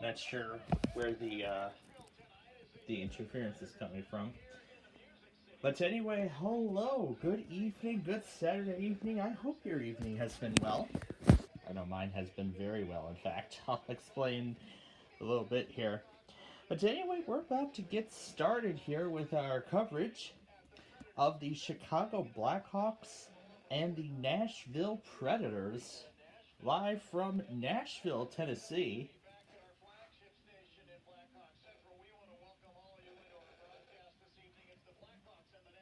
Not sure where the interference is coming from. But anyway, hello, good evening, good Saturday evening. I hope your evening has been well. I know mine has been very well, in fact. I'll explain a little bit here. But anyway, we're about to get started here with our coverage of the Chicago Blackhawks and the Nashville Predators, live from Nashville, Tennessee.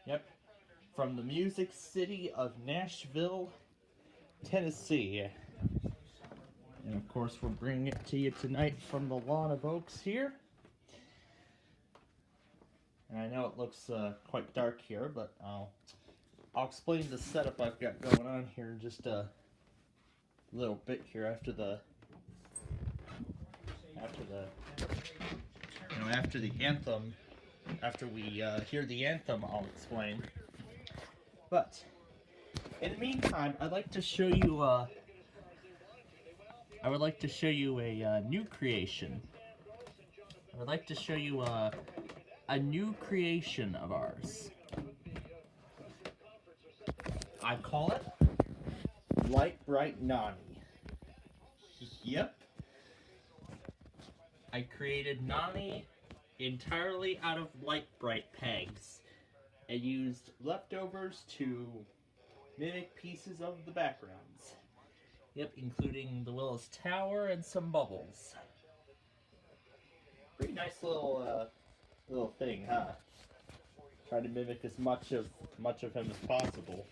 Yep, from the Music City of Nashville, Tennessee. And of course, we're bringing it to you tonight from the Lawn of Oaks here. And I know it looks quite dark here, but I'll explain the setup I've got going on here in just a little bit here after the anthem. After we hear the anthem, I'll explain. But in the meantime, I'd like to show you. I would like to show you a new creation. I would like to show you a new creation of ours. I call it Light Bright Nani. Yep. I created Nani entirely out of Light Bright pegs and used leftovers to mimic pieces of the backgrounds. Yep, including the Willis Tower and some bubbles. Pretty nice little thing, huh? Try to mimic as much of him as possible.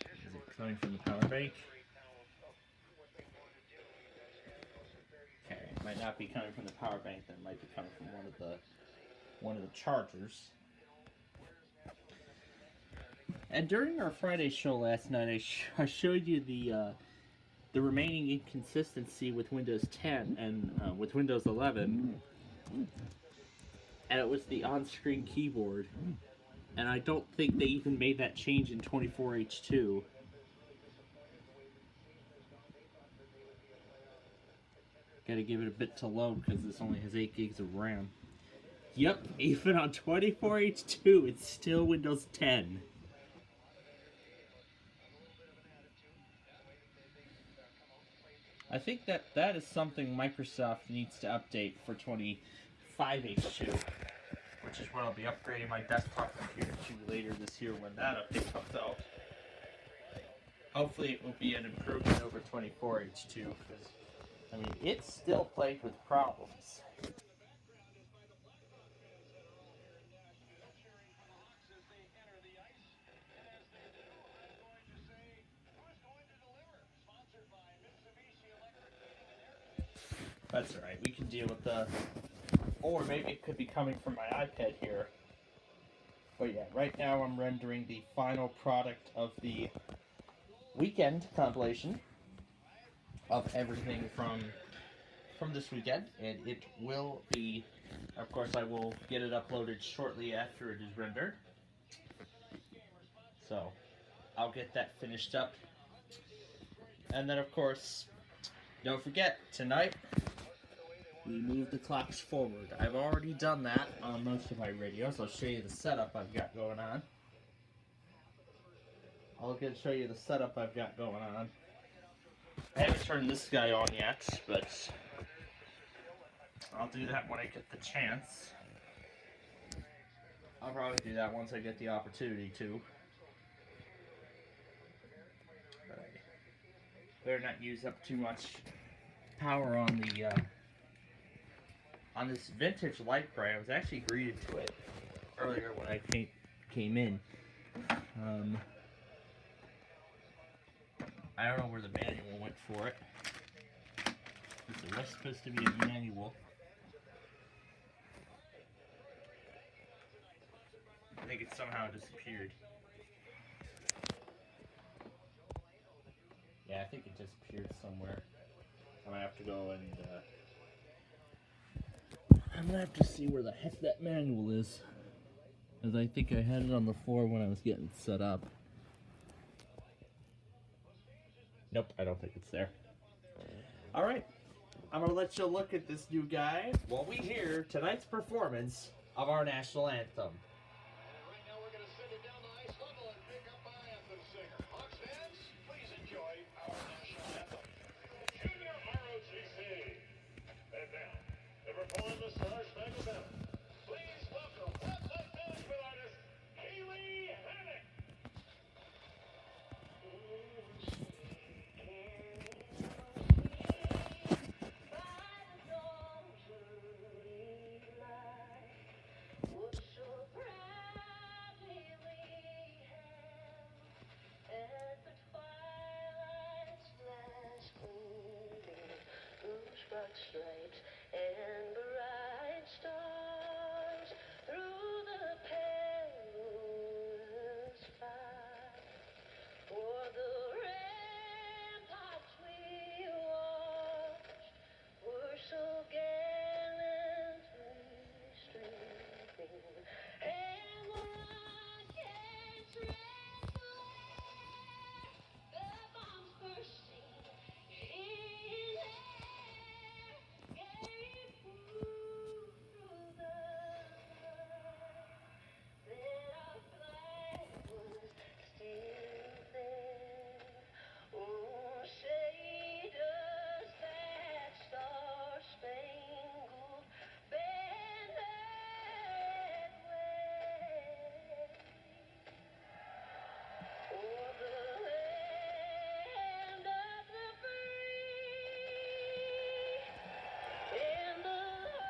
Is it coming from the power bank? Okay, it might not be coming from the power bank. That might be coming from one of the chargers. And during our Friday show last night, I showed you the remaining inconsistency with Windows 10 and with Windows 11, and it was the on-screen keyboard. And I don't think they even made that change in 24H2. Gotta give it a bit to load because this only has 8 gigs of RAM. Yep, even on 24H2, it's still Windows 10. I think that is something Microsoft needs to update for 25H2, which is what I'll be upgrading my desktop computer to later this year when that update comes out. Hopefully it will be an improvement over 24H2, because, I mean, it's still plagued with problems. That's alright, we can deal with the... Or maybe it could be coming from my iPad here. But yeah, right now I'm rendering the final product of the weekend compilation of everything from this weekend. And it will be... Of course, I will get it uploaded shortly after it is rendered. So, I'll get that finished up. And then, of course, don't forget, tonight... we move the clocks forward. I've already done that on most of my radios. I'll show you the setup I've got going on. I'll show you the setup I've got going on. I haven't turned this guy on yet, but I'll do that when I get the chance. I'll probably do that once I get the opportunity to. But I better not use up too much power on the on this vintage light bright. I was actually greeted to it earlier when I came in. I don't know where the manual went for it. There was supposed to be a manual. I think it somehow disappeared. Yeah, I think it disappeared somewhere. I'm gonna have to go and I'm gonna have to see where the heck that manual is, as I think I had it on the floor when I was getting set up. Nope, I don't think it's there. All right, I'm gonna let you look at this new guy while we hear tonight's performance of our national anthem. Right now we're going to send it down the ice level and pick up our anthem singer. Hawks fans, please enjoy our national anthem. Junior ROTC. And now, the performance of our Spangled Banner. Please welcome website management artist, Haley Hannick. Stripes and bright stars through the perilous fight. For the ramparts we watched were so gallantly streaming, and the rockets red glare, the bombs bursting in air, gave proof through the night that our flag was still there. Oh, say does that star-spangled banner wave o'er the land of the free and the home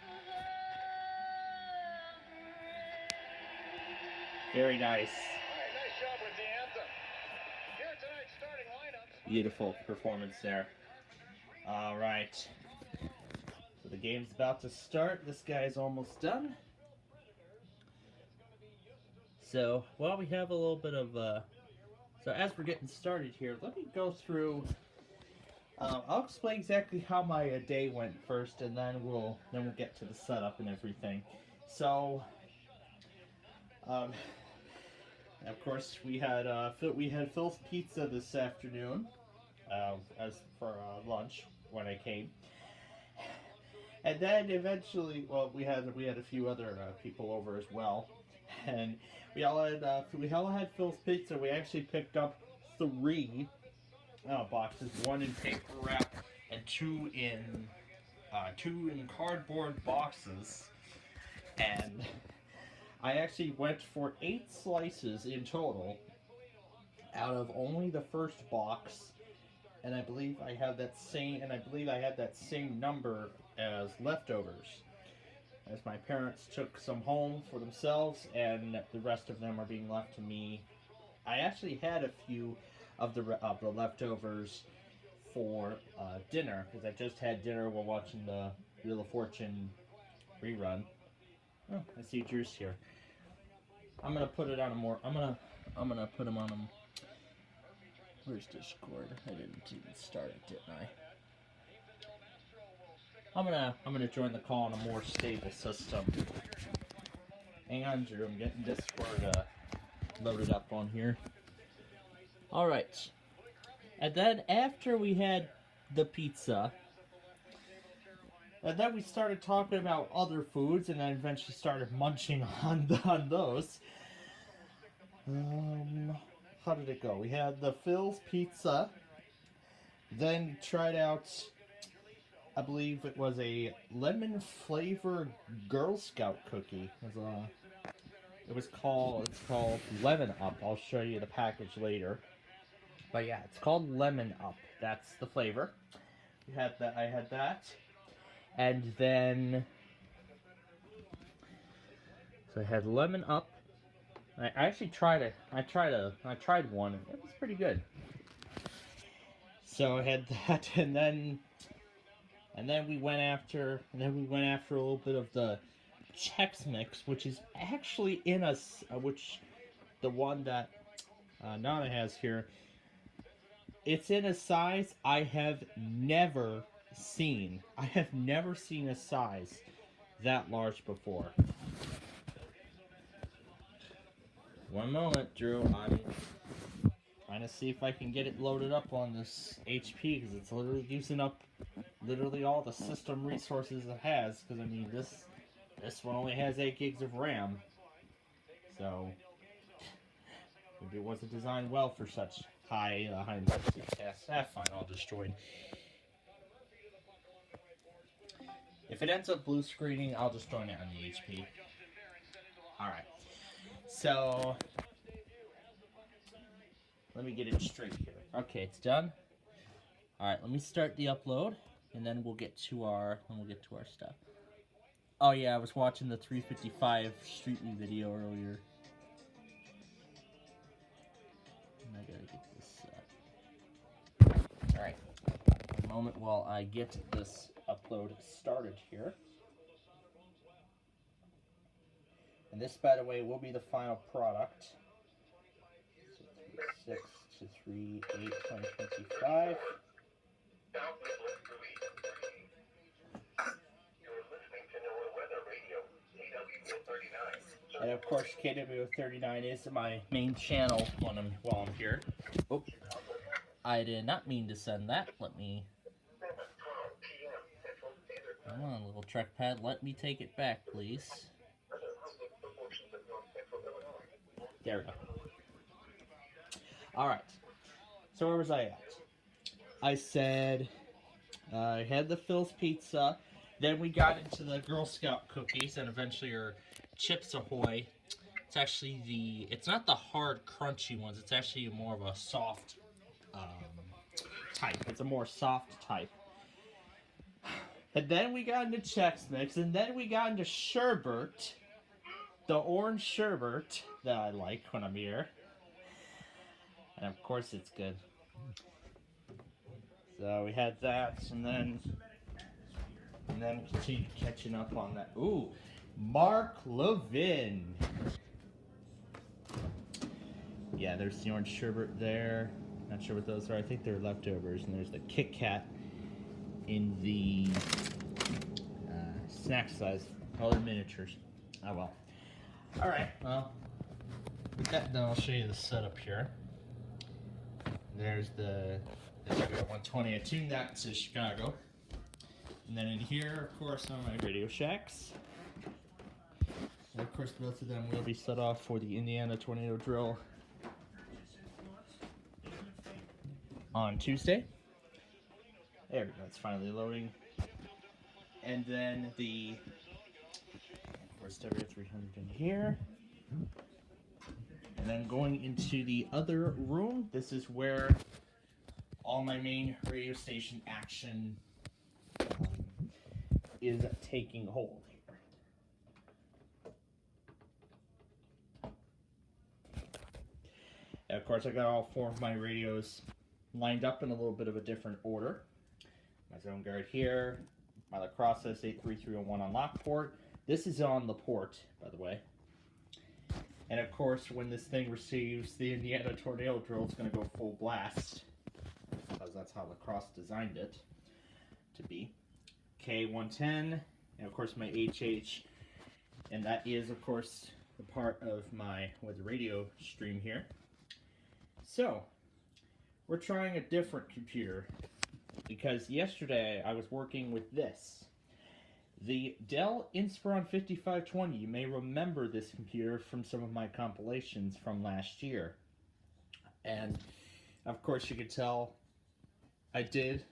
of the brave. Very nice. All right, nice job with the anthem. Here are tonight's starting lineups. Beautiful performance there. All right. So the game's about to start. This guy's almost done. So while we have a little bit of, so as we're getting started here, let me go through. I'll explain exactly how my day went first, and then we'll get to the setup and everything. So, of course, we had Phil's Pizza this afternoon, as for lunch when I came, and then eventually, well, we had a few other people over as well, and we all had Phil's Pizza. We actually picked up 3 boxes, 1 in paper wrap and 2 in cardboard boxes, and I actually went for 8 slices in total out of only the first box, and I believe I had that same number as leftovers, as my parents took some home for themselves and the rest of them are being left to me. I actually had a few of the leftovers for dinner, because I just had dinner while watching the Wheel of Fortune rerun. Oh, I see Drew's here. I'm gonna put it on a more. I'm gonna put him on a. Where's Discord? I didn't even start it, didn't I? I'm gonna join the call on a more stable system. Hang on, Drew. I'm getting Discord loaded up on here. All right. And then after we had the pizza, and then we started talking about other foods, and then eventually started munching on those. How did it go? We had the Phil's Pizza, then tried out, I believe it was a lemon flavored Girl Scout cookie. It's called Lemon Up. I'll show you the package later. But yeah, it's called Lemon Up. That's the flavor. We had that. I had that. And then, so I had Lemon Up. I actually tried it. I tried one, and it was pretty good. So I had that, and then we went after a little bit of the Chex Mix, which is actually in a the one that Nana has here. It's in a size I have never seen. I have never seen a size that large before. One moment, Drew. I gonna see if I can get it loaded up on this HP, because it's literally using up literally all the system resources it has. Because I mean, this one only has 8 gigs of RAM, so maybe it wasn't designed well for such high intensity tasks. Fine, I'll destroy it. If it ends up blue screening, I'll just join it on the HP. Alright. So, let me get it straight here. Okay, it's done. Alright, let me start the upload, and then we'll get to our stuff. Oh yeah, I was watching the 355 Street Me video earlier. And I gotta get this Alright. A moment while I get this upload started here. And this, by the way, will be the final product. So 6 to 3/8/2025. And of course, KW39 is my main channel while I'm here. Oops. I did not mean to send that. Let me... Come on, little trackpad. Let me take it back, please. There we go. Alright. So where was I at? I said I had the Phil's Pizza. Then we got into the Girl Scout cookies and eventually our Chips Ahoy. It's actually it's not the hard, crunchy ones. It's actually more of a soft type. It's a more soft type. And then we got into Chex Mix. And then we got into sherbet. The orange sherbet that I like when I'm here. And of course it's good. So we had that, and then continued catching up on that. Ooh, Mark Levin. Yeah, there's the orange sherbet there. Not sure what those are. I think they're leftovers. And there's the Kit Kat in the snack size. Oh, they're miniatures. Oh well. Alright, well, with that done, I'll show you the setup here. There's the Area 120. I tuned that to Chicago. And then in here, of course, are my Radio Shacks. And of course, both of them will be set off for the Indiana Tornado Drill on Tuesday. There we go, it's finally loading. And then the, of course, W300 in here. And then going into the other room, this is where all my main radio station action is taking hold here. And of course, I got all 4 of my radios lined up in a little bit of a different order. My Zone Guard here, my Lacrosse S83301 on lock port. This is on the port, by the way. And of course, when this thing receives the Indiana Tornado Drill, it's going to go full blast. Because that's how Lacrosse designed it to be. K110, and of course my HH. And that is, of course, the part of my radio stream here. So, we're trying a different computer. Because yesterday I was working with this. The Dell Inspiron 5520. You may remember this computer from some of my compilations from last year. And, of course, you could tell I did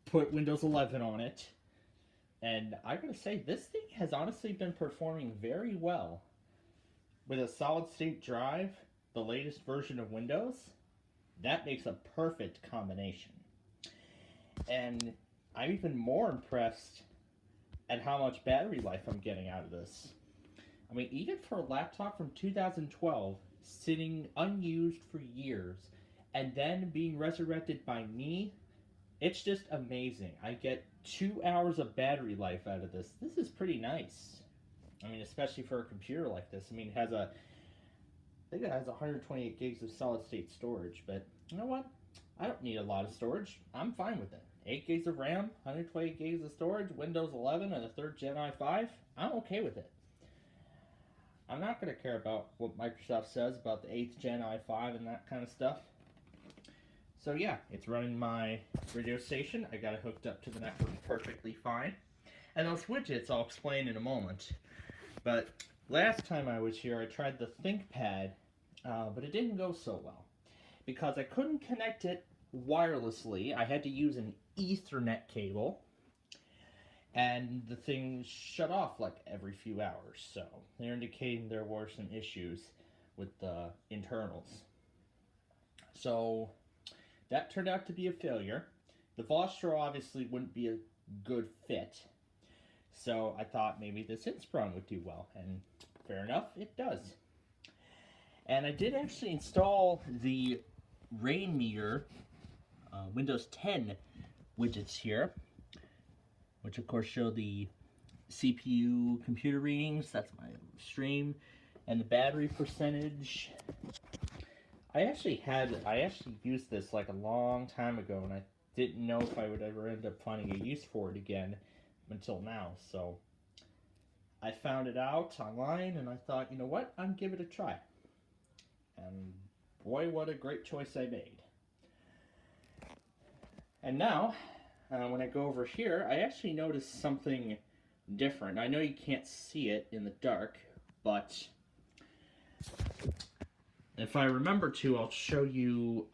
put Windows 11 on it. And I gotta say, this thing has honestly been performing very well. With a solid-state drive, the latest version of Windows, that makes a perfect combination. And I'm even more impressed at how much battery life I'm getting out of this. I mean, even for a laptop from 2012, sitting unused for years, and then being resurrected by me, it's just amazing. I get 2 hours of battery life out of this. This is pretty nice. I mean, especially for a computer like this. I mean, it has I think it has 128 gigs of solid-state storage, but you know what? I don't need a lot of storage. I'm fine with it. 8 gigs of RAM, 128 gigs of storage, Windows 11, and a 3rd Gen i5. I'm okay with it. I'm not going to care about what Microsoft says about the 8th Gen i5 and that kind of stuff. So yeah, it's running my radio station. I got it hooked up to the network perfectly fine. And those widgets I'll explain in a moment. But last time I was here, I tried the ThinkPad, but it didn't go so well. Because I couldn't connect it wirelessly. I had to use an Ethernet cable. And the thing shut off like every few hours. So they're indicating there were some issues with the internals. So that turned out to be a failure. The Vostro obviously wouldn't be a good fit. So I thought maybe this Inspiron would do well. And fair enough, it does. And I did actually install the Rainmeter Windows 10 widgets here, which of course show the CPU computer readings. That's my stream, and the battery percentage. I actually used this like a long time ago, and I didn't know if I would ever end up finding a use for it again until now. So I found it out online, and I thought, you know what, I'll give it a try. And boy, what a great choice I made. And now, when I go over here, I actually noticed something different. I know you can't see it in the dark, but if I remember to, I'll show you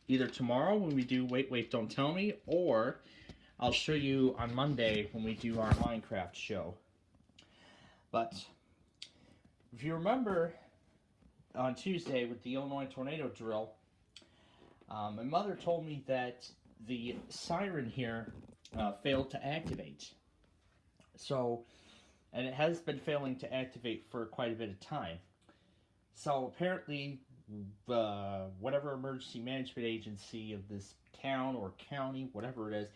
either tomorrow when we do Wait, Don't Tell Me, or I'll show you on Monday when we do our Minecraft show. But if you remember on Tuesday with the Illinois tornado drill, my mother told me that the siren here failed to activate. So, and it has been failing to activate for quite a bit of time. So apparently, whatever emergency management agency of this town or county, whatever it is,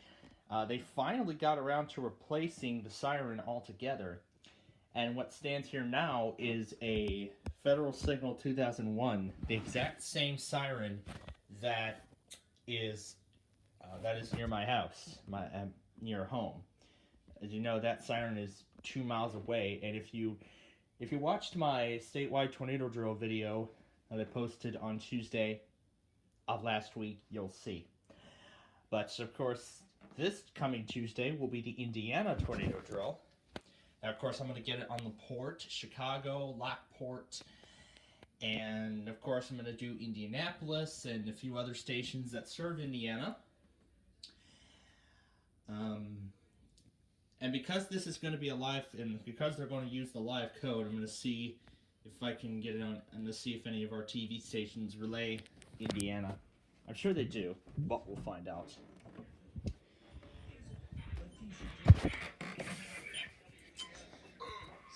they finally got around to replacing the siren altogether. And what stands here now is a Federal Signal 2001, the exact same siren that is near my house, near home. As you know, that siren is 2 miles away, and if you watched my statewide tornado drill video that I posted on Tuesday of last week, you'll see. But of course, this coming Tuesday will be the Indiana tornado drill. Now, of course, I'm going to get it on the port, Chicago, Lockport, and of course, I'm going to do Indianapolis and a few other stations that serve Indiana. And because this is going to be a live, and because they're going to use the live code, I'm going to see if I can get it on, and to see if any of our TV stations relay Indiana. I'm sure they do, but we'll find out.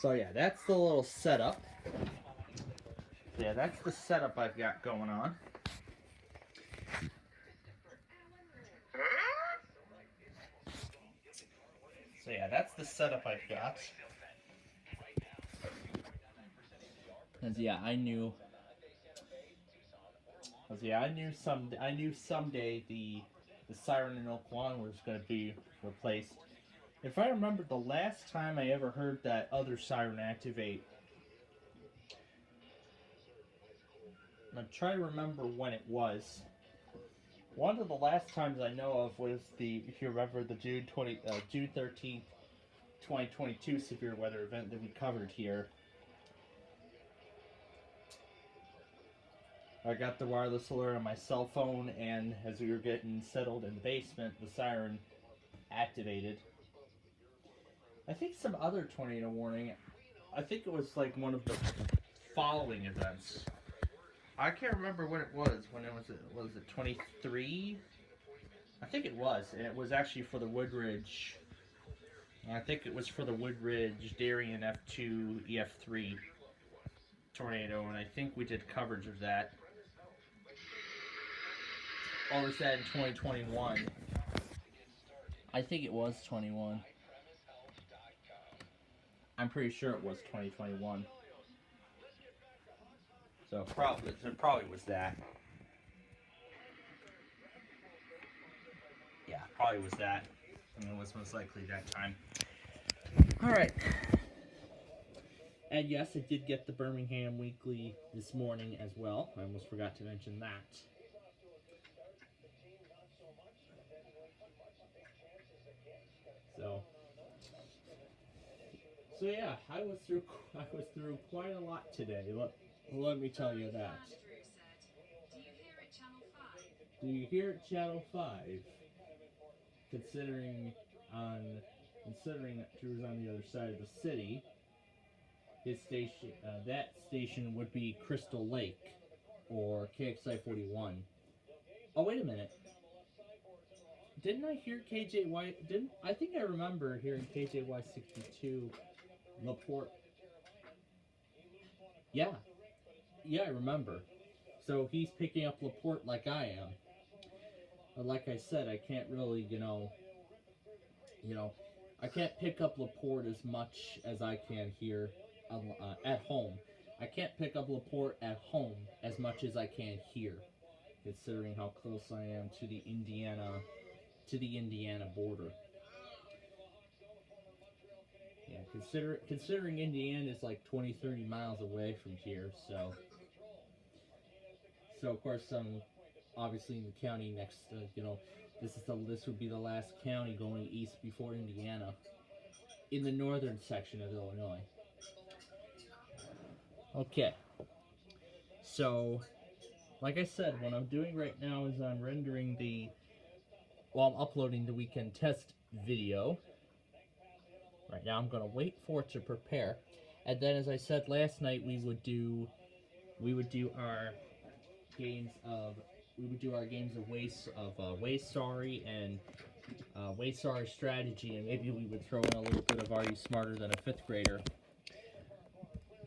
So yeah, that's the little setup. Yeah, that's the setup I've got going on. So yeah, that's the setup I've got. Cause yeah, I knew someday the siren in Oak Lawn was going to be replaced. If I remember, the last time I ever heard that other siren activate, I'm trying to remember when it was. One of the last times I know of was if you remember, the June 13th, 2022 severe weather event that we covered here. I got the wireless alert on my cell phone, and as we were getting settled in the basement, the siren activated. I think some other tornado warning, I think it was like one of the following events. I can't remember when it was. When it was it 23? I think it was. And it was actually for the Woodridge. I think it was for the Woodridge Darien F2 EF3 tornado, and I think we did coverage of that. Or was that in 2021? I think it was 21. I'm pretty sure it was 2021. So it probably was that. Yeah, probably was that. And it was most likely that time. Alright. And yes, I did get the Birmingham Weekly this morning as well. I almost forgot to mention that. So yeah, I was through quite a lot today. Let me tell you that. Do you hear it, Channel 5? Considering that Drew's on the other side of the city, his station, that station would be Crystal Lake or KXI 41. Oh, wait a minute. Didn't I hear KJY? I think I remember hearing KJY 62 Laporte. Yeah, I remember. So he's picking up Laporte like I am. But like I said, I can't really, I can't pick up Laporte as much as I can here at home. I can't pick up Laporte at home as much as I can here, considering how close I am to the Indiana border. Yeah, considering Indiana is like 20-30 miles away from here, so of course obviously in the county next, this would be the last county going east before Indiana, in the northern section of Illinois. Okay, so like I said, what I'm doing right now is I'm uploading the weekend test video. Right now I'm gonna wait for it to prepare, and then as I said last night, we would do our games of Way Sorry and Way Sorry Strategy, and maybe we would throw in a little bit of Are You Smarter Than a Fifth Grader?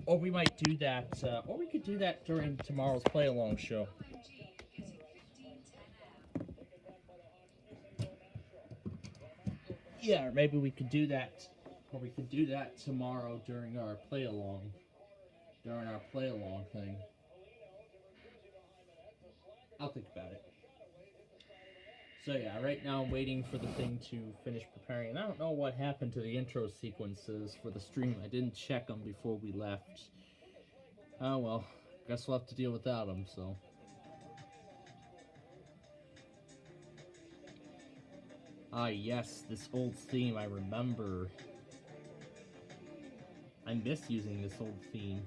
Or we might do that, or we could do that during tomorrow's play-along show. Yeah, or maybe we could do that, tomorrow during our play-along thing. I'll think about it. So yeah, right now I'm waiting for the thing to finish preparing, and I don't know what happened to the intro sequences for the stream. I didn't check them before we left. Oh well, guess we'll have to deal without them, so. Ah yes, this old theme, I remember. I miss using this old theme.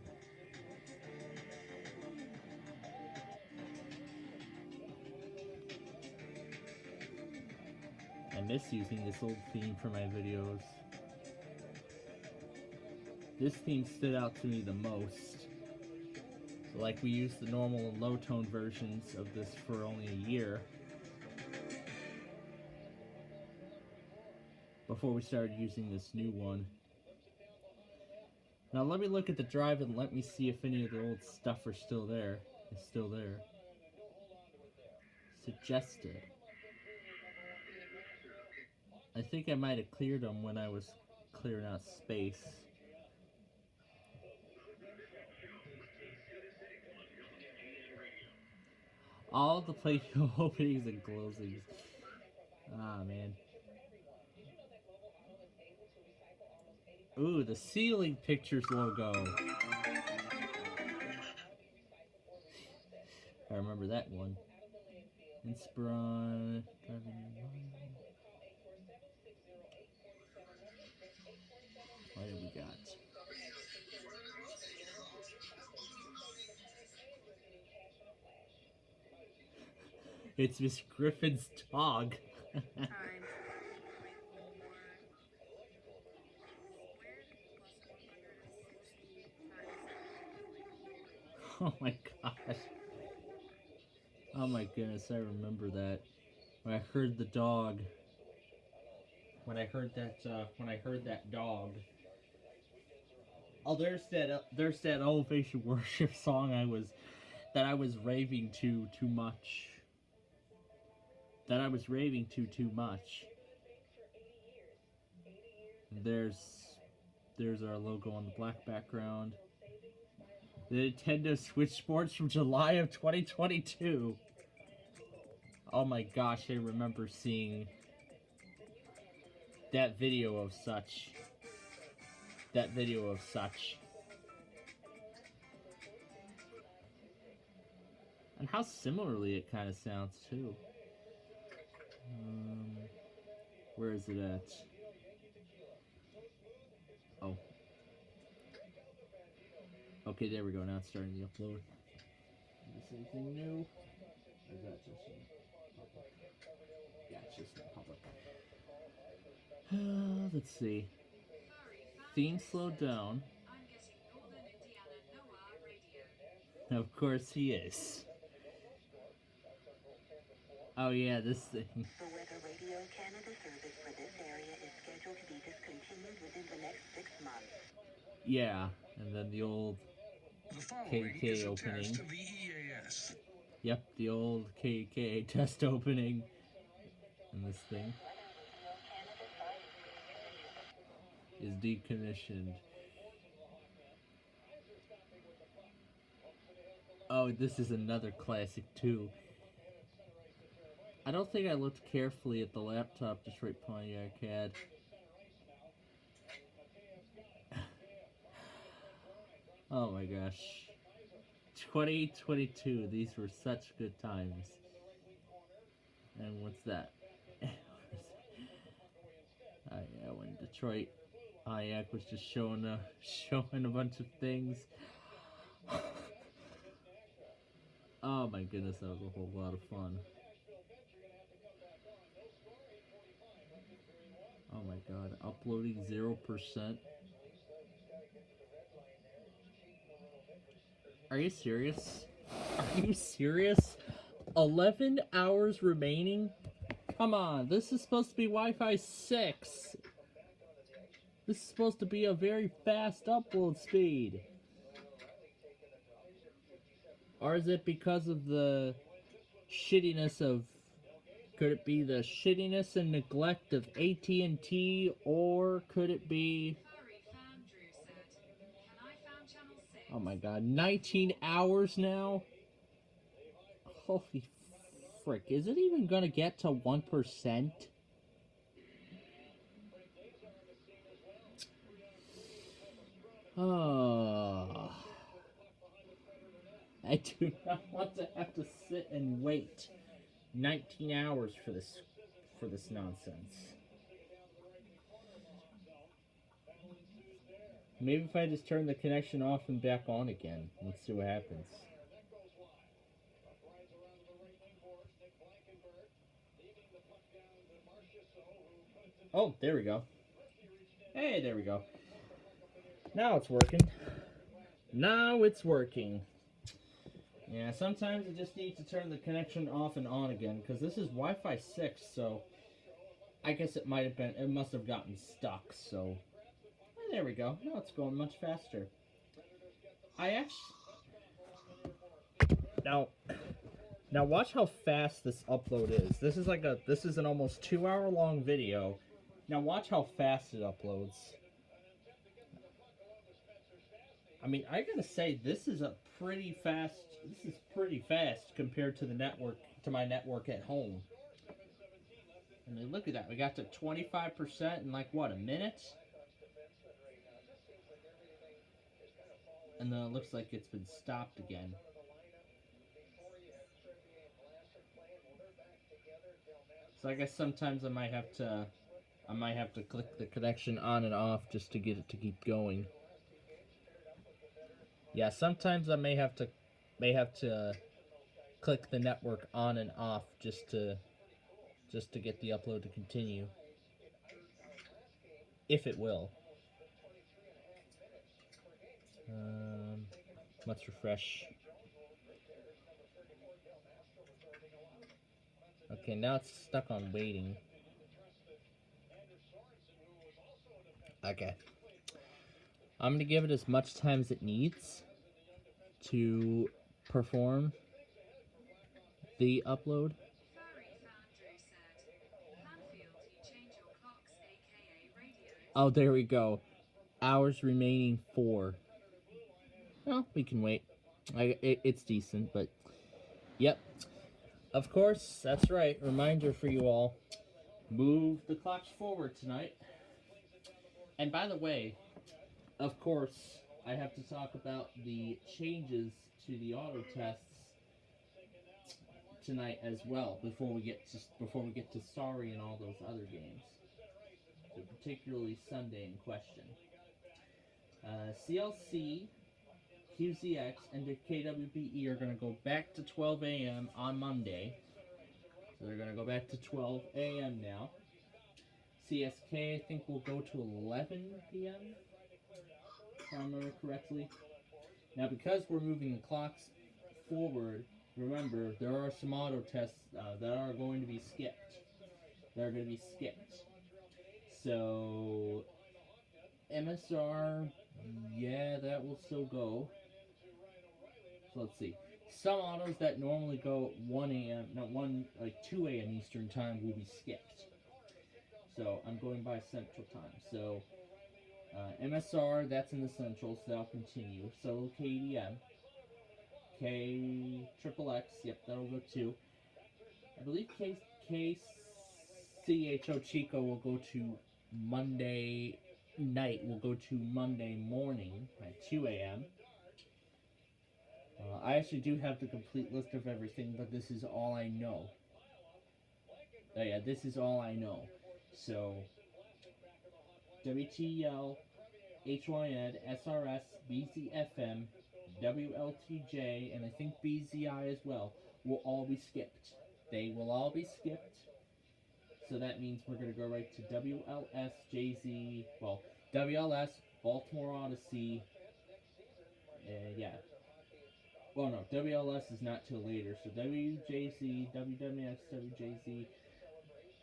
I miss using this old theme for my videos. This theme stood out to me the most. So like, we used the normal and low tone versions of this for only a year before we started using this new one. Now let me look at the drive and let me see if any of the old stuff are still there. It's still there. Suggested. I think I might have cleared them when I was clearing out space. All the play openings and closings. Ah, man. Ooh, the Ceiling Pictures logo. I remember that one. Inspiron. What do we got? It's Miss Griffin's dog. Oh my gosh. Oh my goodness, I remember that. When I heard the dog. When I heard that dog. Oh, there's that Elevation Worship song that I was raving too much. That I was raving too much. There's our logo on the black background. The Nintendo Switch Sports from July of 2022. Oh my gosh, I remember seeing that video of such. And how similarly it kind of sounds too. Where is it at? Okay, there we go. Now it's starting the upload. Is this anything new? Or is that just in public? Yeah, it's just in public. Let's see. Theme slowed down. Of course he is. Oh yeah, this thing. The Weather Radio Canada service for this area is scheduled to be discontinued within the next 6 months. Yeah, and then the old The following KK is a opening. test of the EAS. Yep, the old KK test opening. And this thing is decommissioned. Oh, this is another classic too. I don't think I looked carefully at the laptop Detroit Pontiac had. Oh my gosh. 2022, these were such good times. And what's that? Yeah, when Detroit Pontiac was just showing a bunch of things. Oh my goodness, that was a whole lot of fun. Oh my god, uploading 0%. Are you serious? Are you serious? 11 hours remaining? Come on, this is supposed to be Wi-Fi 6. This is supposed to be a very fast upload speed. Or is it because of the shittiness of... Could it be the shittiness and neglect of AT&T, or could it be... Oh my god, 19 hours now? Holy frick, is it even gonna get to 1%? Oh, I do not want to have to sit and wait 19 hours for this nonsense. Maybe if I just turn the connection off and back on again, let's see what happens. Oh, there we go. Hey, there we go. Now it's working. Now it's working. Yeah, sometimes you just need to turn the connection off and on again, because this is Wi-Fi 6, so I guess it must have gotten stuck, so there we go. Now it's going much faster. Now watch how fast this upload is. This is an almost 2-hour long video. Now watch how fast it uploads. I mean, I gotta say, this is pretty fast compared to my network at home. I mean, look at that. We got to 25% in like, what, a minute? And then it looks like it's been stopped again. So I guess sometimes I might have to click the connection on and off just to get it to keep going. Yeah, sometimes I may have to click the network on and off just to get the upload to continue. If it will. Let's refresh. Okay, now it's stuck on waiting. Okay. I'm going to give it as much time as it needs to perform the upload. Oh, there we go. Hours remaining 4. Well, we can wait. It's decent, but yep. Of course, that's right. Reminder for you all. Move the clocks forward tonight. And by the way, of course, I have to talk about the changes to the auto tests tonight as well, before we get to Sorry and all those other games. So particularly Sunday in question. CLC QZX and the KWBE are going to go back to 12 a.m. on Monday. So they're going to go back to 12 a.m. now. CSK, I think, will go to 11 p.m., if I remember correctly. Now, because we're moving the clocks forward, remember, there are some auto tests that are going to be skipped. So, MSR, yeah, that will still go. So let's see. Some autos that normally go 1 a.m., not 2 a.m. Eastern time will be skipped. So I'm going by Central Time. So MSR, that's in the Central, so that'll continue. So KDM, KXXX, yep, that'll go too. I believe KCHO Chico will go to Monday night, will go to Monday morning at 2 a.m. I actually do have the complete list of everything, but this is all I know. Oh yeah, this is all I know. So, WTL, HYN, SRS, BZFM, WLTJ, and I think BZI as well, will all be skipped. They will all be skipped. So that means we're going to go right to WLS, JZ, well, WLS, Baltimore Odyssey, yeah. Well, no, WLS is not till later. So WJZ, WWX, WJZ,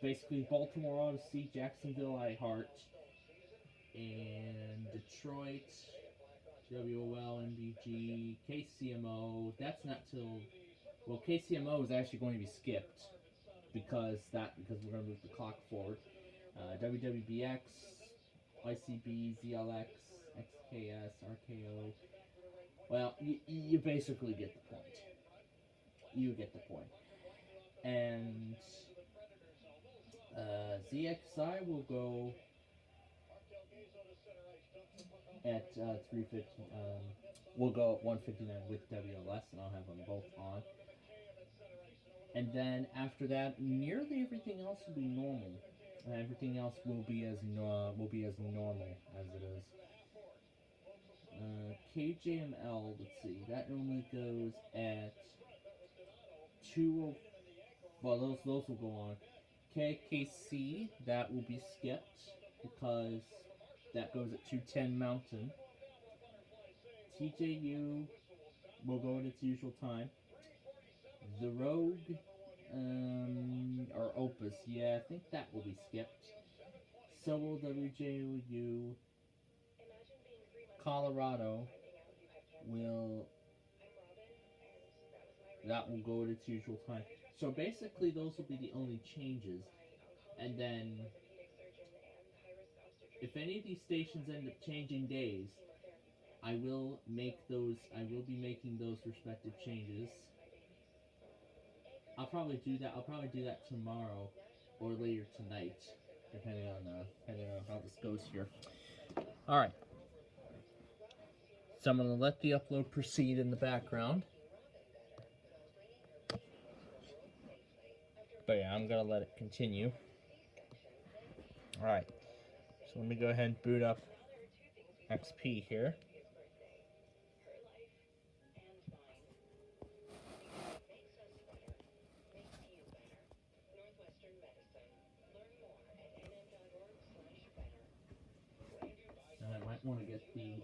basically Baltimore Odyssey, Jacksonville iHeart, and Detroit, WOL, MBG, KCMO. That's not till, well, KCMO is actually going to be skipped because we're going to move the clock forward. WWBX, ICB, ZLX, XKS, RKO. Well, you basically get the point. You get the point. And ZXI will go at 3:50. We'll go at 1:59 with WLS, and I'll have them both on. And then after that, nearly everything else will be normal. Everything else will be as normal as it is. KJML, let's see, that normally goes at 2. Well, those will go on. KKC, that will be skipped because that goes at 2:10 Mountain. TJU will go at its usual time. The Rogue, or Opus, yeah, I think that will be skipped. So will WJU. Colorado that will go at its usual time. So basically those will be the only changes. And then if any of these stations end up changing days, I will be making those respective changes. I'll probably do that tomorrow or later tonight, depending on how this goes here. Alright. So I'm going to let the upload proceed in the background. But yeah, I'm going to let it continue. Alright. So let me go ahead and boot up XP here. And I might want to get the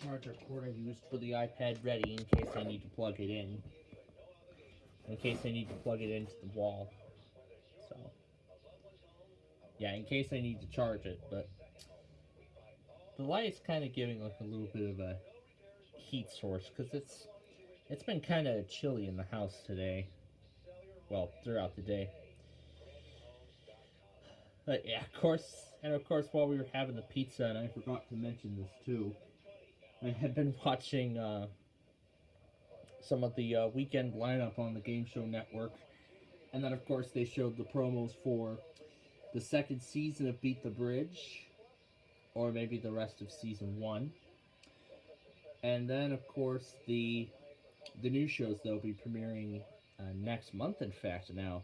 charger cord I used for the iPad ready in case I need to plug it in. In case I need to plug it into the wall. So, yeah, in case I need to charge it, but the light's kind of giving like a little bit of a heat source because it's been kind of chilly in the house today. Well, throughout the day. But yeah, of course, while we were having the pizza, and I forgot to mention this too, I had been watching some of the weekend lineup on the Game Show Network. And then, of course, they showed the promos for the second season of Beat the Bridge. Or maybe the rest of season 1. And then, of course, the new shows that will be premiering next month, in fact, now.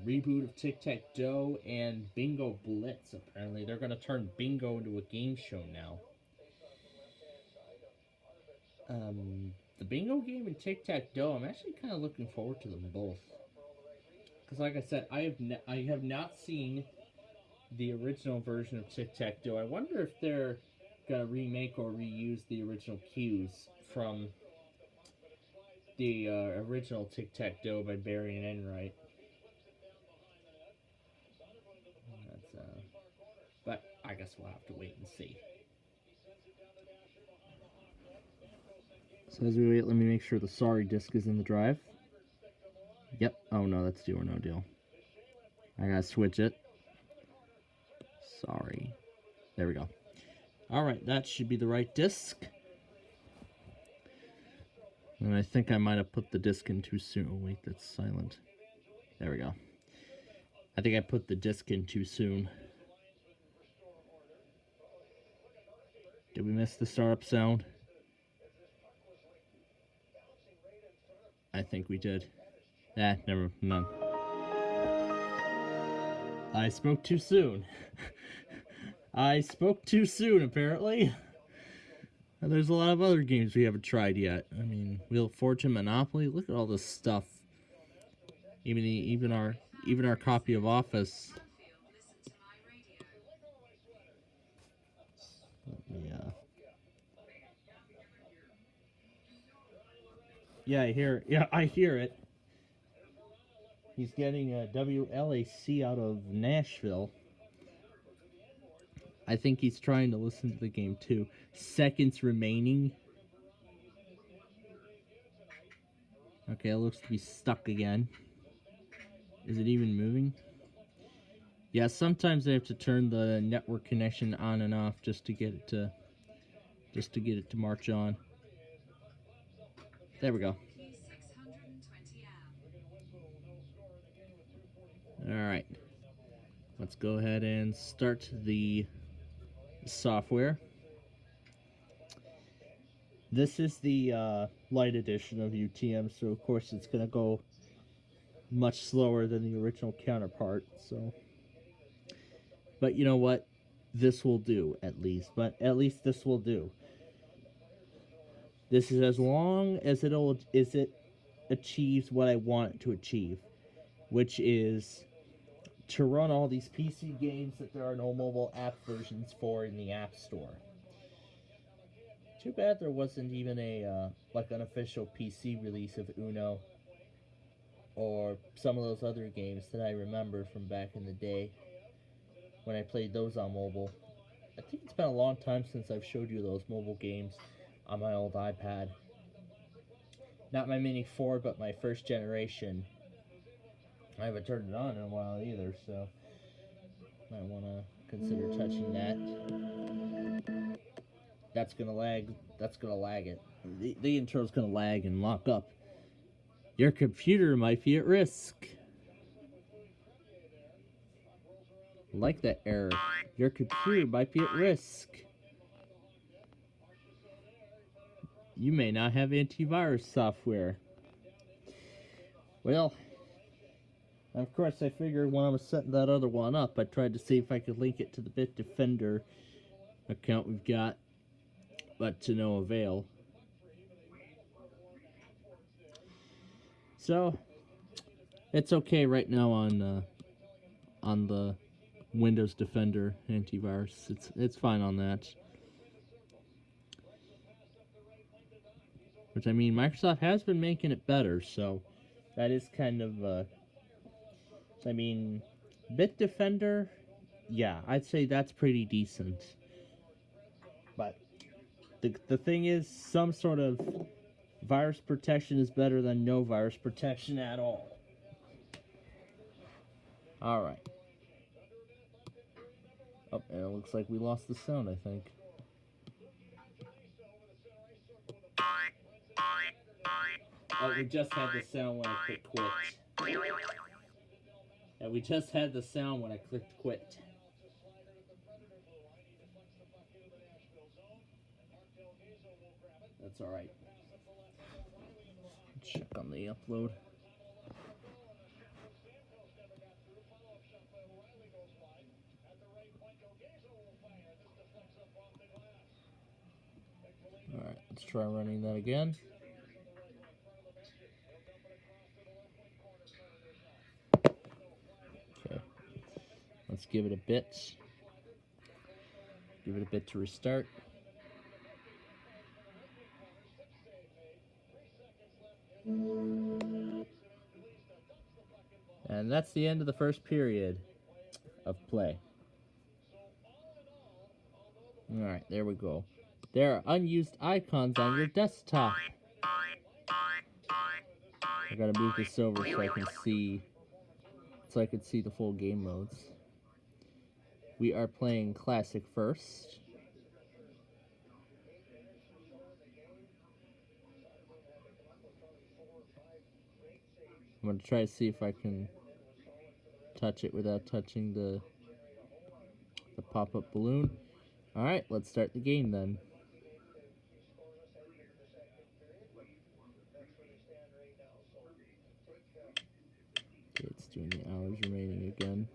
Reboot of Tic-Tac-Toe and Bingo Blitz, apparently. They're going to turn Bingo into a game show now. The bingo game and tic-tac-toe, I'm actually kind of looking forward to them both. Because like I said, I have not seen the original version of tic-tac-toe. I wonder if they're going to remake or reuse the original cues from the original tic-tac-toe by Barry and Enright. But I guess we'll have to wait and see. So as we wait, let me make sure the sorry disc is in the drive. Yep. Oh no, that's do or no deal. I gotta switch it. Sorry. There we go. Alright, that should be the right disc. And I think I might have put the disc in too soon. Oh wait, that's silent. There we go. I think I put the disc in too soon. Did we miss the startup sound? I think we did. None. I spoke too soon. I spoke too soon, apparently. And there's a lot of other games we haven't tried yet. I mean, Wheel of Fortune, Monopoly. Look at all this stuff. Even our copy of Office. Yeah. Yeah, I hear it. Yeah, I hear it. He's getting a WLAC out of Nashville. I think he's trying to listen to the game too. Seconds remaining. Okay, it looks to be stuck again. Is it even moving? Yeah, sometimes they have to turn the network connection on and off just to get it to march on. There we go. Alright. Let's go ahead and start the software. This is the light edition of UTM, so of course it's going to go much slower than the original counterpart. But you know what? This will do, at least. But at least this will do. This is as long as it achieves what I want it to achieve, which is to run all these PC games that there are no mobile app versions for in the App Store. Too bad there wasn't even an official PC release of Uno or some of those other games that I remember from back in the day when I played those on mobile. I think it's been a long time since I've showed you those mobile games on my old iPad. Not my Mini 4, but my first generation. I haven't turned it on in a while either, so might want to consider touching that. That's gonna lag it. The intro's gonna lag and lock up. Your computer might be at risk. Like that error. Your computer might be at risk. You may not have antivirus software. Well, of course I figured when I was setting that other one up, I tried to see if I could link it to the Bitdefender account we've got, but to no avail. So, it's okay right now on the Windows Defender antivirus. It's fine on that. Which, I mean, Microsoft has been making it better, so that is kind of, I mean, Bitdefender, yeah, I'd say that's pretty decent. But the thing is, some sort of virus protection is better than no virus protection at all. Alright. Oh, and it looks like we lost the sound, I think. Oh, we just had the sound when I clicked quit. Yeah, we just had the sound when I clicked quit. That's alright. Check on the upload. Alright, let's try running that again. Okay. Let's give it a bit. Give it a bit to restart. And that's the end of the first period of play. Alright, there we go. There are unused icons on your desktop. I gotta move this over so I can see the full game modes. We are playing Classic first. I'm gonna try to see if I can touch it without touching the pop-up balloon. Alright, let's start the game then. Okay, it's doing the hours remaining again.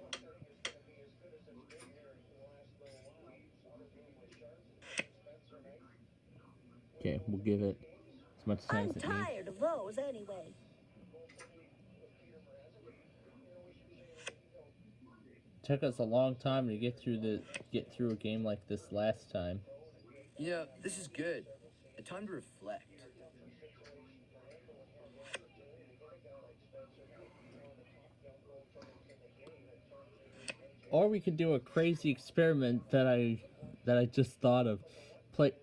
Okay, we'll give it as much time I'm as it needs. tired of those anyway. Took us a long time to get through a game like this last time. Yeah, this is good. A time to reflect. Or we could do a crazy experiment that I just thought of.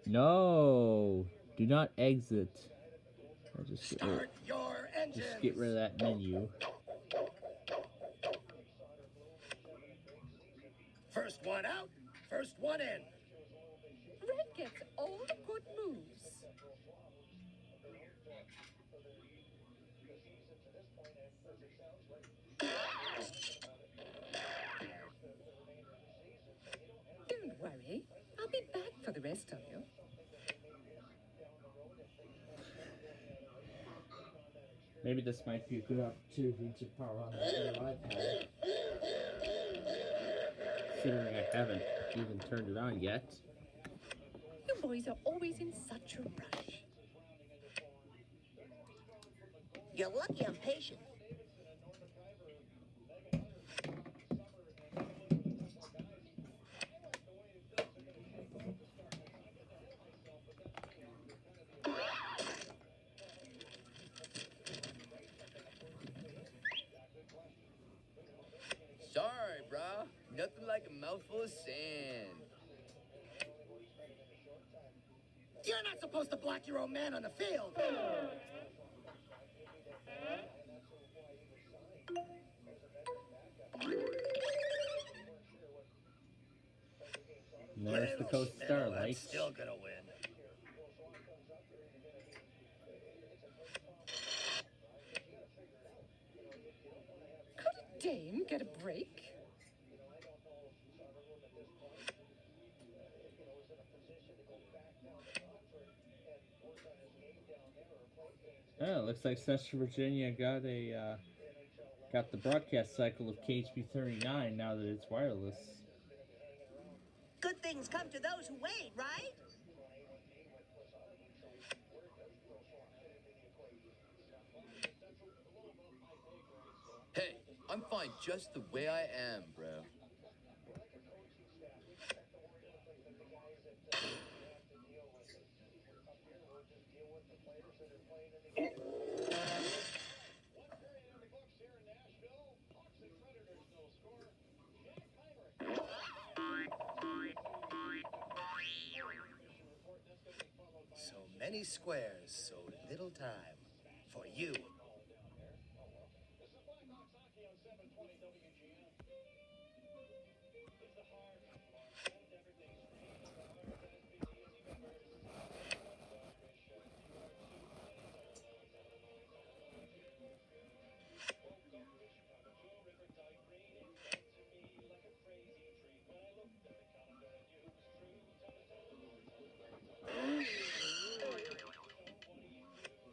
No, do not exit. I'll just get rid of that menu. First one out, first one in. Red gets all the good moves. Don't worry, I'll be back for the rest of you. Maybe this might be a good opportunity to power on that new iPad. Considering I haven't even turned it on yet. You boys are always in such a rush. You're lucky I'm patient. Sorry, brah. Nothing like a mouthful of sand. You're not supposed to block your own man on the field. And there's the Coast Starlight. Still gonna win. Could a dame get a break? Oh, looks like Central Virginia got the broadcast cycle of KHB 39 now that it's wireless. Good things come to those who wait, right? Hey, I'm fine just the way I am, bro. So many squares, so little time for you.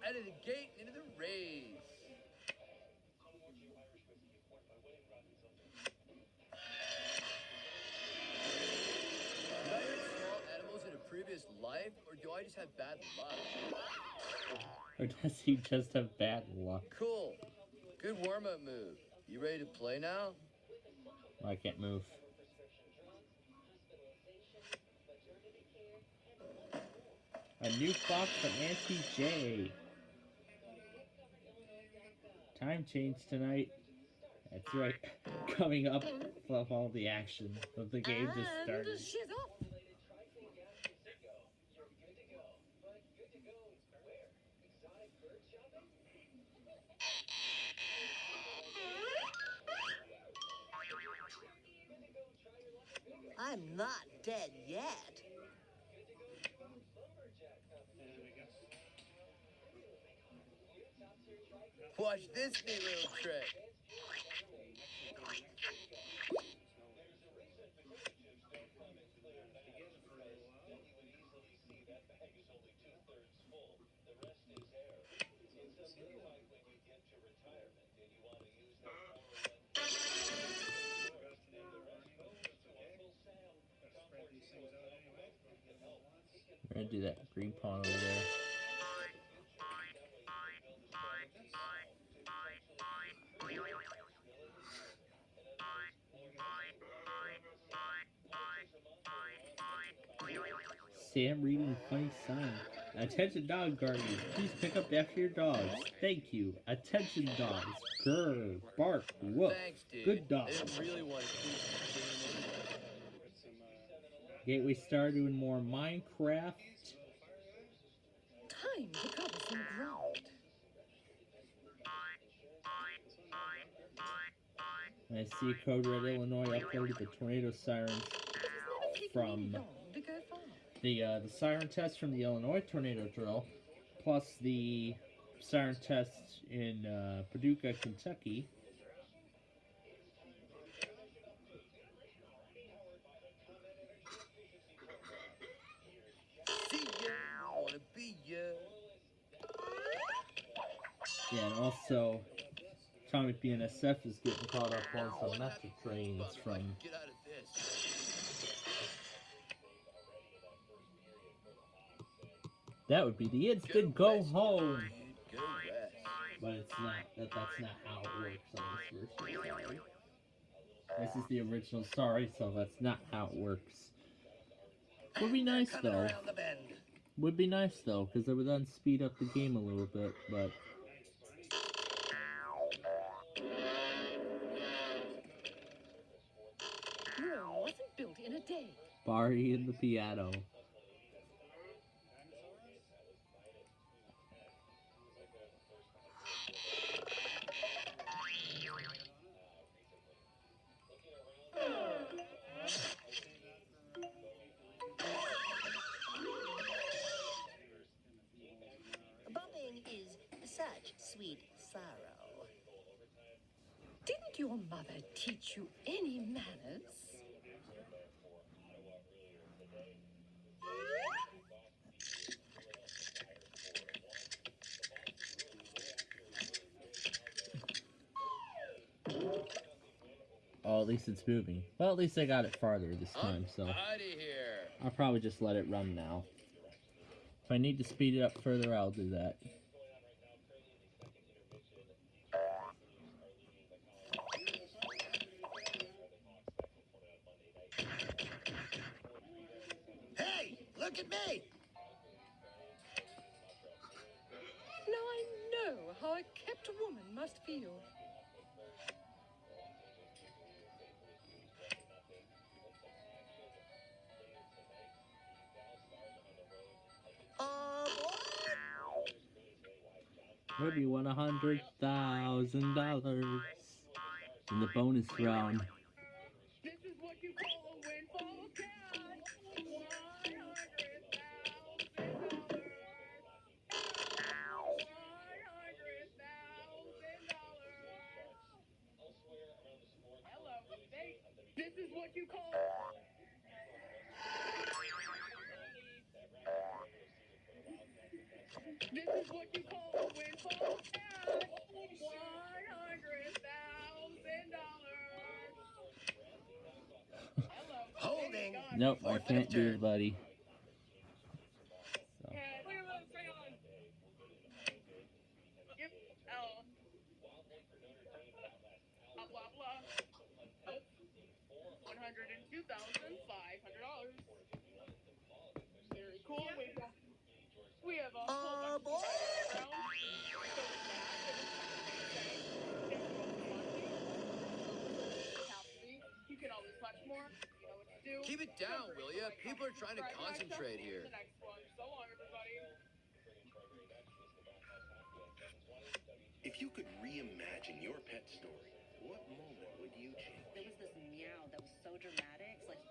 Out of the gate into the rain. always have bad luck. Or does he just have bad luck? Cool. Good warm-up move. You ready to play now? I can't move. A new box from Auntie J. Time change tonight. That's right. Coming up with all the action of the game just started. And she's off. I'm not dead yet. Watch this neat little trick. We're gonna do that green pawn over there. Sam reading funny sign. Attention dog guardians, please pick up after your dogs. Thank you. Attention dogs. Grr, bark, woof. Thanks, dude. Good dog. I didn't really want to keep Gateway Star doing more Minecraft. Time to cover some ground. I see Code Red Illinois uploaded the tornado sirens from To go far. the siren test from the Illinois tornado drill, plus the siren test in Paducah, Kentucky. See ya. I wanna be ya. Yeah, and also Atomic BNSF is getting caught up on some method trains from Get out of this. that would be the instant go west, home. dude. Go west. But it's not that's not how it works on this version. Sorry. This is the original, sorry, so that's not how it works. Would be nice Coming though. around the bend. Would be nice though, because it would then speed up the game a little bit, but Rome wasn't built in a day. Barry and the piano. Bumping is such sweet sorrow. Didn't your mother teach you any manners? Oh, at least it's moving. Well, at least I got it farther this time, so Out of here. I'll probably just let it run now. If I need to speed it up further, I'll do that. Hey, look at me! Now I know how a kept woman must feel. Maybe won $100,000 in the bonus round. This is what you call a windfall cash. Hello, this is what you call. This is what you call a windfall cash. $100,000. Hello. Holding. Nope, I can't do it, buddy. So. left. $102,500. Very cool. We have a whole bunch boy. of around. So with that, you can always touch more. You know what to do. Keep it down, will ya? People are trying to concentrate here. The next one. So long, everybody. If you could reimagine your pet story, what moment would you change? There was this meow that was so dramatic. It's like,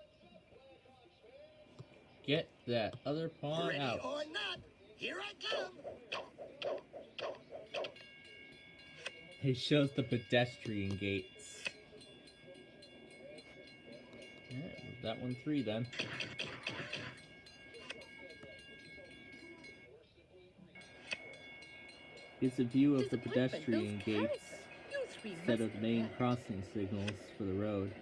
Get that other pawn Ready out. or not, here I come. He shows the pedestrian gates. Yeah, that one 3 then. It's a view of the pedestrian gates instead of the main crossing signals for the road.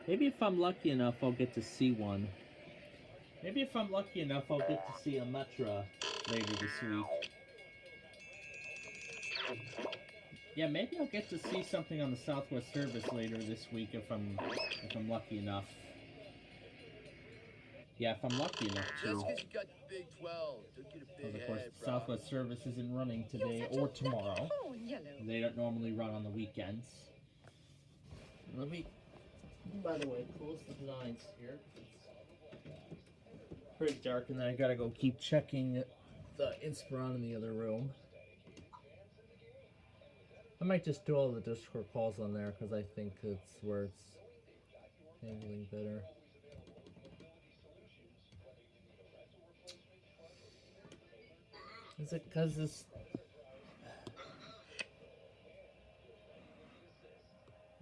Maybe if I'm lucky enough, I'll get to see one. Maybe if I'm lucky enough, I'll get to see a Metra later this week. Yeah, maybe I'll get to see something on the Southwest service later this week if I'm lucky enough. Yeah, if I'm lucky enough to. Just because you got the Big 12, don't get a Because big of course, head, the bro. Southwest service isn't running today or tomorrow. They don't normally run on the weekends. Let me, by the way, close the blinds here. It's pretty dark, and then I gotta go keep checking the Inspiron in the other room. I might just do all the Discord calls on there because I think it's where it's handling better. Is it because this?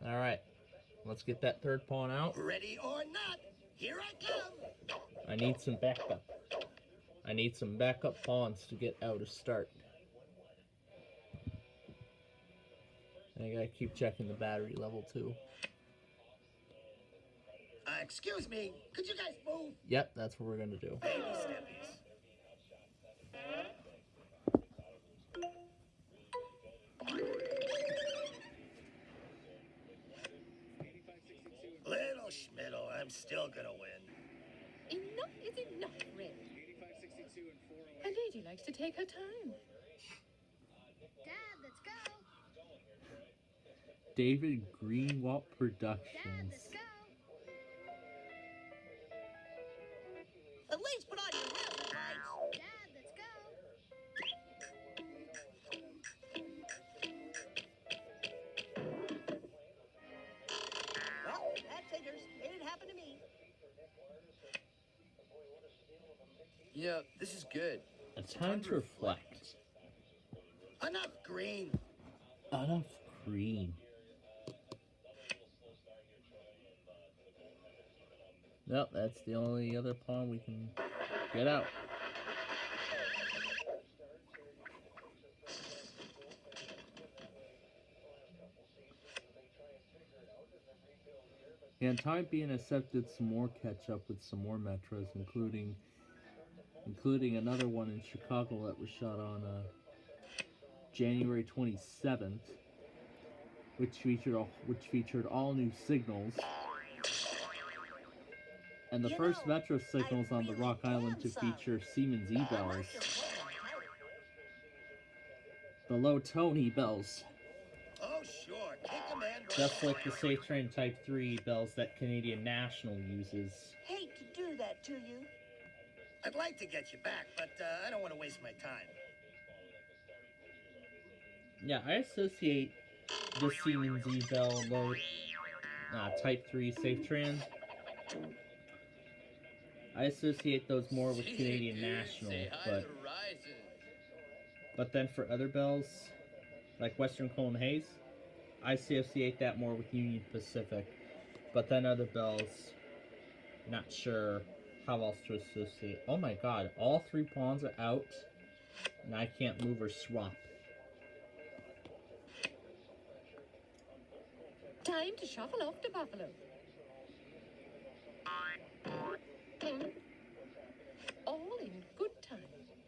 All right, let's get that third pawn out. Ready or not, here I come. I need some backup. I need some backup pawns to get out of start. And I gotta keep checking the battery level too. Excuse me, could you guys move? Yep, that's what we're gonna do. Baby steppies. Little Schmiddle, I'm still gonna win. Enough is enough, Red. A lady likes to take her time. Dad, let's go. David Greenwalt Dad, Productions. let's go. At least put on your hazard lights. Dad, let's go. Well, that figures. It didn't happen to me. You know, this is good. A time to reflect. Enough green. Enough green. Nope, that's the only other pawn we can get out. And time being accepted some more catch up with some more Metros, including another one in Chicago that was shot on January 27th, which featured all new signals. And the You first know, Metro signals I on the really Rock Island am to sorry. feature Siemens Unless E-bells, you're pulling the low tone E-bells, tight. Oh, sure. Kick a man. just like the Safe Train Type 3 bells that Canadian National uses. Hate to do that to you. I'd like to get you back, but I don't want to waste my time. Yeah, I associate the Siemens E-bell low Type 3 Safe Tran. I associate those more with Gee, Canadian dude, National, say hi to but the Horizon. then for other bells, like Western Coal and Hayes, I associate that more with Union Pacific. But then other bells, not sure how else to associate. Oh my god, all 3 pawns are out, and I can't move or swap. Time to shuffle off to Buffalo. All in good time.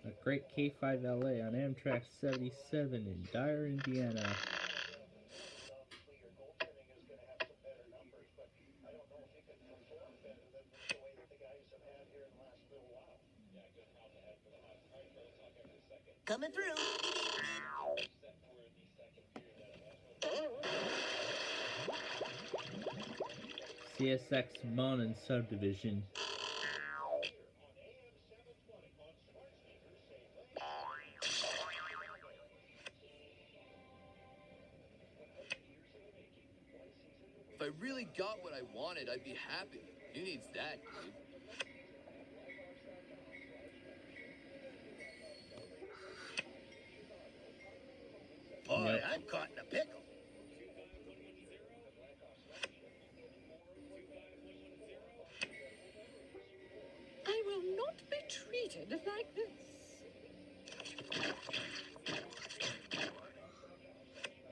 A Great K5LA on Amtrak 77 in Dyer, Indiana. Coming through. CSX Monin Subdivision. If I really got what I wanted, I'd be happy. Who needs that, dude? Boy, Yep. I'm caught in a pickle. I will not be treated like this.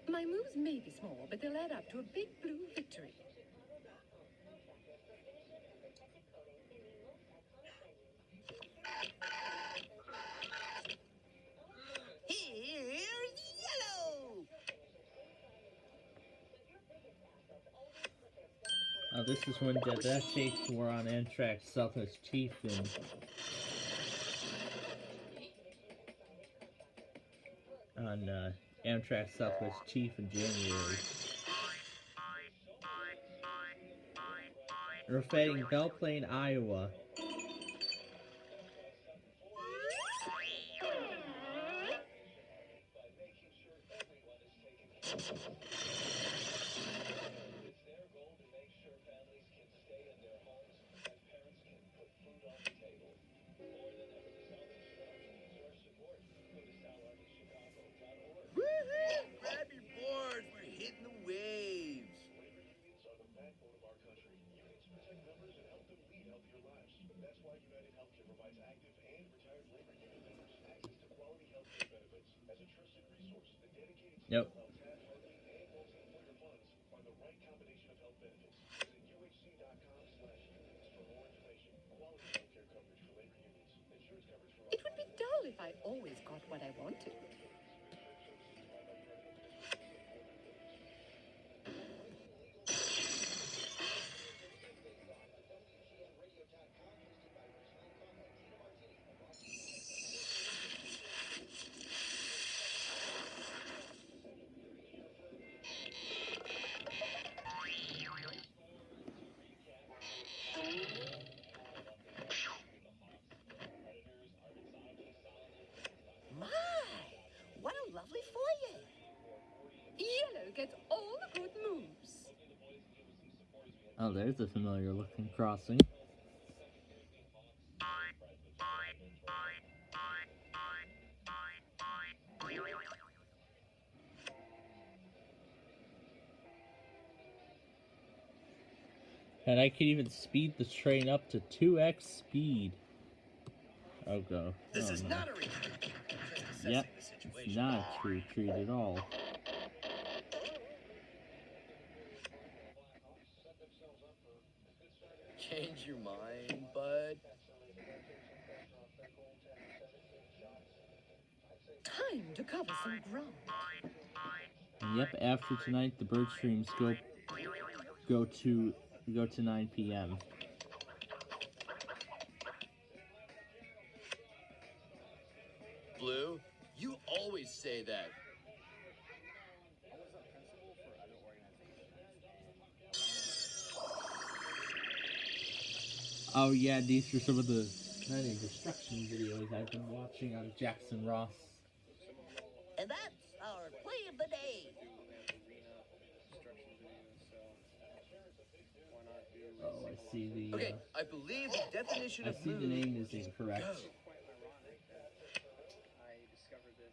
My moves may be small, but they'll add up to a big blue victory. Here's yellow. This is when the Death Shapes were on Amtrak Southwest Chief on Amtrak Southwest Chief in January. We're fighting Belle Plaine, Iowa. Grab your boards. We're hitting the waves. Yep. It would be dull if I always got what I wanted. My, what a lovely foyer. Yellow gets all the good moves. Oh, there's a familiar looking crossing. And I can even speed the train up to 2x speed. Oh, go. This Oh, is no. not a retreat. Just assessing Yep, the it's situation. not a retreat at all. Change your mind, bud. Time to cover some ground. Yep, after tonight, the bird streams go to 9 p.m. Blue, you always say that. Oh yeah, these are some of the kind of destruction videos I've been watching out of Jackson Ross. And that's our play of the day. Oh, I see the. Okay, I believe the definition I of see the move name is is incorrect. go.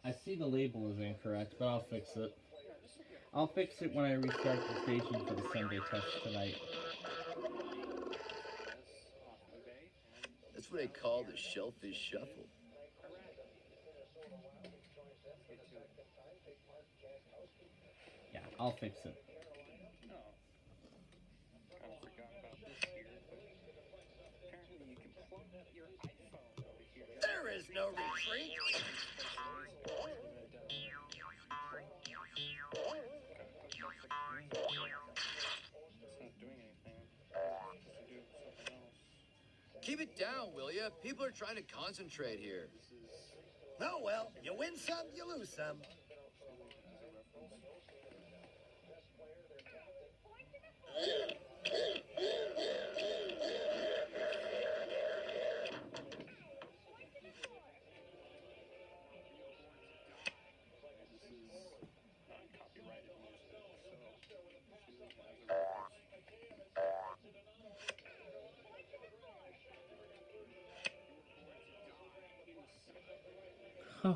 I see the label is incorrect, but I'll fix it. I'll fix it when I restart the station for the Sunday test tonight. That's what I call the shellfish shuffle. Yeah, I'll fix it. Kind of forgot about this here, but apparently you can plug your iPhone over here. There There's no retreat. Keep it down, will ya? People are trying to concentrate here. Oh, well, you win some, you lose some.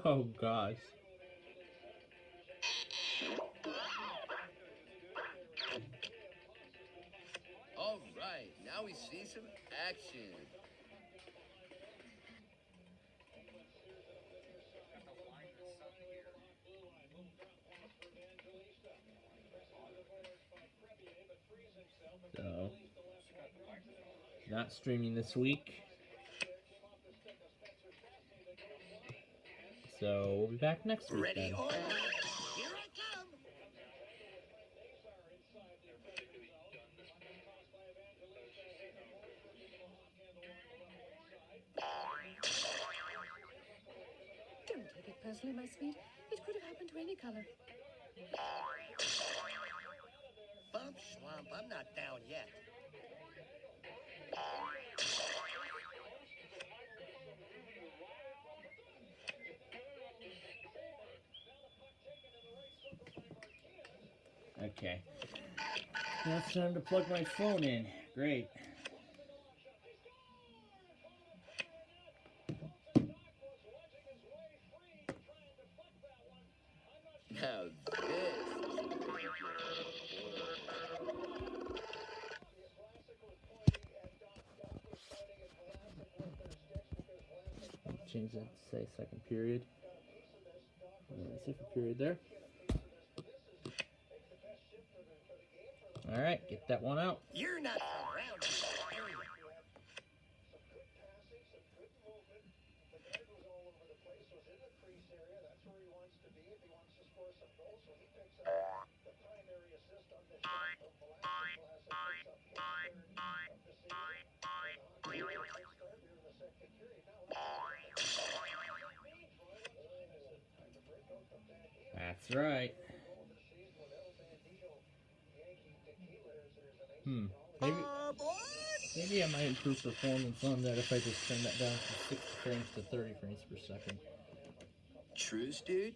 Oh gosh. All right, now we see some action. So, not streaming this week. So we'll be back next week Ready then. or not, here I come. Don't take it personally, my sweet. It could have happened to any color. Bump slump, I'm not down yet. Okay. Now it's time to plug my phone in. Great. Now Change that to say second period. Second period there. Alright, get that one out. You're not from around here, are you? That's right. Maybe I might improve performance on that if I just turn that down from 60 frames to 30 frames per second. Truce, dude?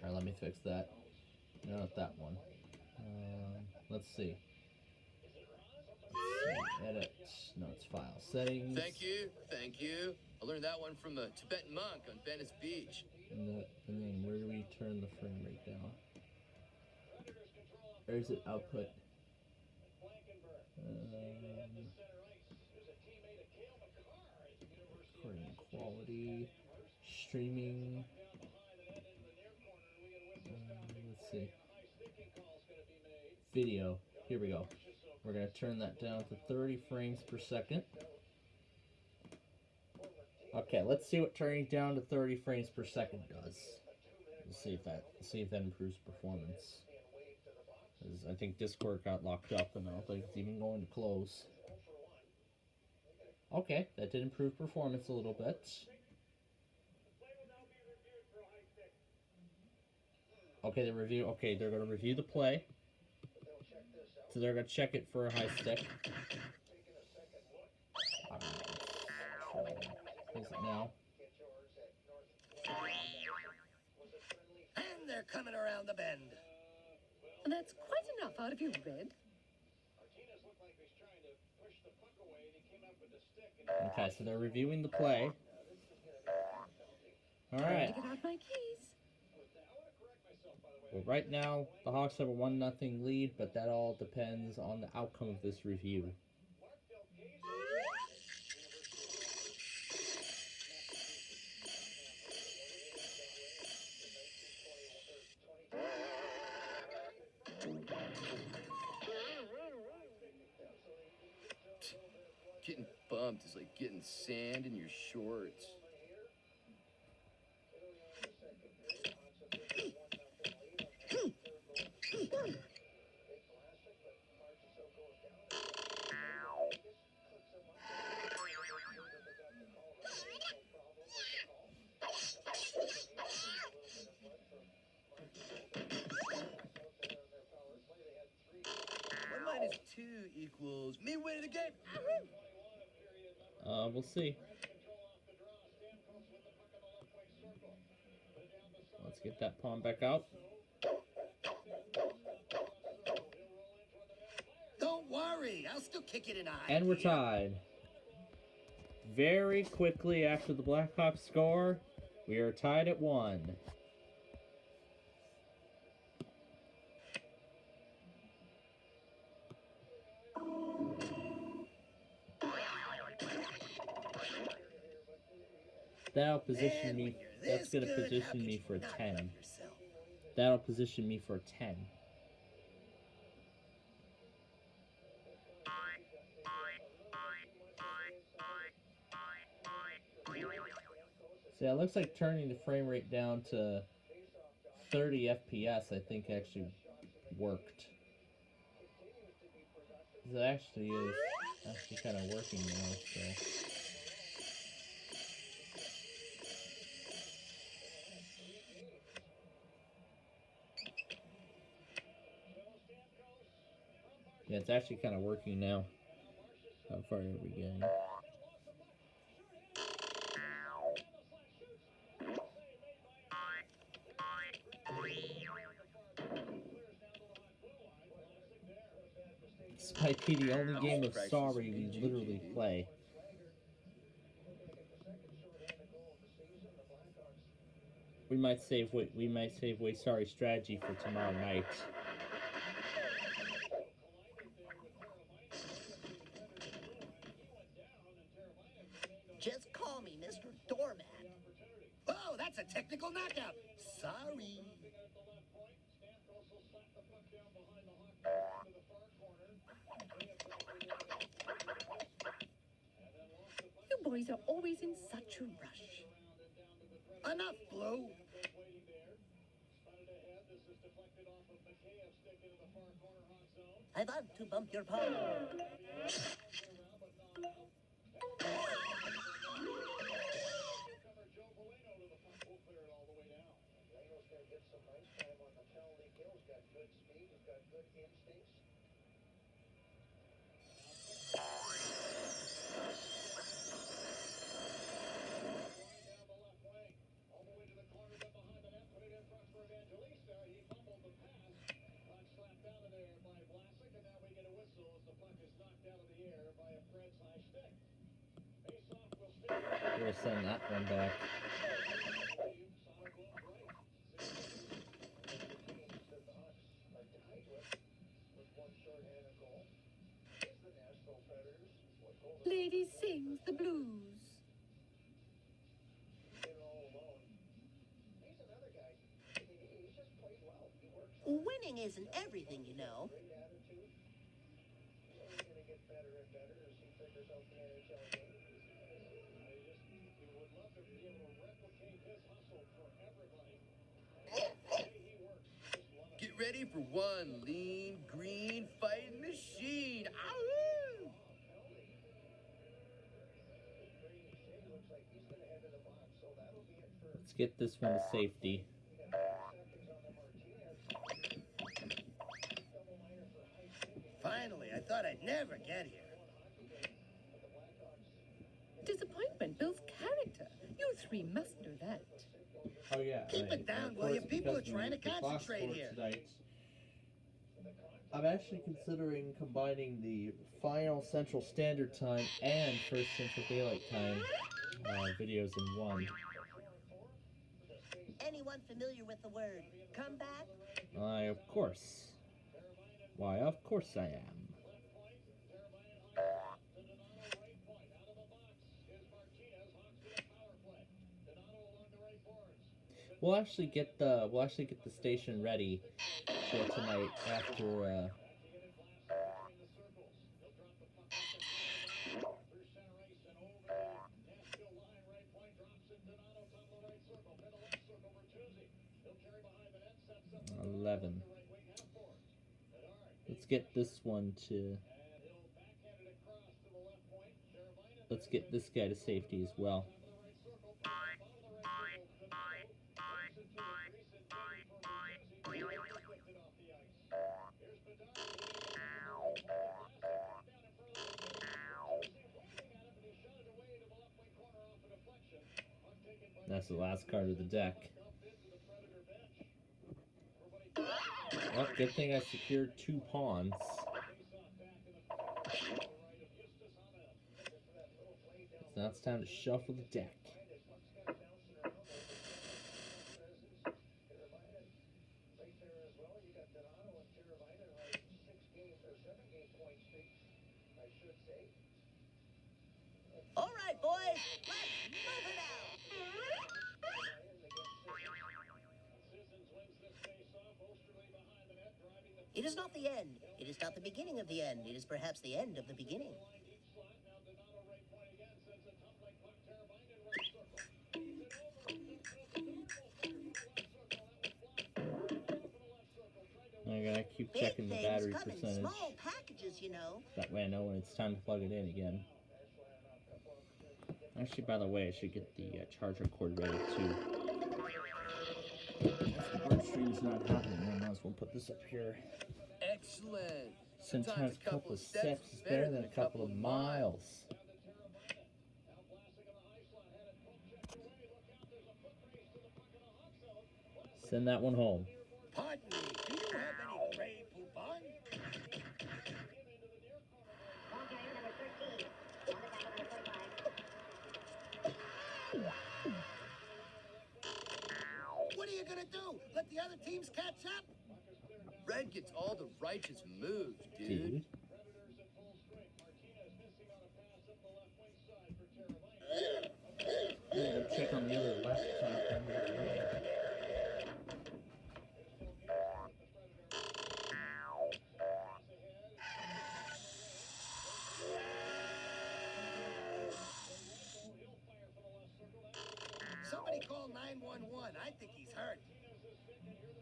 Alright, let me fix that. No, not that one. Let's see. Edit. No, it's file settings. Thank you, thank you. I learned that one from a Tibetan monk on Venice Beach. And then where do we turn the frame rate down? Or is it output? Recording quality, streaming. Let's see. Video. Here we go. We're going to turn that down to 30 frames per second. Okay, let's see what turning down to 30 frames per second does. Let's see if that improves performance. 'Cause I think Discord got locked up and I don't think it's even going to close. Okay, that did improve performance a little bit. Okay, they're going to review the play. So they're going to check it for a high stick. Is it now? And they're coming around the bend. And that's quite enough out of you, Red. Okay, so they're reviewing the play. Alright. Get out my keys. Well, right now, the Hawks have a 1-0 lead, but that all depends on the outcome of this review. Getting bumped is like getting sand in your shorts. 2 equals me winning the game. We'll see. Let's get that pawn back out. Don't worry, I'll still kick it in a high And we're gear. tied. Very quickly after the Blackhawks score, we are tied at 1. That'll position And me. when you're That's this gonna good, how position could me you for a not 10. love yourself? That'll position me for a 10. So yeah, it looks like turning the frame rate down to 30 FPS I think actually worked. 'Cause it actually is kind of working now, so. Yeah, it's actually kind of working now. How far are we getting? This might be the only game of Sorry we literally play. We might save Way Sorry strategy for tomorrow night. Just call me Mr. Doormat. Oh, that's a technical knockout. Sorry. You boys are always in such a rush. Enough, Blue. I want to bump your paw. We'll send that one back. Lady sings the blues. Winning isn't everything, you know. Get ready for one lean, green fighting machine. Ow! Let's get this one to safety. Finally, I thought I'd never get here. Disappointment builds character. You three must know that. Oh yeah. Keep it down, of will you? course, People because are trying to the clock concentrate scored here. Tonight, I'm actually considering combining the final Central Standard Time and first Central Daylight Time videos in one. Anyone familiar with the word comeback? Of course. Why, of course I am. We'll actually get the station ready for tonight after $11. Let's get this one to. Let's get this guy to safety as well. That's the last card of the deck. Well, good thing I secured 2 pawns. So now it's time to shuffle the deck. All right, boys, let's move it out. It is not the end. It is not the beginning of the end. It is perhaps the end of the beginning. I gotta keep Big checking the things battery come in percentage. small packages, you know. That way I know when it's time to plug it in again. Actually, by the way, I should get the charger cord ready too. If the bird stream's not happening, I might as well put this up here. Excellent. Sometimes a couple of steps is better than a couple of miles. Send that one home. Pardon me, do you have any gray poupon? What are you gonna do? Let the other teams catch up? Red gets all the righteous moves, dude. Dude. Yeah, check on the other laptop. Somebody call 911. I think he's hurt.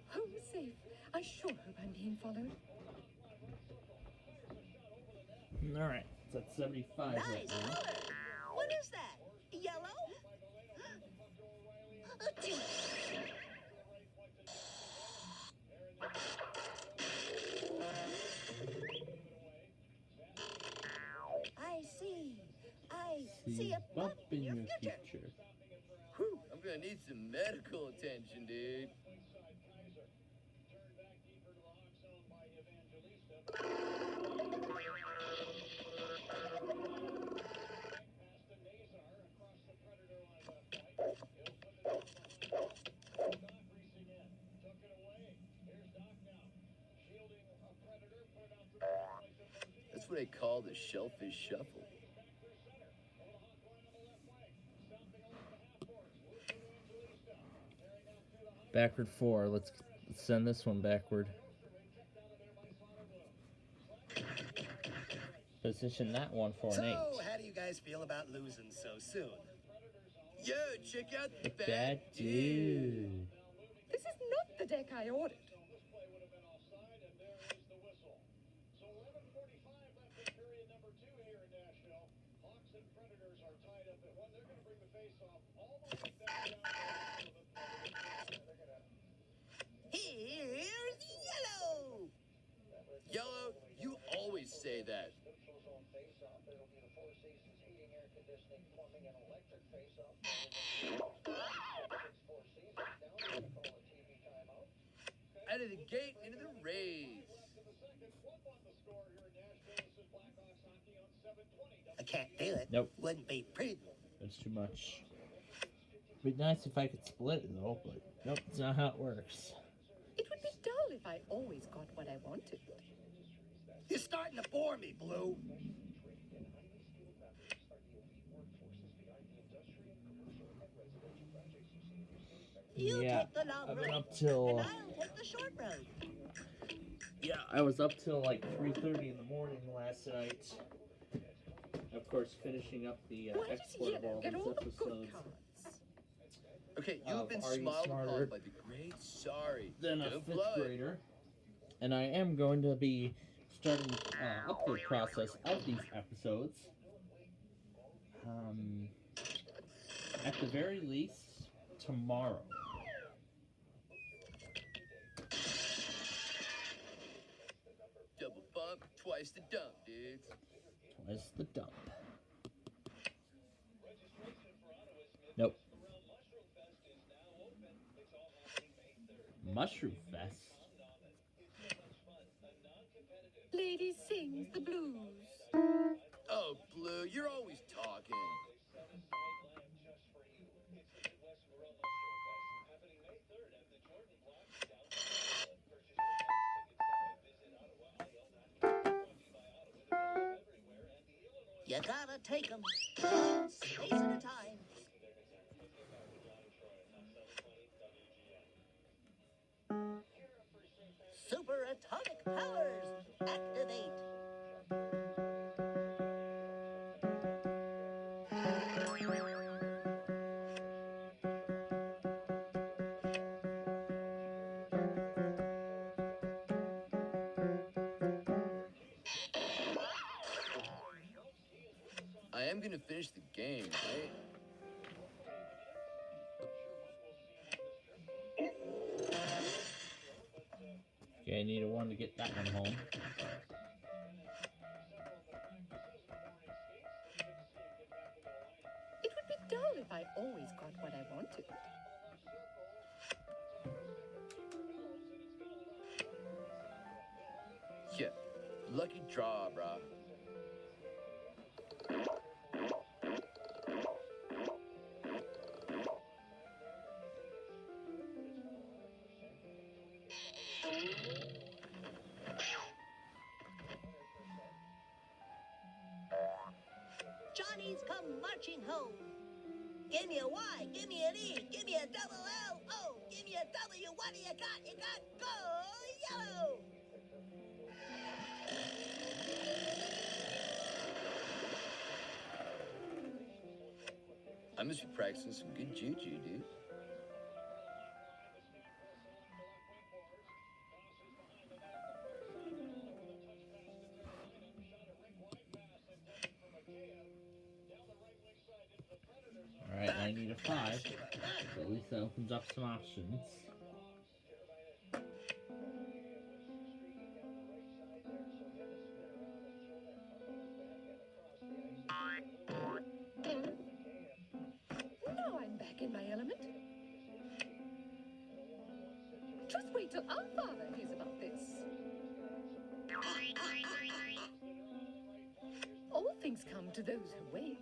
Home safe. I sure hope I'm being followed. Alright, it's at 75 right Nice now. color. What is that? Yellow? Achoo. I see a bump in your future. Whew, I'm gonna need some medical attention, dude. That's what they call the shellfish shuffle. Backward 4. Let's send this one backward. Position that one for an 8. So, how do you guys feel about losing so soon? Yo, check out the The bad bad dude. This is not the deck I ordered. Here's yellow. Yellow, you always say that. Out of the gate into the Rays. I can't do it. Nope. Wouldn't be prudent. That's too much. It'd be nice if I could split it though, but nope, it's not how it works. It would be dull if I always got what I wanted. You're starting to bore me, Blue. You Yeah, take the long I've road, been up till and I'll take the short road. yeah, I was up till like 3:30 in the morning last night. Of course, finishing up the Why does export of Yellow all get these all the good episodes. cards? Okay, you have been Are You smiled Smarter upon by the great sorry. Then a Don't 5th blow it. grader, and I am going to be starting the upload process of these episodes. At the very least, tomorrow. Double bump, twice the dump, dudes. Twice the dump. Nope. Mushroom Fest. Lady sings the blues. Oh, Blue, you're always talking. You gotta take 'em one space at a time. Super atomic powers activate. I am gonna finish the game, right? Okay, I need a one to get that one home. It would be dull if I always got what I wanted. Yeah, lucky draw, brah. Johnny's come marching home. Give me a Y, give me an E, give me a double L, O, give me a W. What do you got? You got go yellow. I must be practicing some good juju, dude. Alright, I need a 5. So at least that opens up some options. Now I'm back in my element. Just wait till our father hears about this. All things come to those who wait.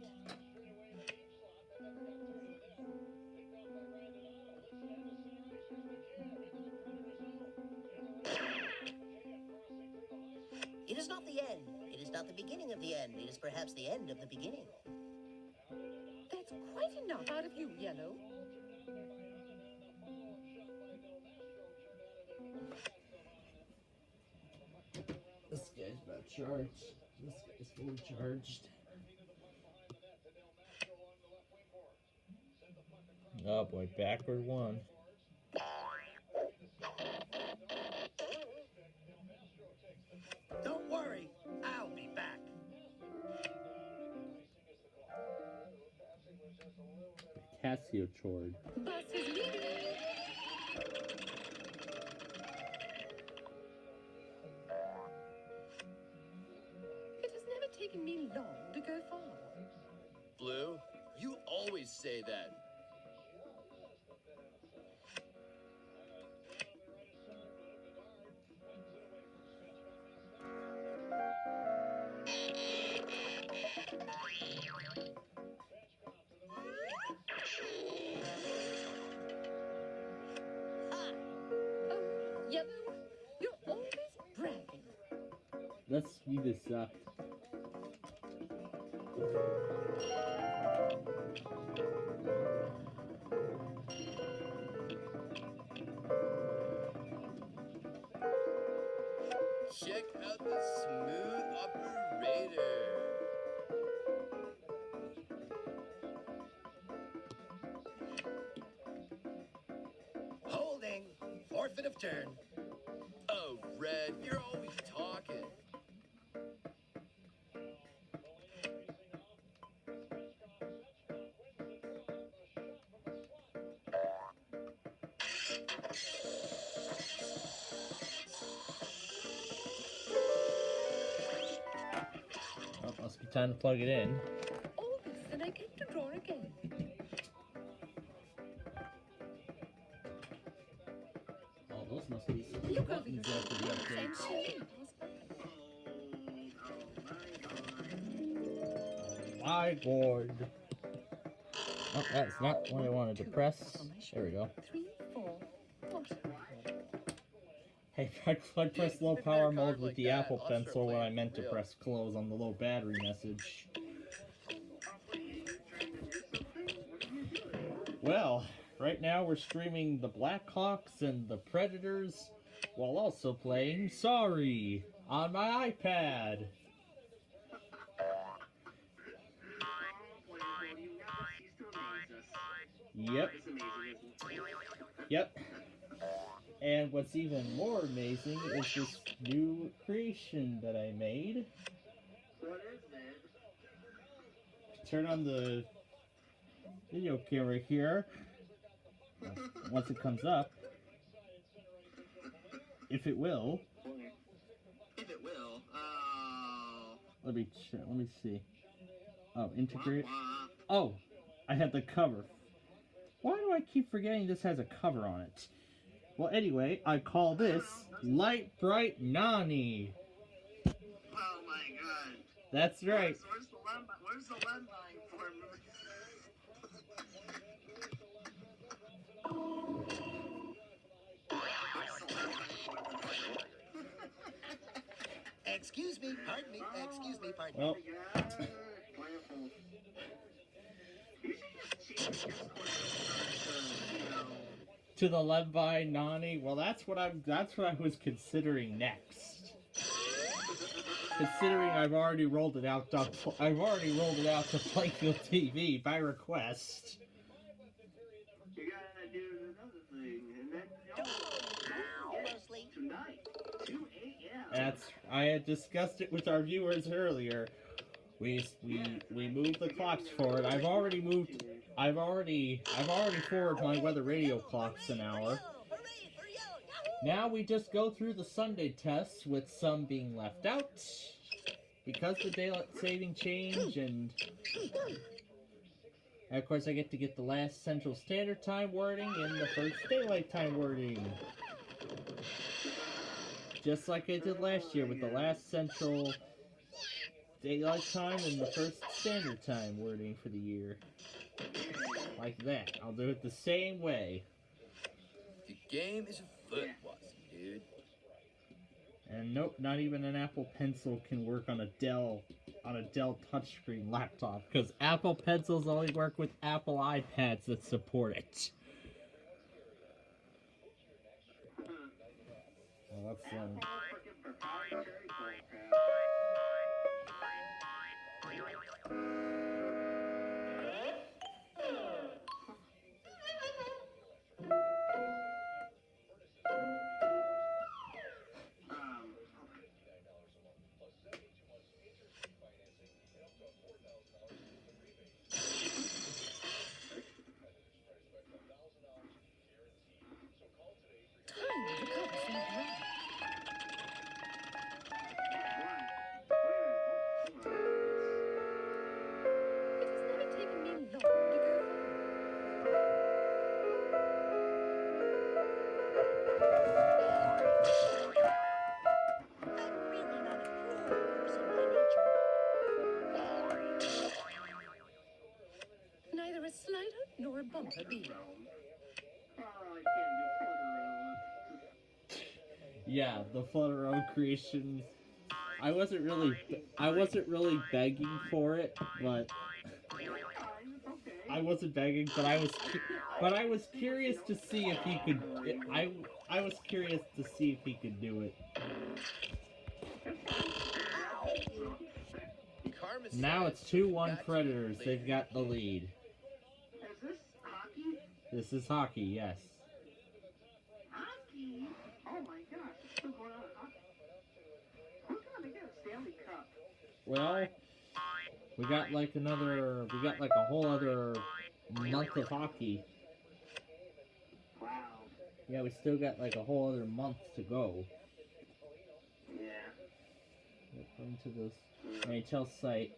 It is not the end. It is not the beginning of the end. It is perhaps the end of the beginning. That's quite enough out of you, Yellow. This guy's about charged. This guy's fully charged. Oh boy, backward one. Don't worry, I'll be back. Casio chord. Bus is leaving. It has never taken me long to go far. Blue, you always say that. Oh, Yellow, you're always bragging. Let's speed this up. Check out the smooth operator. Holding. Forfeit of turn. Oh, Red, you're always talking. Oh, must be time to plug it in. All this, and I get to draw again. Those must be some Look over buttons your there for the updates. Send My God. Oh, that's not what I wanted to press. There we go. 3, 4. What? Hey, I pressed low power mode with the Apple Pencil when I meant to press close on the low battery message. Well, right now we're streaming the Blackhawks and the Predators while also playing Sorry on my iPad. Yep. Yep. And what's even more amazing is this new creation that I made. What is it? Turn on the video camera here. Once it comes up. If it will. If it will. Let me see. Oh, integrate. Oh, I had the cover. Why do I keep forgetting this has a cover on it? Well, anyway, I call this Light Bright Nani. Oh my God. That's right. Where's the lead line for Excuse me, pardon me, excuse me, pardon me. Well, to the Levi Nani. Well, that's what I was considering next. Considering I've already rolled it out to Playfield TV by request. You gotta do another thing, and then Mostly. tonight, 2 a.m. That's I had discussed it with our viewers earlier. We moved the clocks forward. I've already forwarded my weather radio clocks an hour. Now we just go through the Sunday tests with some being left out because the daylight saving change, and of course I get to get the last Central Standard Time wording and the first daylight time wording. Just like I did last year with the last Central Daylight Time and the first Standard Time wording for the year. Like that. I'll do it the same way. The game is afoot, Watson, dude. And nope, not even an Apple Pencil can work on a Dell touchscreen laptop, because Apple Pencils only work with Apple iPads that support it. Well, that's Neither a slider nor a bumper bee. yeah, the Flutter creation. I wasn't really begging for it, but I wasn't begging, but I was curious to see if he could. I was curious to see if he could do it. Now it's 2-1 Predators. They've got the lead. Is this hockey? This is hockey, yes. Hockey? Oh my gosh, it's still going on in hockey. Who's gonna get a Stanley Cup? Well, we got like a whole other month of hockey. Wow. Yeah, we still got like a whole other month to go. Yeah. According to this NHL site.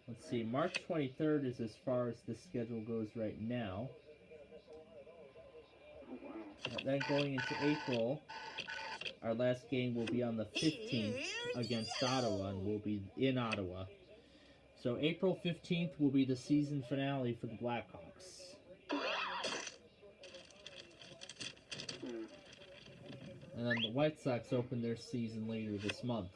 Let's see, March 23rd is as far as the schedule goes right now. Oh wow. then going into April, our last game will be on the 15th against Ottawa, and we'll be in Ottawa. So April 15th will be the season finale for the Blackhawks. And then the White Sox open their season later this month.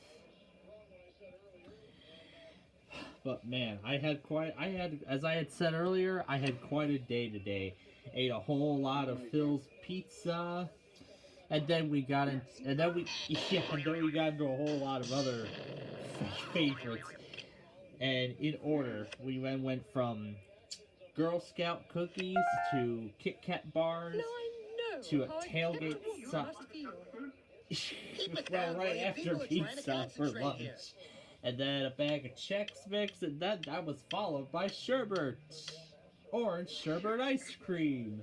But man, as I had said earlier, I had quite a day today. Ate a whole lot of Phil's pizza, and then we got into a whole lot of other favorites. And in order, we then went from Girl Scout cookies to Kit Kat bars No, I know. to a how tailgate incredible you supper. must feel. Well, right after pizza for lunch. Here. And then a bag of Chex Mix, and then that was followed by sherbet. Orange sherbet ice cream.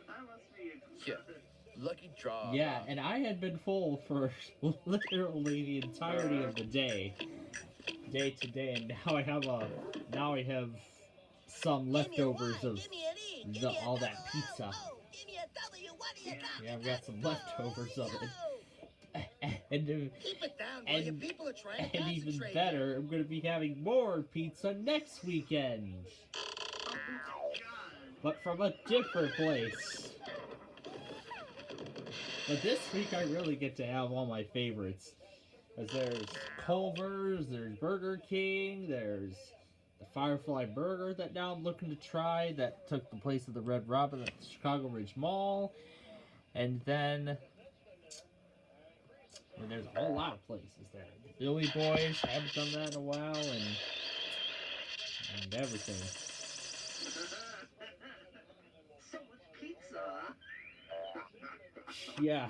That must be Yeah. Lucky draw. Yeah, and I had been full for literally the entirety of the day to day, and now I have some leftovers of all that pizza. Yeah, I've got some leftovers of it. And Keep it down, will you? People are trying to even concentrate better, I'm going to be having more pizza next weekend. But from a different place. But this week I really get to have all my favorites. Because there's Culver's, there's Burger King, there's the Firefly Burger that now I'm looking to try that took the place of the Red Robin at the Chicago Ridge Mall. And then there's a whole lot of places there. The Billy Boys, haven't done that in a while, and everything. so much pizza. Yeah.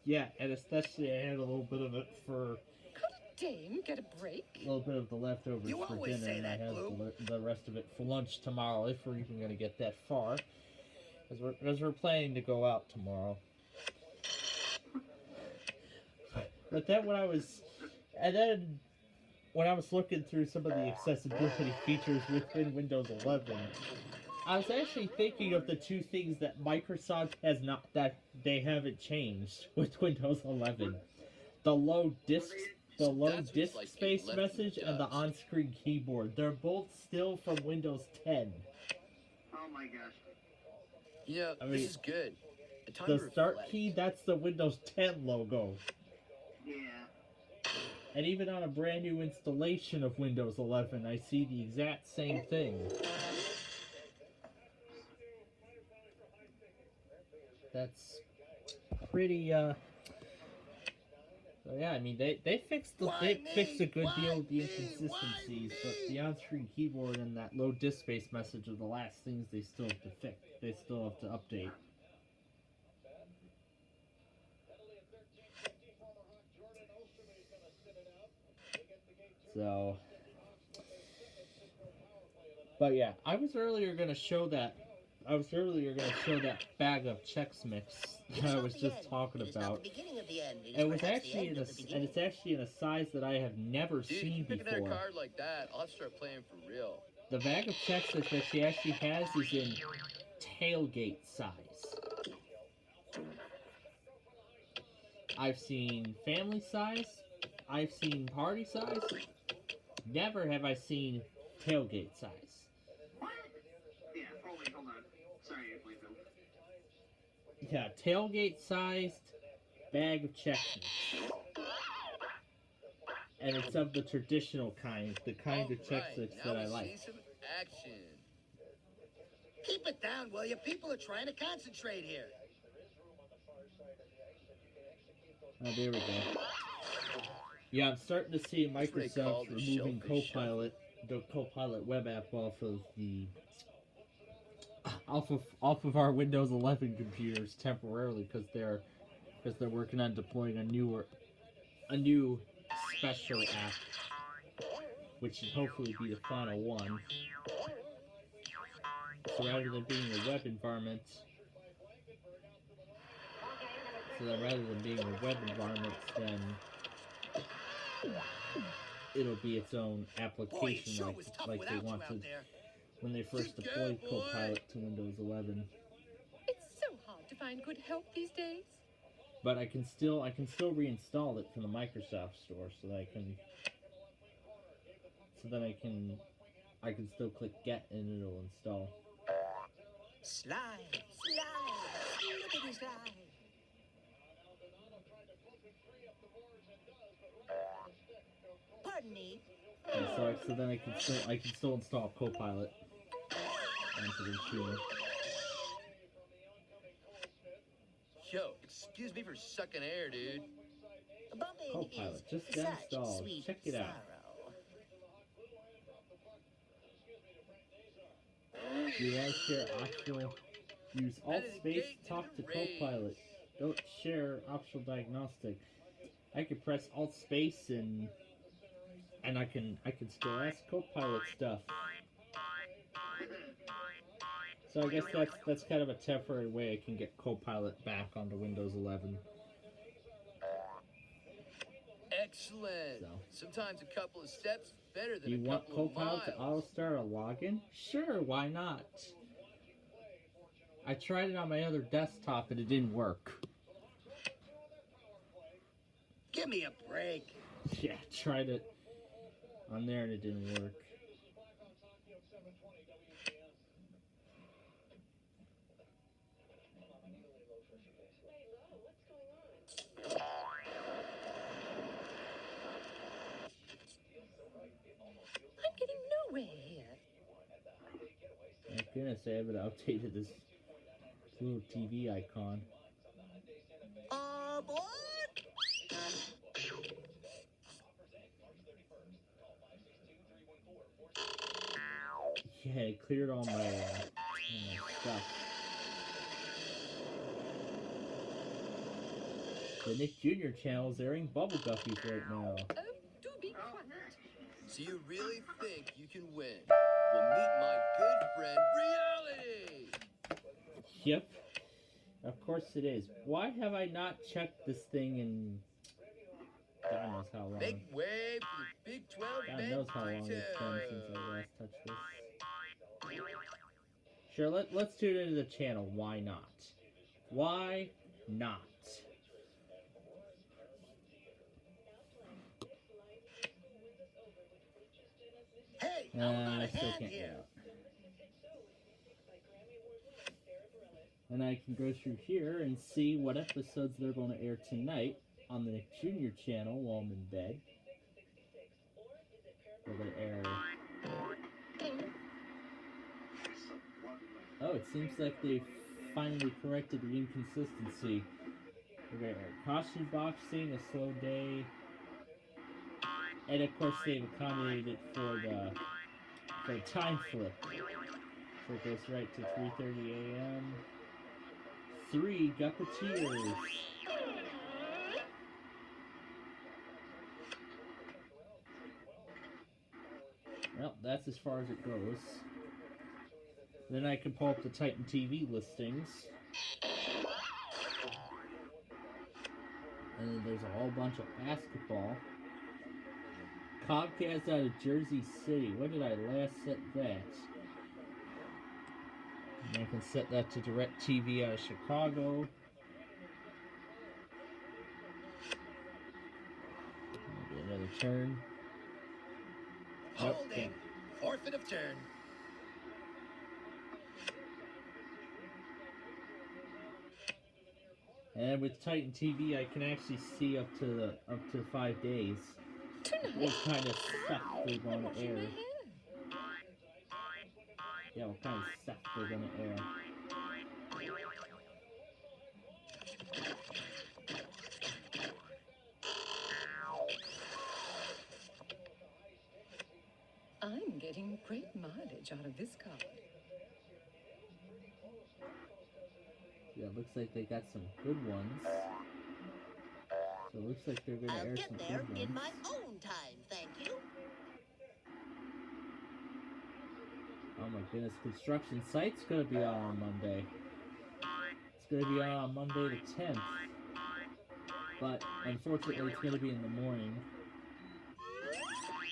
Yeah, and especially I had a little bit of it for Could a dame get a break? a little bit of the leftovers You for always dinner, say and I that, have Blue. the rest of it for lunch tomorrow, if we're even going to get that far. Because we're planning to go out tomorrow. But then when I was looking through some of the accessibility features within Windows 11, I was actually thinking of the two things that Microsoft that they haven't changed with Windows 11: the low disk space message and the on-screen keyboard. They're both still from Windows 10. Oh my gosh. You know, I mean, this is good. Time The to start reflect. key, that's the Windows 10 logo. Yeah. And even on a brand new installation of Windows 11, I see the exact same thing. That's pretty, so yeah, I mean, they fixed a good deal of the inconsistencies, but the on-screen keyboard and that low disk space message are the last things they still have to fix. They still have to update. So, but yeah, I was earlier gonna show that bag of Chex Mix that I was just talking about. It's actually in a size that I have never Dude, seen you picking that before. card like that, I'll start playing for real. The bag of Chex Mix that she actually has is in tailgate size. I've seen family size. I've seen party size. Never have I seen tailgate size. What? Yeah, wait, hold on. Sorry, wait, Bill. Yeah, tailgate sized bag of Chex Mix. And it's of the traditional kind, the kind of Chex Mix now that I we like. see some action. Keep it down, will you? People are trying to concentrate here. Oh, there we go. Yeah, I'm starting to see That's what they call Microsoft the removing shellfish Copilot, the Copilot web app off of our Windows 11 computers temporarily because they're working on deploying a new special app, which should hopefully be the final one. So rather than being a web environment, then it'll be its own application, like they want to when they first deployed Copilot to Windows 11. find good help these days? But I can still reinstall it from the Microsoft Store, so that I can still click get and it'll install. Slide, slippity slide. Pardon me. And so then I can still install Copilot onto the machine. Yo, excuse me for sucking air, dude. Bumping Copilot is just got such installed. sweet Check it out. sorrow. You guys share optional. Use Alt Space to talk to Copilot. Don't share optional diagnostic. I can press Alt Space and I can still ask Copilot stuff. So I guess that's kind of a temporary way I can get Copilot back onto Windows 11. Excellent. So. Sometimes a couple of steps better than You a want couple of Copilot to miles. auto-start a login? Sure, why not? I tried it on my other desktop and it didn't work. Give me a break. Yeah, tried it on there and it didn't work. I'm getting nowhere here. My goodness, I haven't updated this little TV icon. Aboard! Yeah, it cleared all my stuff. The Nick Jr. channel is airing Bubble Guppies right now. Oh, do be quiet. So you really think you can win? Well, meet my good friend, Reality! Yep. Of course it is. Why have I not checked this thing in God knows how long? Make way for the Big 12 God knows how long it's been since I last touched this. Sure, let's tune into the channel. Why not? Why not? Hey, how about I a still hand can't here? get out. And I can go through here and see what episodes they're going to air tonight on the Nick Jr. channel while I'm in bed. They're going to air... Oh, it seems like they finally corrected the inconsistency. We're going to air Caution Boxing, A Slow Day, and of course they've accommodated it for the time flip. So it goes right to 3:30 a.m. 3 Guppeteers. Well, that's as far as it goes. Then I can pull up the Titan TV listings. And then there's a whole bunch of basketball. Comcast out of Jersey City. When did I last set that? And I can set that to DirecTV out of Chicago. Get another turn. Holding. Forfeit of turn. And with Titan TV, I can actually see up to 5 days. What kind of stuff they're going to air. Yeah, what kind of stuff they're going to air. I'm getting great mileage out of this car. Yeah, it looks like they got some good ones. So it looks like they're going to I'll air get some there good ones. in my own time, thank you. Oh my goodness, construction site's going to be on Monday. It's going to be on Monday the 10th. But unfortunately, it's going to be in the morning.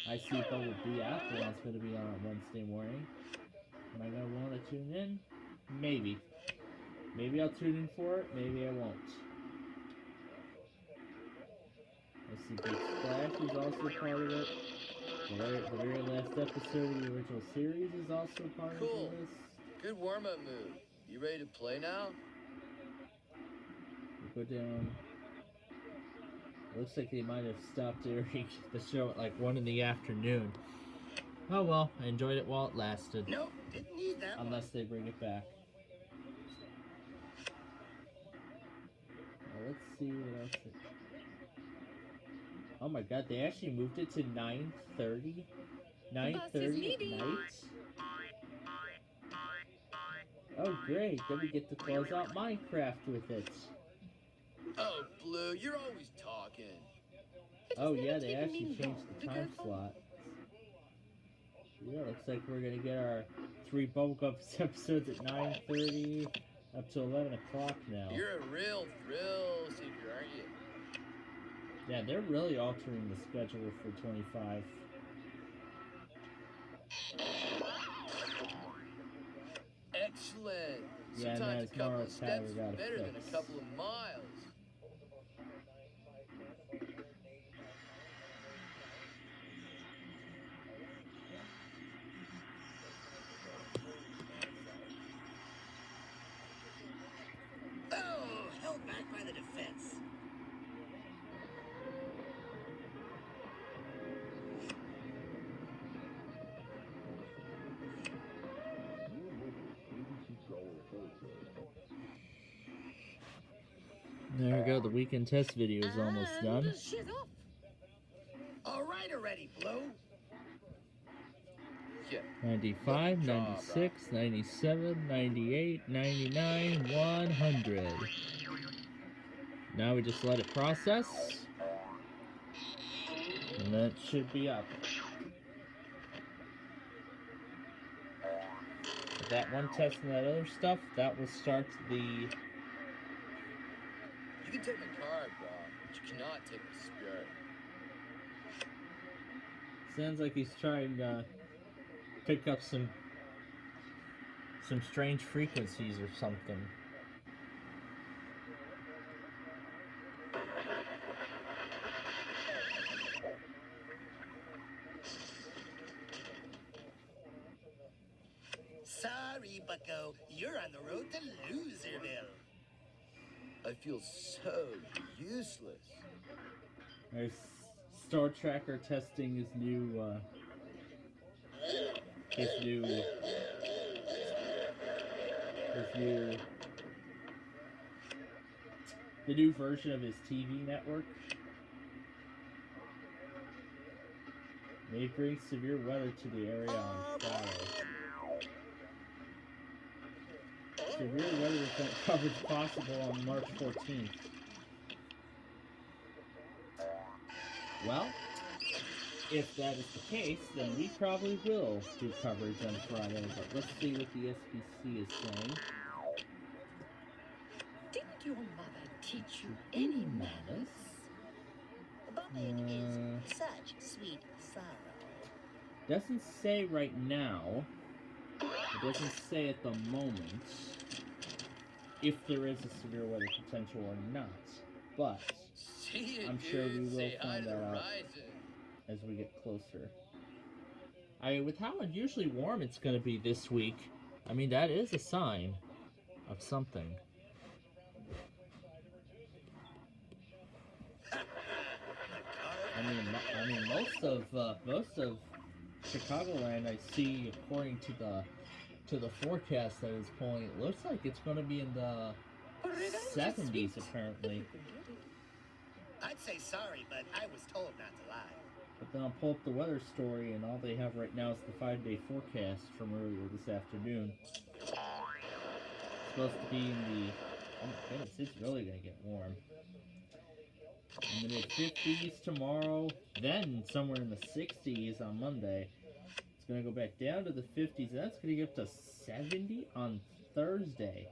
I see Bubble Biathlon's going to be on Wednesday morning. Am I going to want to tune in? Maybe. Maybe I'll tune in for it, maybe I won't. Let's see, Big Splash is also part of it. The very last episode of the original series is also part of the Cool. list. Good warm-up move. You ready to play now? We go down. It looks like they might have stopped airing the show at like 1 in the afternoon. Oh well, I enjoyed it while it lasted. Nope, didn't need that one. Unless they bring it back. Now, let's see what else. Oh my god, they actually moved it to 9:30? 9:30 at night? Oh great, then we get to close out Minecraft with it. Oh, Blue, you're always talking. Oh yeah, they actually changed the time slot. Yeah, looks like we're gonna get our 3 Bubblegum episodes at 9:30 up to 11 o'clock now. You're a real thrill seeker, aren't you? Yeah, they're really altering the schedule for 25. Excellent. Yeah, Sometimes and a couple tomorrow's of steps power is got better than fixed. a couple of miles. Oh, held back by the defense. There we go, the weekend test video is almost done. She's off. All right already, Blue. Yeah. 95, 96, 97, 98, 99, 100. Now we just let it process. And that should be up. That one test and that other stuff, that will start the... You can take my card, Bob, but you cannot take my spirit. Sounds like he's trying to pick up some strange frequencies or something. Sorry, bucko. You're on the road to Loserville. I feel so useless. There's Star Tracker testing his new the new version of his TV network. May bring severe weather to the area on Friday. Severe weather event coverage possible on March 14th. Well, if that is the case, then we probably will do coverage on Friday, but let's see what the SPC is saying. Didn't your mother teach you any manners? Bumping is such sweet sorrow. Doesn't say right now, it doesn't say at the moment, if there is a severe weather potential or not, but See you, I'm sure we dude. will Say hi find to that the out horizon. as we get closer. With how unusually warm it's going to be this week, I mean, that is a sign of something. I mean, most of Chicagoland, I see, according to the forecast that is pulling, it looks like it's going to be in the 70s apparently. I'd say sorry, but I was told not to lie. But then I'll pull up the weather story, and all they have right now is the 5-day forecast from earlier this afternoon. It's supposed to be in the... Oh my goodness, it's really going to get warm. In the mid-50s tomorrow, then somewhere in the 60s on Monday. It's going to go back down to the 50s, and that's going to get up to 70 on Thursday.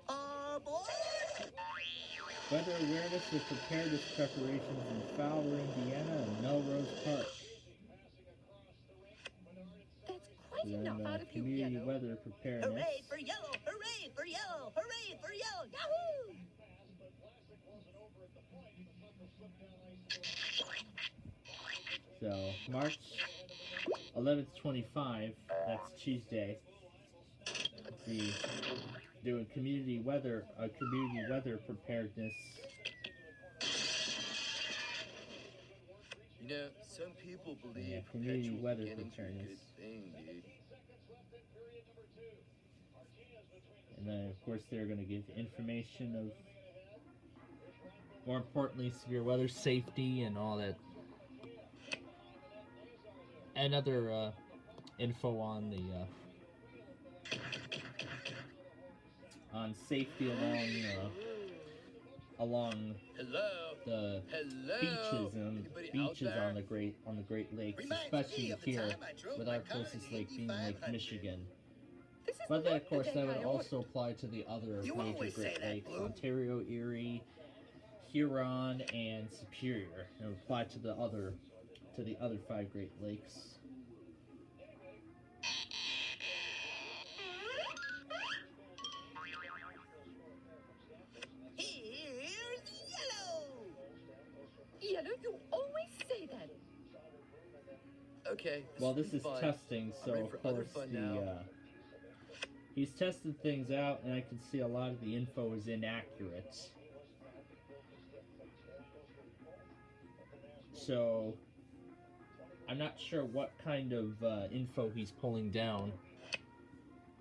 Wow. Boy! Weather awareness with preparedness preparations in Fowler, Indiana, and Melrose Park. That's quite enough out lot of you, community Yellow. weather preparedness. Hooray for yellow! Hooray for yellow! Hooray for yellow! Yahoo! So March 11th, 25. That's Tuesday. The doing community weather preparedness. You know, some people believe Yeah, community perpetual weather beginnings are a preparedness. good thing, dude. And then, of course, they're going to give information of, more importantly, severe weather safety and all that, and other info on the on safety along Hello. the Hello. beaches and Anybody out there? on the Great Lakes, Reminds me especially of the here, time I drove with my our car in closest the lake being Indy Lake 500. Michigan. This is But then, not of course, the that day would I also apply to the other You major always say Great that, Lakes, Blue. Ontario, Erie, Huron, and Superior. It would apply to the other 5 Great Lakes. Here's yellow! Yellow, you always say that. Okay. Well, this is fun. testing, so ready of for other course fun now. he's tested things out, and I can see a lot of the info is inaccurate. So I'm not sure what kind of info he's pulling down,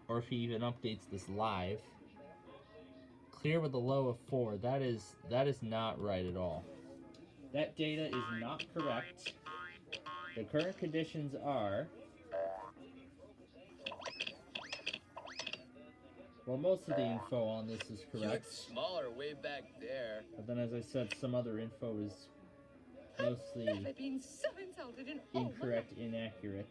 or if he even updates this live. Clear with a low of 4. That is not right at all. That data is not correct. The current conditions are, well, most of the info on this is You look correct. smaller way back there. But then, as I said, some other info is mostly Never been so insulted in all my incorrect, inaccurate.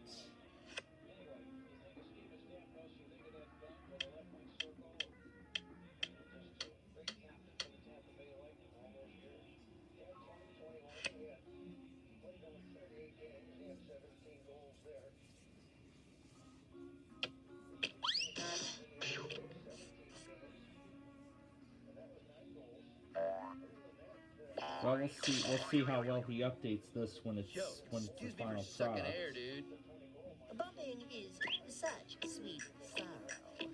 Well, we'll see how well he updates this when it's Yo, the excuse me final for sucking product. air, dude. Bumping is such sweet sorrow.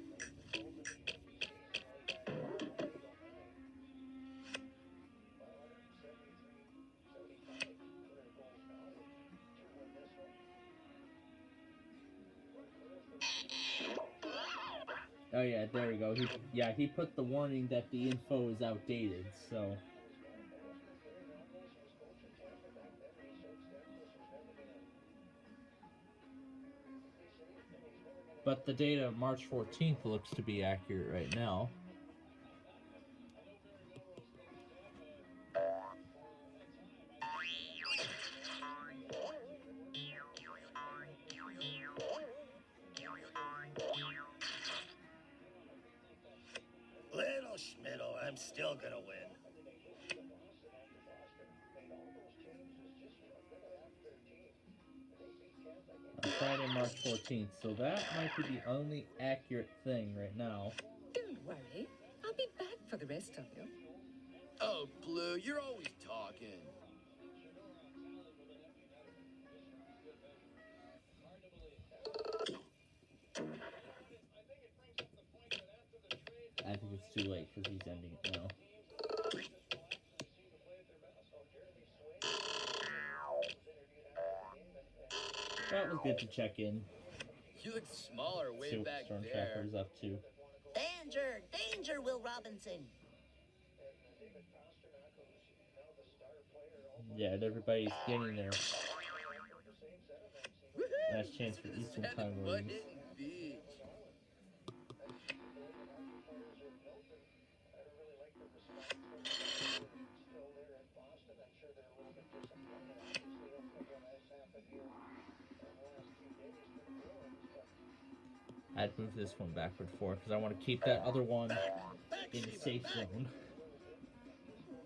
Oh yeah, there we go. He put the warning that the info is outdated, so. But the data of March 14th looks to be accurate right now. Little Schmiddle, I'm still gonna win. On Friday, March 14th, so that might be the only accurate thing right now. Don't worry. I'll be back for the rest of you. Oh, Blue, you're always talking. I think it's too late because he's ending it now. That was good to check in. You look smaller way See what back Storm there. Trapper's up to. Danger! Danger, Will Robinson! Yeah, and everybody's getting their last chance for Eastern Time What ratings. in beach? I'd move this one backward forward because I want to keep that other one in the safe zone.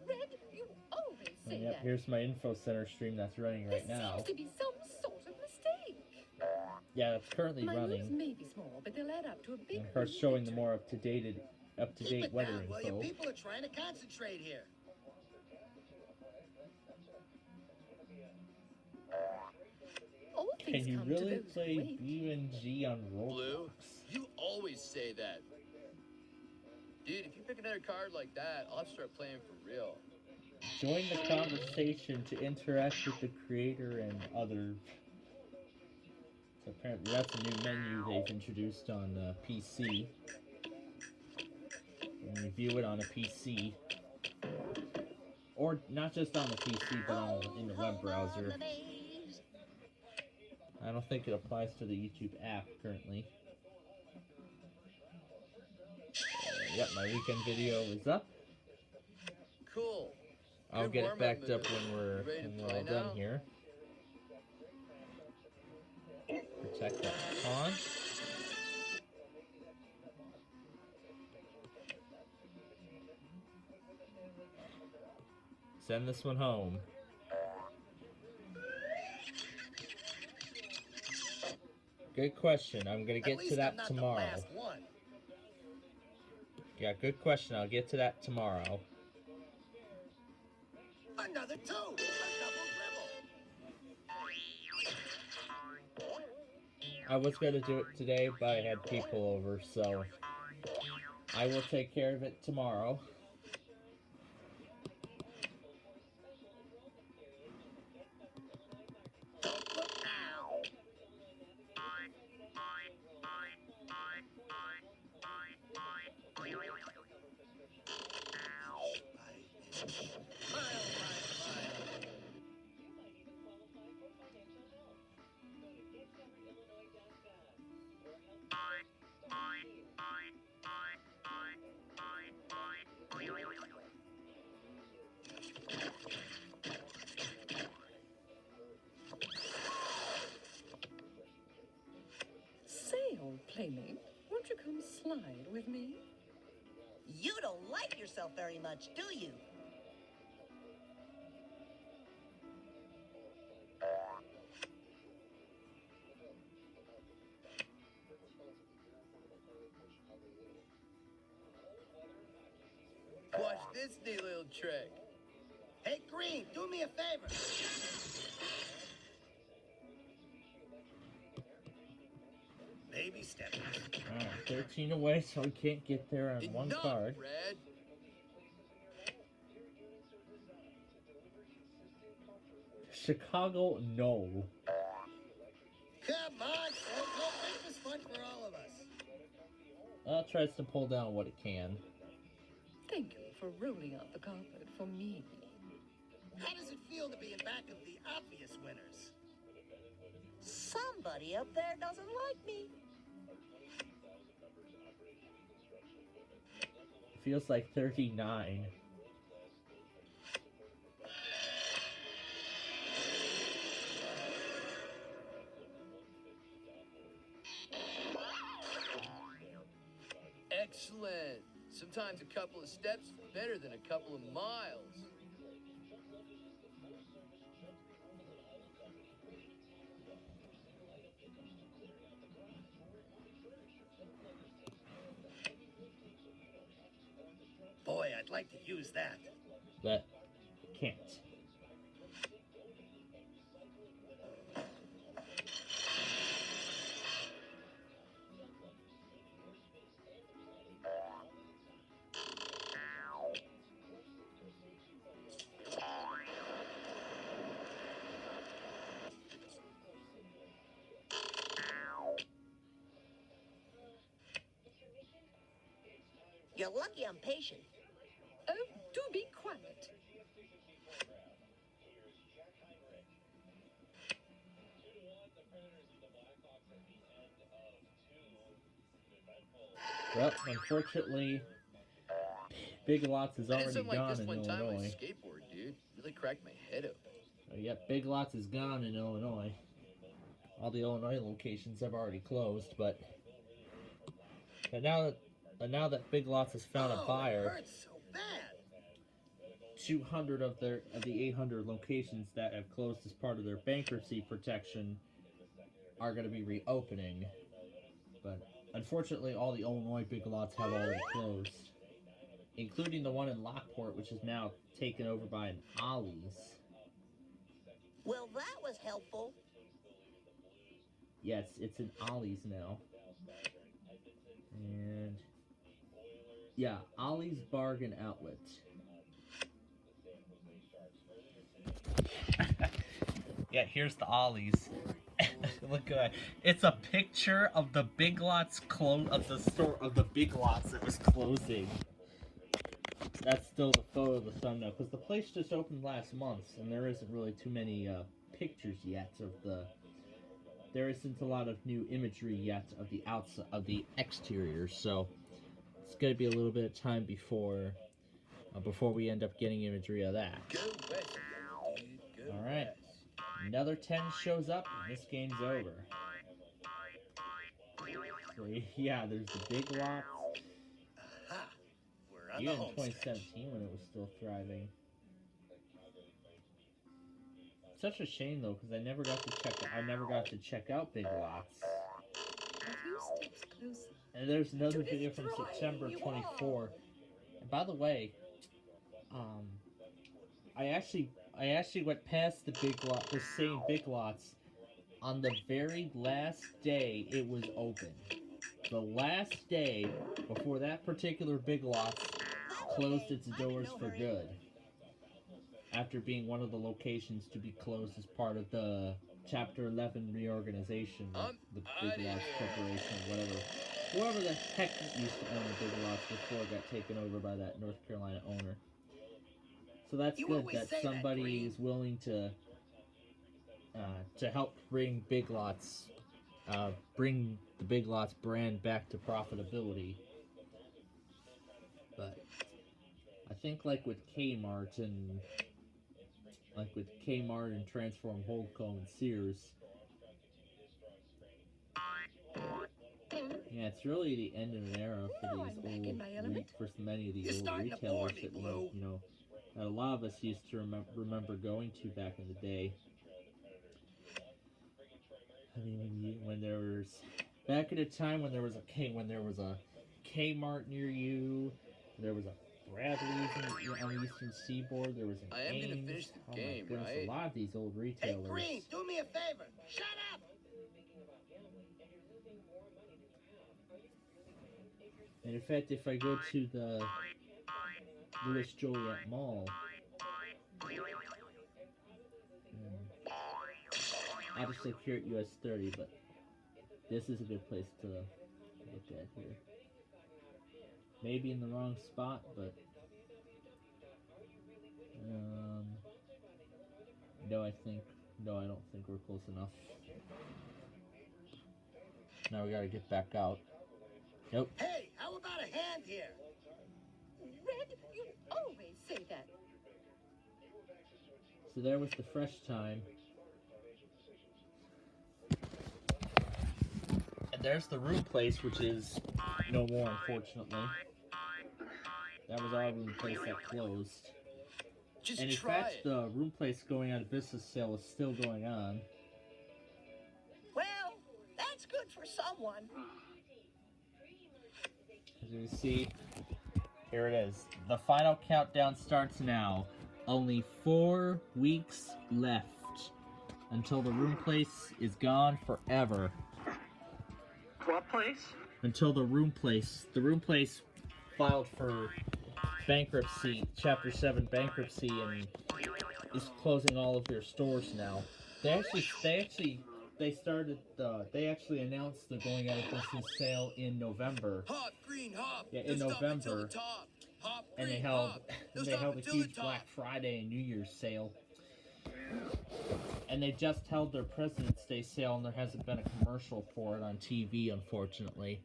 Red, you always say And yep, that. here's my info center stream that's running right There now. seems to be some sort of mistake. Yeah, it's currently My moves running. may be small, but they'll add up to a big. And her win showing the victory. more up-to-date Keep it weather down, will you? info. People are trying to concentrate here. All Can things you come to really those who play wait. BUNG on Blue, Roblox? you always say that. Dude, if you pick another card like that, I'll have to start playing for real. Join the conversation to interact with the creator and other. So apparently that's a new menu they've introduced on PC. When you view it on a PC. Or not just on the PC, but in the web browser. I don't think it applies to the YouTube app currently. Yep, my weekend video is up. Cool. I'll Good get it warm-up backed up move. when we're Ready to all play done now? here. Protect that pawn. Send this one home. Good question. I'm gonna get to that tomorrow. The last one. Yeah, good question. I'll get to that tomorrow. Another two. A double dribble. I was gonna do it today, but I had people over, so I will take care of it tomorrow. Say, old playmate, won't you come slide with me? You don't like yourself very much, do you? Watch this neat little trick. Hey, Green, do me a favor. Baby steps. 13 away, so I can't get there on one Enough, card. Red. Chicago, no. Come on, folks. We'll make this fun for all of us. Tries to pull down what it can. Thank you for rolling out the carpet for me. How does it feel to be in back of the obvious winners? Somebody up there doesn't like me. Feels like 39. Excellent. Sometimes a couple of steps is better than a couple of miles. Boy, I'd like to use that. But can't. You're lucky I'm patient. Oh, do be quiet. Well, unfortunately, Big Lots is I did already something like gone this in one time on my Illinois. skateboard, dude. Really cracked my head open. Yep, Big Lots is gone in Illinois. All the Illinois locations have already closed, but now that Big Lots has found a It buyer, hurts so bad. 200 of the 800 locations that have closed as part of their bankruptcy protection are going to be reopening. But unfortunately, all the Illinois Big Lots have already closed, including the one in Lockport, which is now taken over by an Ollie's. Well, that was helpful. Yeah, it's an Ollie's now. And yeah, Ollie's Bargain Outlet. Yeah, here's the Ollie's. Look at that. It's a picture of the Big Lots of the store of the Big Lots that was closing. That's still the photo of the thumbnail because the place just opened last month, and there isn't really too many pictures yet of the. There isn't a lot of new imagery yet of the outside of the exterior, so it's gonna be a little bit of time before we end up getting imagery of that. Go West, dude. Go All right. West. Another 10 shows up, and this game's over. So, yeah, there's the Big Lots. Aha. We're on Even the in home stretch. 2017 when it was still thriving. Such a shame though, because I never got to check out Big Lots. A few steps closer. And there's another To video from destroy September you 24. And by the way, I actually went past the same Big Lots on the very last day it was open. The last day before that particular Big Lots closed its doors for good. After being one of the locations to be closed as part of the Chapter 11 reorganization of the Big Lots Corporation, whoever the heck used to own the Big Lots before it got taken over by that North Carolina owner. So that's good that somebody is willing to help bring Big Lots, bring the Big Lots brand back to profitability. But I think like with Kmart and Transform Holdco and Sears, yeah, it's really the end of an era for Now I'm back in my element. for many of You're these old starting to retailers bore me, that Blue. that a lot of us used to remember going to back in the day. I mean, when there was back at a time when there was a Kmart near you, there was a Bradley's on the Eastern Seaboard, there was an I am gonna Ames. finish the Oh game, my goodness, right? a lot of these old Hey, retailers. Green, do me a favor. Shut up. And in fact, if I go to the Louis Joliet Mall, I'll just look here at US 30, but this is a good place to look at here. Maybe in the wrong spot, but no, I don't think we're close enough. Now we gotta get back out. Nope. Hey, how about a hand here? Red, you always say that. So there was the Fresh Time. And there's the Room Place, which is no more, unfortunately. That was our Room Place that closed. Just And in try fact, it. the Room Place going out of business sale is still going on. Well, that's good for someone. As you can see, here it is. The final countdown starts now. Only 4 weeks left until the Room Place is gone forever. What place? Until the Room Place filed for bankruptcy, Chapter 7 bankruptcy, and is closing all of their stores now. They actually announced the going out of business sale in November. Hop, green, hop. Yeah, in Don't stop until November. the top. Hop, And green, they held hop. Don't a stop until the huge top. Black Friday and New Year's sale. And they just held their President's Day sale, and there hasn't been a commercial for it on TV, unfortunately.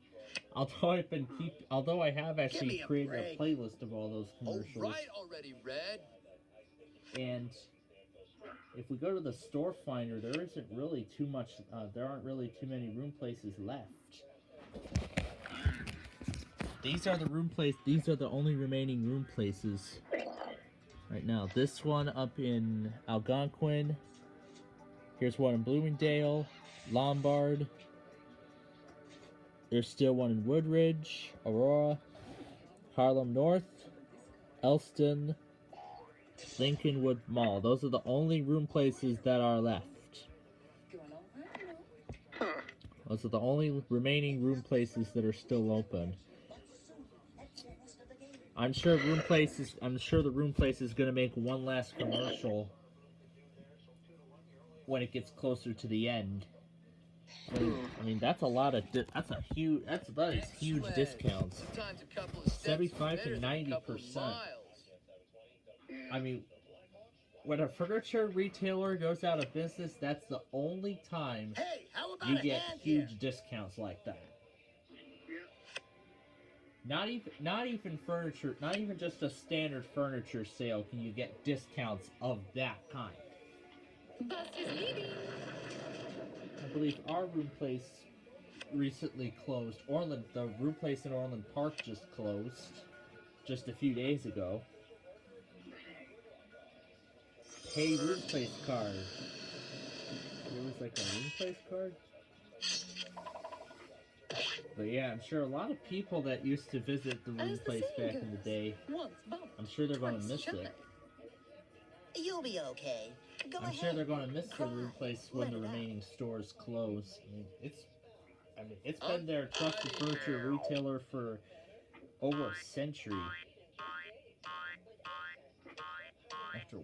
Although I have actually me a created a break. playlist of all those All commercials. right already, Red. And if we go to the store finder, there isn't really too much. There aren't really too many Room Places left. These are the Room Place. These are the only remaining Room Places right now. This one up in Algonquin. Here's one in Bloomingdale. Lombard. There's still one in Woodridge, Aurora, Harlem North, Elston, Lincolnwood Mall. Those are the only room places that are left. Those are the only remaining room places that are still open. I'm sure the room place is gonna make one last commercial when it gets closer to the end. I mean that's a lot of that is huge discounts. Sometimes a couple of steps 75 better to than a couple of 90%. miles. I mean, when a furniture retailer goes out of business, that's the only time Hey, how about you a get hand huge here? discounts like that. Not even furniture, not even just a standard furniture sale can you get discounts of that kind. Bus is leaving. I believe our room place recently closed. The room place in Orland Park just closed just a few days ago. Hey, room place card. There was like a room place card? But yeah, I'm sure a lot of people that used to visit the room As the place saying back in the goes, day, once bumped, I'm sure they're going to twice miss shy. it. You'll be okay. Go I'm ahead. sure they're going to miss the room Cry. place when Let the it out. remaining stores close. It's been their trusted furniture retailer for over a century. After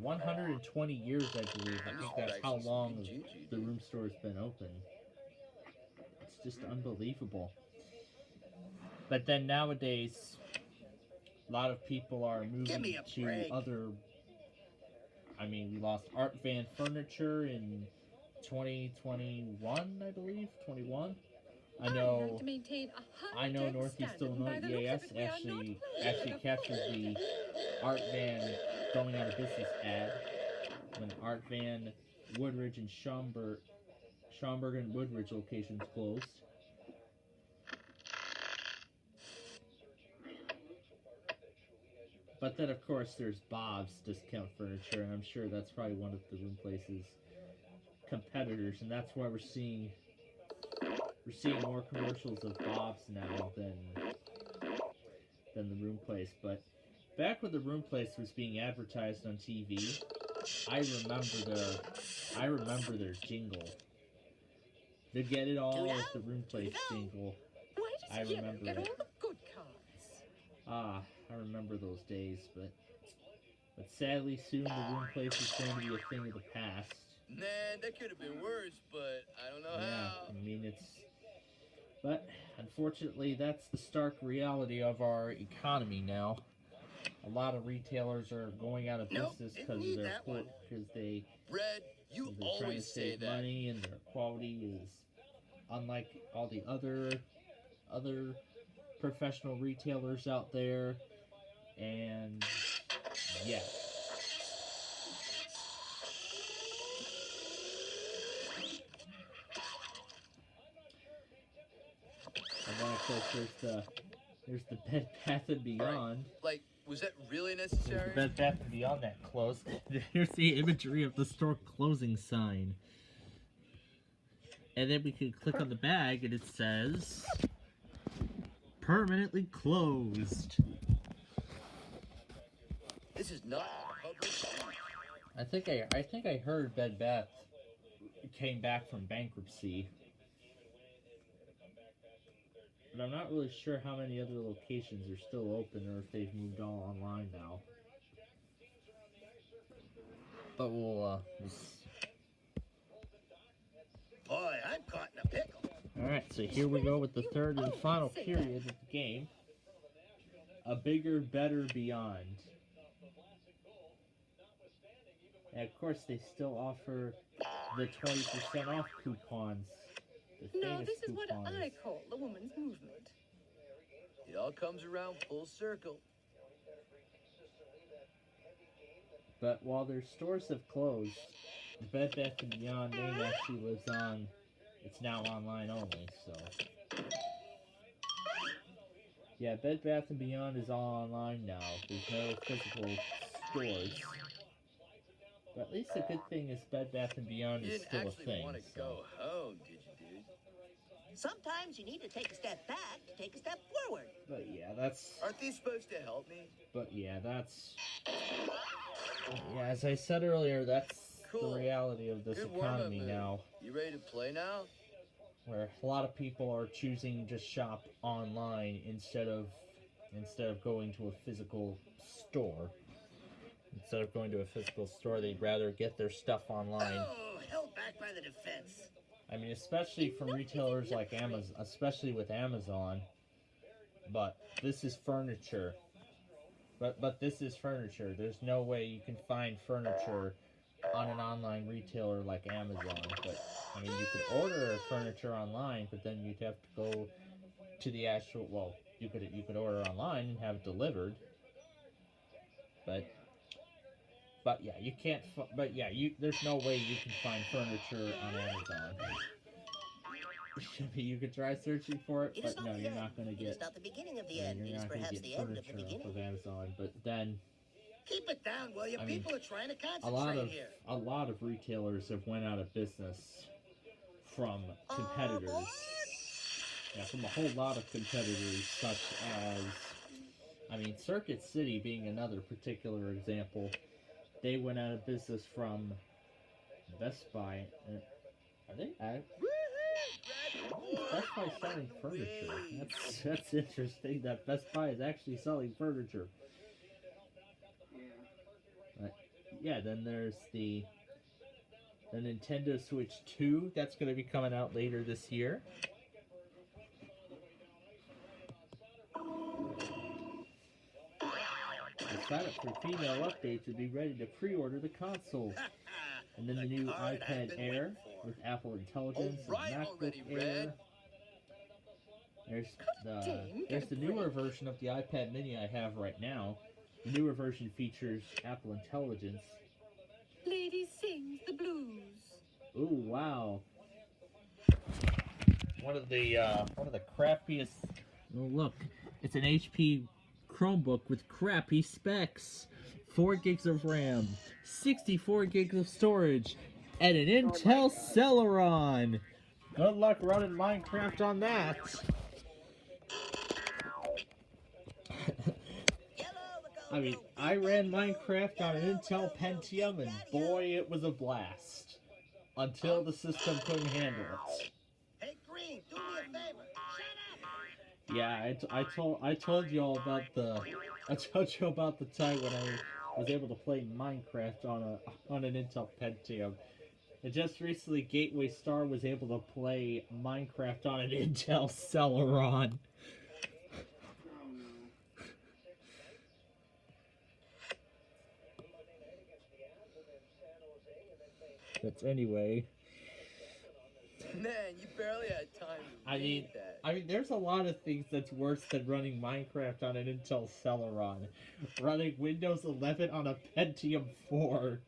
120 years, I believe. I think that's how long the room store's been open. It's just unbelievable. But then nowadays, a lot of people are Give moving me a to break. other. I mean, we lost Art Van Furniture in 2021, I believe. 21. I I'd know. like to maintain a I know high-tech Northeast standard, and by Illinois the looks EAS of it, we are not actually captured the Art Van going out of business ad when Art Van Woodridge and Schaumburg and Woodridge locations closed. But then, of course, there's Bob's Discount Furniture, and I'm sure that's probably one of the room place's competitors, and that's why we're seeing more commercials of Bob's now than the room place. But back when the room place was being advertised on TV, I remember their jingle. The Get It All with the room place jingle. Why I does Yellow remember get it. all the good cards? Ah, I remember those days, but sadly soon the room place is going to be a thing of the past. Man, that could have been worse, but I don't know Yeah, how. I mean but unfortunately that's the stark reality of our economy now. A lot of retailers are going out of business because need they're that one. they Brad, you they're trying to always say save that. money, and their quality is unlike all the other professional retailers out there. And yeah. And then of course there's the Bed Bath and Beyond. Like, was that really There's the necessary? Bed Bath and Beyond that closed. Here's the imagery of the store closing sign. And then we can click on the bag and it says permanently closed. This is not public street. I think I heard Bed Bath came back from bankruptcy. But I'm not really sure how many other locations are still open or if they've moved all online now. But we'll Boy, I'm caught in a pickle. Alright, so here we go with the third and final period of the game. A Bigger, Better, Beyond. And of course they still offer the 20% off coupons. The Now, famous this is what coupons. I call the woman's movement. It all comes around full circle. But while their stores have closed, the Bed Bath & Beyond name actually lives on. It's now online only, so. Yeah, Bed Bath & Beyond is all online now. There's no physical stores. But at least the good thing is Bed Bath & Beyond You is didn't still a actually thing. want to So. go home, did you, dude? Sometimes you need to take a step back to take a step forward. But yeah, that's. Aren't these supposed to help me? But yeah, that's. Yeah, as I said earlier, that's Cool. the reality of this Good warm-up economy move. now, You ready to play now? where a lot of people are choosing to shop online instead of going to a physical store. Instead of going to a physical store, they'd rather get their stuff online. Oh, held back by the defense. I mean, especially from retailers like Amazon, especially with Amazon. But this is furniture. But this is furniture. There's no way you can find furniture on an online retailer like Amazon. But I mean, you could order furniture online, but then you'd have to go to the actual. Well, you could order online and have it delivered. But yeah, you can't. But yeah, there's no way you can find furniture on Amazon. You could try searching for it, but no, you're not gonna get. It's not the beginning of the end. It You're is not gonna perhaps get the end of the furniture beginning. off of Amazon. But then Keep it down, will you? I mean, People are trying to a lot concentrate of here. retailers have went out of business from competitors. Yeah, from a whole lot of competitors, such as, I mean, Circuit City being another particular example. They went out of business from Best Buy. Are they? Best Buy selling furniture. That's interesting. That Best Buy is actually selling furniture. Yeah. Then there's the Nintendo Switch 2 that's going to be coming out later this year. The sign up for female updates would be ready to pre-order the console. And then the new iPad Air with Apple Intelligence and MacBook Air. There's the newer version of the iPad Mini I have right now. The newer version features Apple Intelligence. Lady sings the blues. Ooh, wow. One of the crappiest. Oh, look, it's an HP Chromebook with crappy specs. 4 gigs of RAM, 64 gigs of storage, and an Intel Celeron. Good luck running Minecraft on that. I mean, I ran Minecraft on an Intel Pentium, and boy, it was a blast. Until the system couldn't handle it. Hey, Green, do me a favor. Shut up. Yeah, I told you all about the time when I was able to play Minecraft on an Intel Pentium. And just recently, Gateway Star was able to play Minecraft on an Intel Celeron. But anyway. Man, you barely had time to read that. I mean, there's a lot of things that's worse than running Minecraft on an Intel Celeron. Running Windows 11 on a Pentium 4.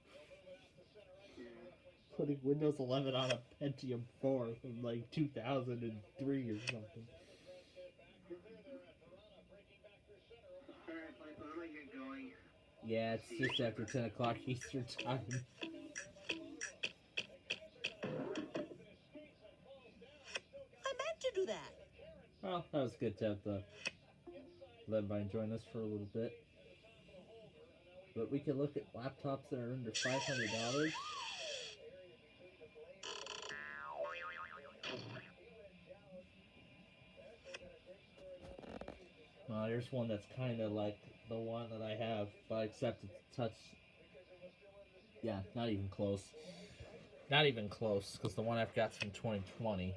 Putting Windows 11 on a Pentium 4 from like 2003 or something. Alright, Michael, I'm gonna get going. Yeah, it's just after 10 o'clock Eastern time. I meant to do that. Well, that was good to have the Leadmine join us for a little bit. But we can look at laptops that are under $500. There's one that's kind of like the one that I have, but except it's touch. Yeah, not even close. Not even close, because the one I've got's from 2020.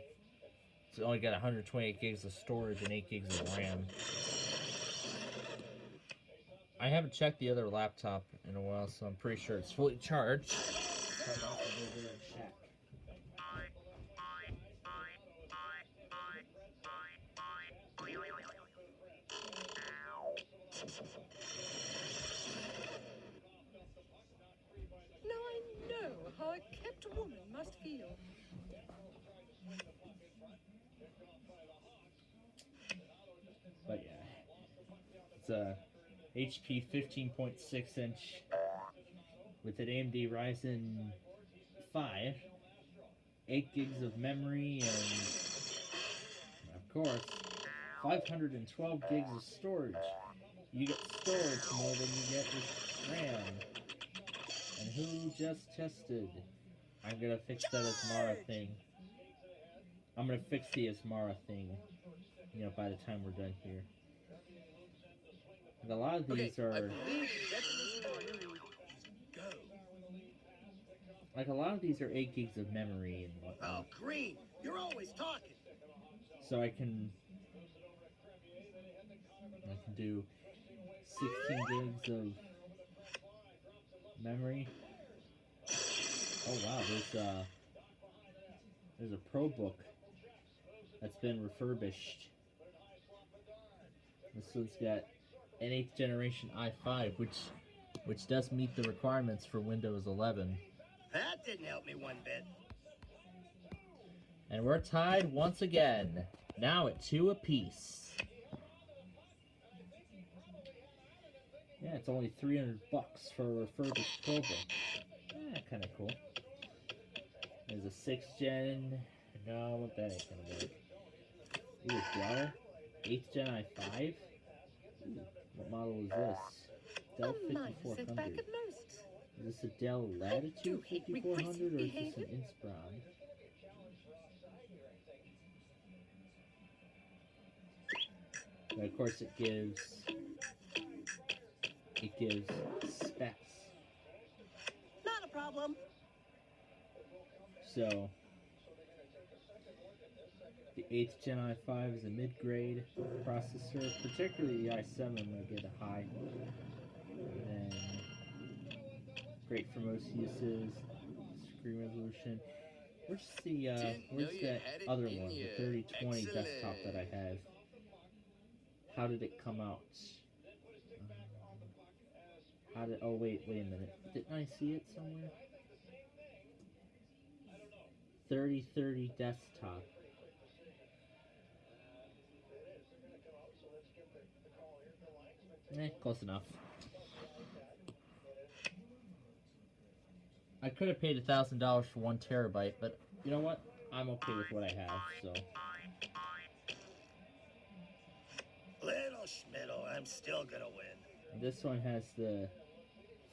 It's only got 128 gigs of storage and 8 gigs of RAM. I haven't checked the other laptop in a while, so I'm pretty sure it's fully charged. So I'm also gonna go there and check. Now I know how a kept woman must feel. But yeah, it's a HP 15.6 inch with an AMD Ryzen 5, 8 gigs of memory, and of course, 512 gigs of storage. You get storage more than you get with RAM. And who just tested? I'm gonna fix that Asmara thing. I'm gonna fix the Asmara thing, you know, by the time we're done here. And a lot of these Okay, I are, believe the definition of green is go. like a lot of these are 8 gigs of memory and whatnot. Oh, green! You're always talking. So I can do 16 gigs of memory. Oh wow, there's a Pro book that's been refurbished. This one's got an 8th generation i5, which does meet the requirements for Windows 11. That didn't help me one bit. And we're tied once again, now at 2 apiece. Yeah, it's only $300 for a refurbished Pro book. Yeah, kind of cool. There's a 6th gen. No, that ain't gonna work. Ooh, Dell. 8th gen i5. Ooh, what model is this? Dell Mine is set back 5400. at most. Is this a Dell Latitude hate 5400 or regressive is this an behavior. Inspiron? And of course, it gives specs. Not a problem. So the 8th gen i5 is a mid-grade processor, particularly the i7 will get a high. And then great for most uses. Screen resolution. Where's that other one, the 3020 desktop that I have? How did it come out? Oh wait a minute. Didn't I see it somewhere? 3030 desktop. Close enough. I could have paid $1,000 for 1 terabyte, but you know what? I'm okay with what I have, so. Little Schmiddle, I'm still gonna win. This one has the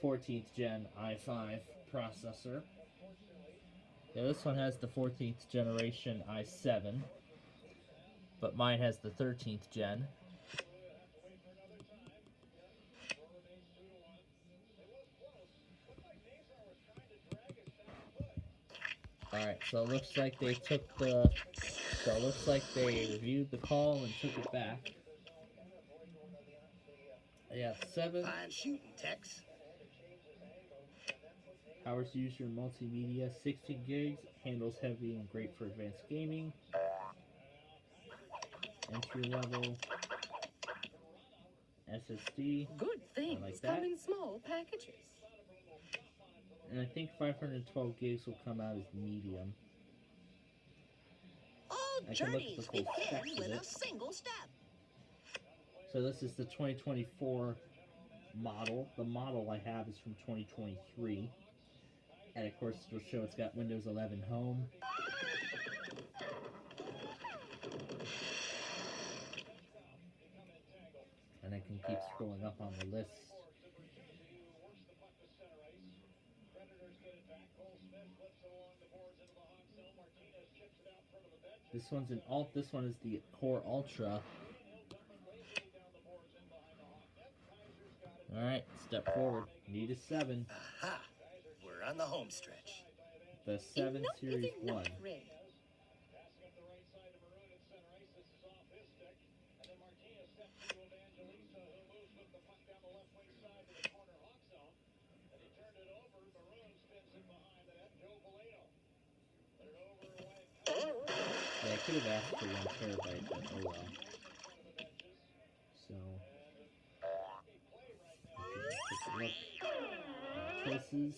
14th gen i5 processor. Yeah, this one has the 14th generation i7, but mine has the 13th gen. Alright, so it looks like they reviewed the call and took it back. Yeah, 7. Fine shooting, Tex. Powers user multimedia, 16 gigs, handles heavy and great for advanced gaming. Entry level SSD. Good things like come that. in small packages. And I think 512 gigs will come out as medium. All I can look at journeys the full begin specs of with a it. single step. So this is the 2024 model. The model I have is from 2023. And of course it'll show it's got Windows 11 Home. And I can keep scrolling up on the list. This one's an alt. This one is the Core Ultra. Alright, step forward. Need a 7. Aha! We're on the home stretch. The 7 Enough is Series enough, 1. Red. Yeah, I could have asked for 1 terabyte, but oh well. So, take a look. Choices.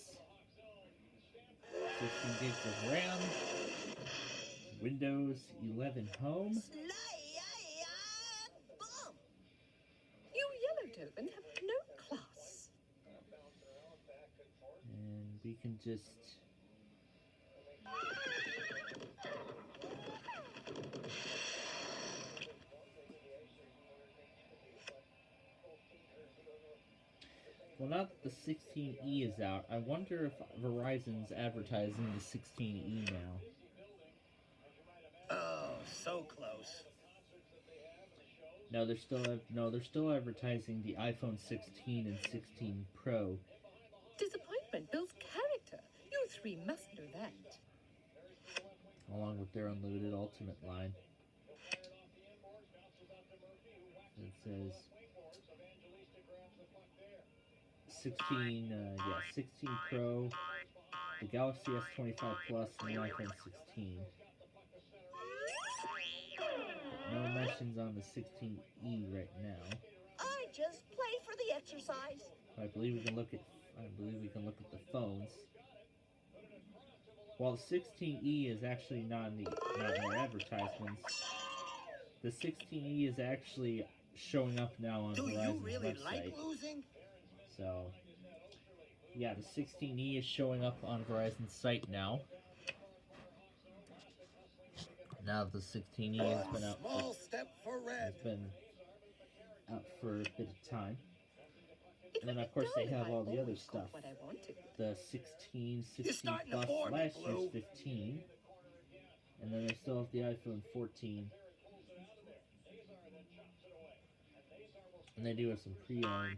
16 gigs of RAM. Windows 11 Home. Boom! You yellow Tobin have no class. can just... Well, now that the 16E is out, I wonder if Verizon's advertising the 16E now. Oh, so close. No, they're still advertising the iPhone 16 and 16 Pro. Disappointment builds character. You three must know that. Along with their unlimited ultimate line. It says 16 Pro, the Galaxy S25 Plus, and the iPhone 16. No mentions on the 16E right now. I just play for the exercise. I believe we can look at the phones. While the 16E is actually not in their advertisements, the 16E is actually showing up now on Verizon's Do you really website. like losing? So, yeah, the 16E is showing up on Verizon's site now. Now the 16E has been out. Small step for red. It's been out for a bit of time. And then, of course, they have all the other stuff. What I wanted. The 16 starting to Plus bore me, last Blue. year's 15. And then they still have the iPhone 14. And they do have some pre-owned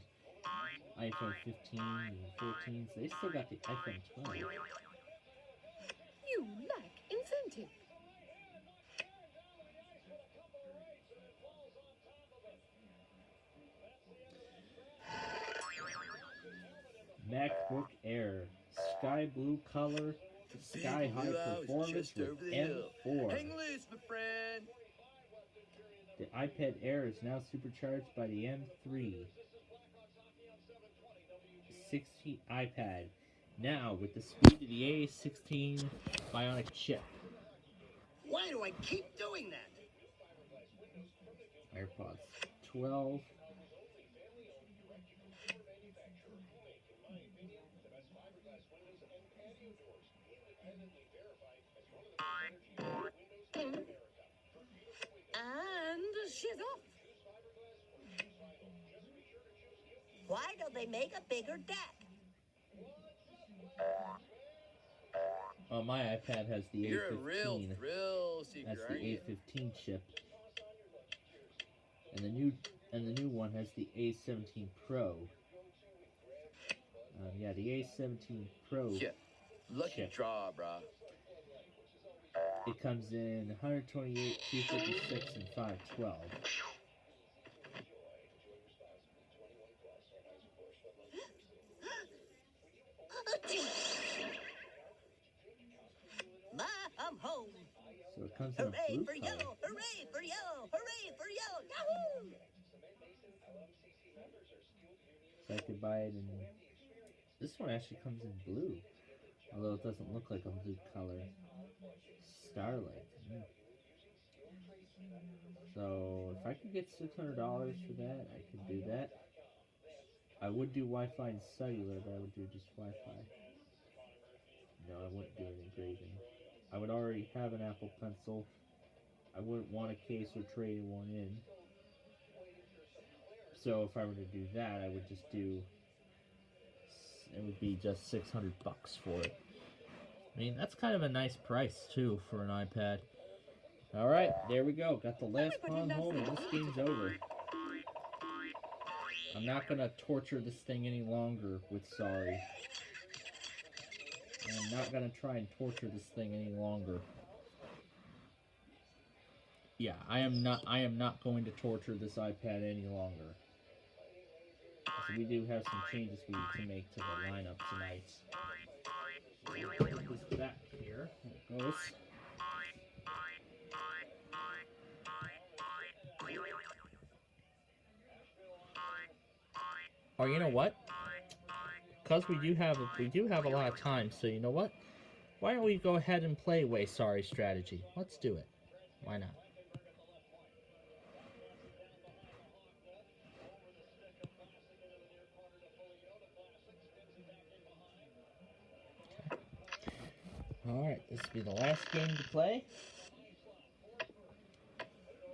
iPhone 15 and 14s. They still got the iPhone 12. You lack incentive. MacBook Air, sky blue color, sky high performance with M4. Hang loose, my friend. The iPad Air is now supercharged by the M3 16 iPad, now with the speed of the A16 Bionic chip. Why do I keep doing that? AirPods 12. And she's off. Why don't they make a bigger deck? My iPad has the You're a A15. real thrill seeker, That's the aren't you? A15 chip. And the new one has the A17 Pro. Yeah, the A17 Pro Yeah. Lucky chip. draw, brah. It comes in 128, 256, and 512. Ma, I'm home. So it comes in a Hooray blue for color. yellow! Hooray for yellow! Hooray for yellow! Yahoo! So I could buy it in... This one actually comes in blue. Although it doesn't look like a blue color. Starlight. So if I could get $600 for that, I could do that. I would do Wi-Fi and cellular, but I would do just Wi-Fi. No, I wouldn't do an engraving. I would already have an Apple Pencil. I wouldn't want a case or trade one in. So if I were to do that, I would just do... It would be just $600 for it. I mean, that's kind of a nice price, too, for an iPad. Alright, there we go. Got the last pawn home, and this game's over. I'm not going to torture this thing any longer with sorry. I'm not going to try and torture this thing any longer. Yeah, I am not going to torture this iPad any longer. So we do have some changes we need to make to the lineup tonight. So we'll put this back here. There it goes. Oh, you know what? Because we do have a lot of time, so you know what? Why don't we go ahead and play Way Sorry strategy? Let's do it. Why not? This will be the last game to play.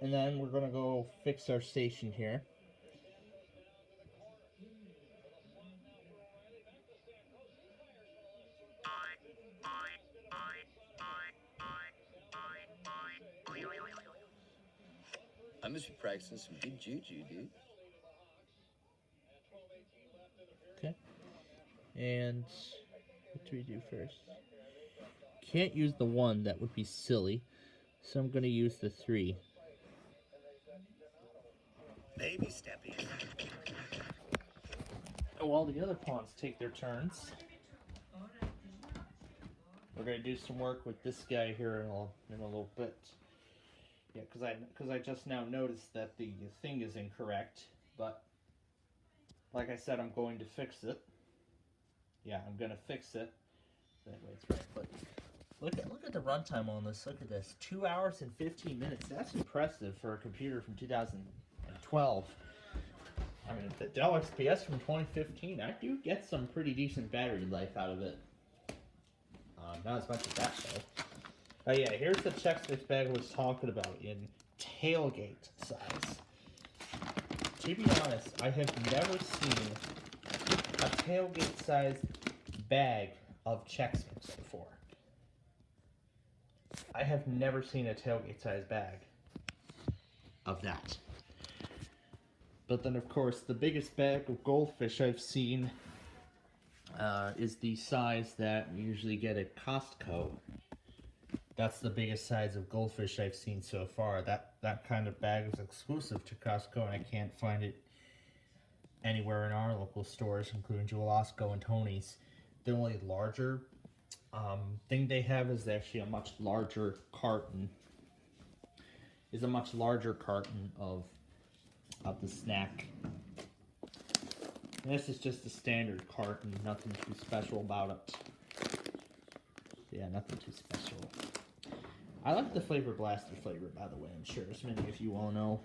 And then we're going to go fix our station here. I must be practicing some good juju, dude. Okay. And what do we do first? Can't use the 1, that would be silly. So I'm going to use the 3. Baby steppies. While the other pawns take their turns, we're going to do some work with this guy here in a little bit. Yeah, because I just now noticed that the thing is incorrect, but like I said, I'm going to fix it. Yeah, I'm going to fix it. That way it's right. But look at the runtime on this. Look at this. 2 hours and 15 minutes. That's impressive for a computer from 2012. I mean, the Dell XPS from 2015, I do get some pretty decent battery life out of it. Not as much as that, though. Oh yeah, here's the Chex Mix bag I was talking about in tailgate size. To be honest, I have never seen a tailgate size bag of Chex Mix before. I have never seen a tailgate size bag of that. But then, of course, the biggest bag of goldfish I've seen is the size that we usually get at Costco. That's the biggest size of goldfish I've seen so far. That kind of bag is exclusive to Costco, and I can't find it anywhere in our local stores, including Jewel-Osco and Tony's. The only larger thing they have is actually a much larger carton. Is a much larger carton of the snack. And this is just a standard carton, nothing too special about it. Yeah, nothing too special. I like the Flavor Blaster flavor, by the way. I'm sure as many of you all know.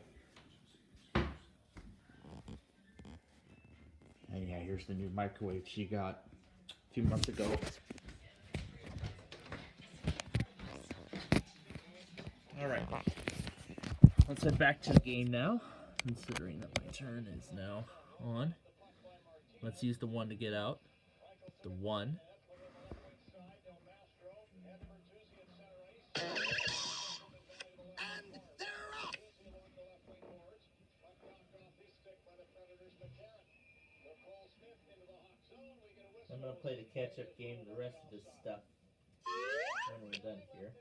And yeah, here's the new microwave she got a few months ago. Alright. Let's head back to the game now, considering that my turn is now on. Let's use the 1 to get out. The 1. I'm going to play the catch-up game of the rest of this stuff when we're done here.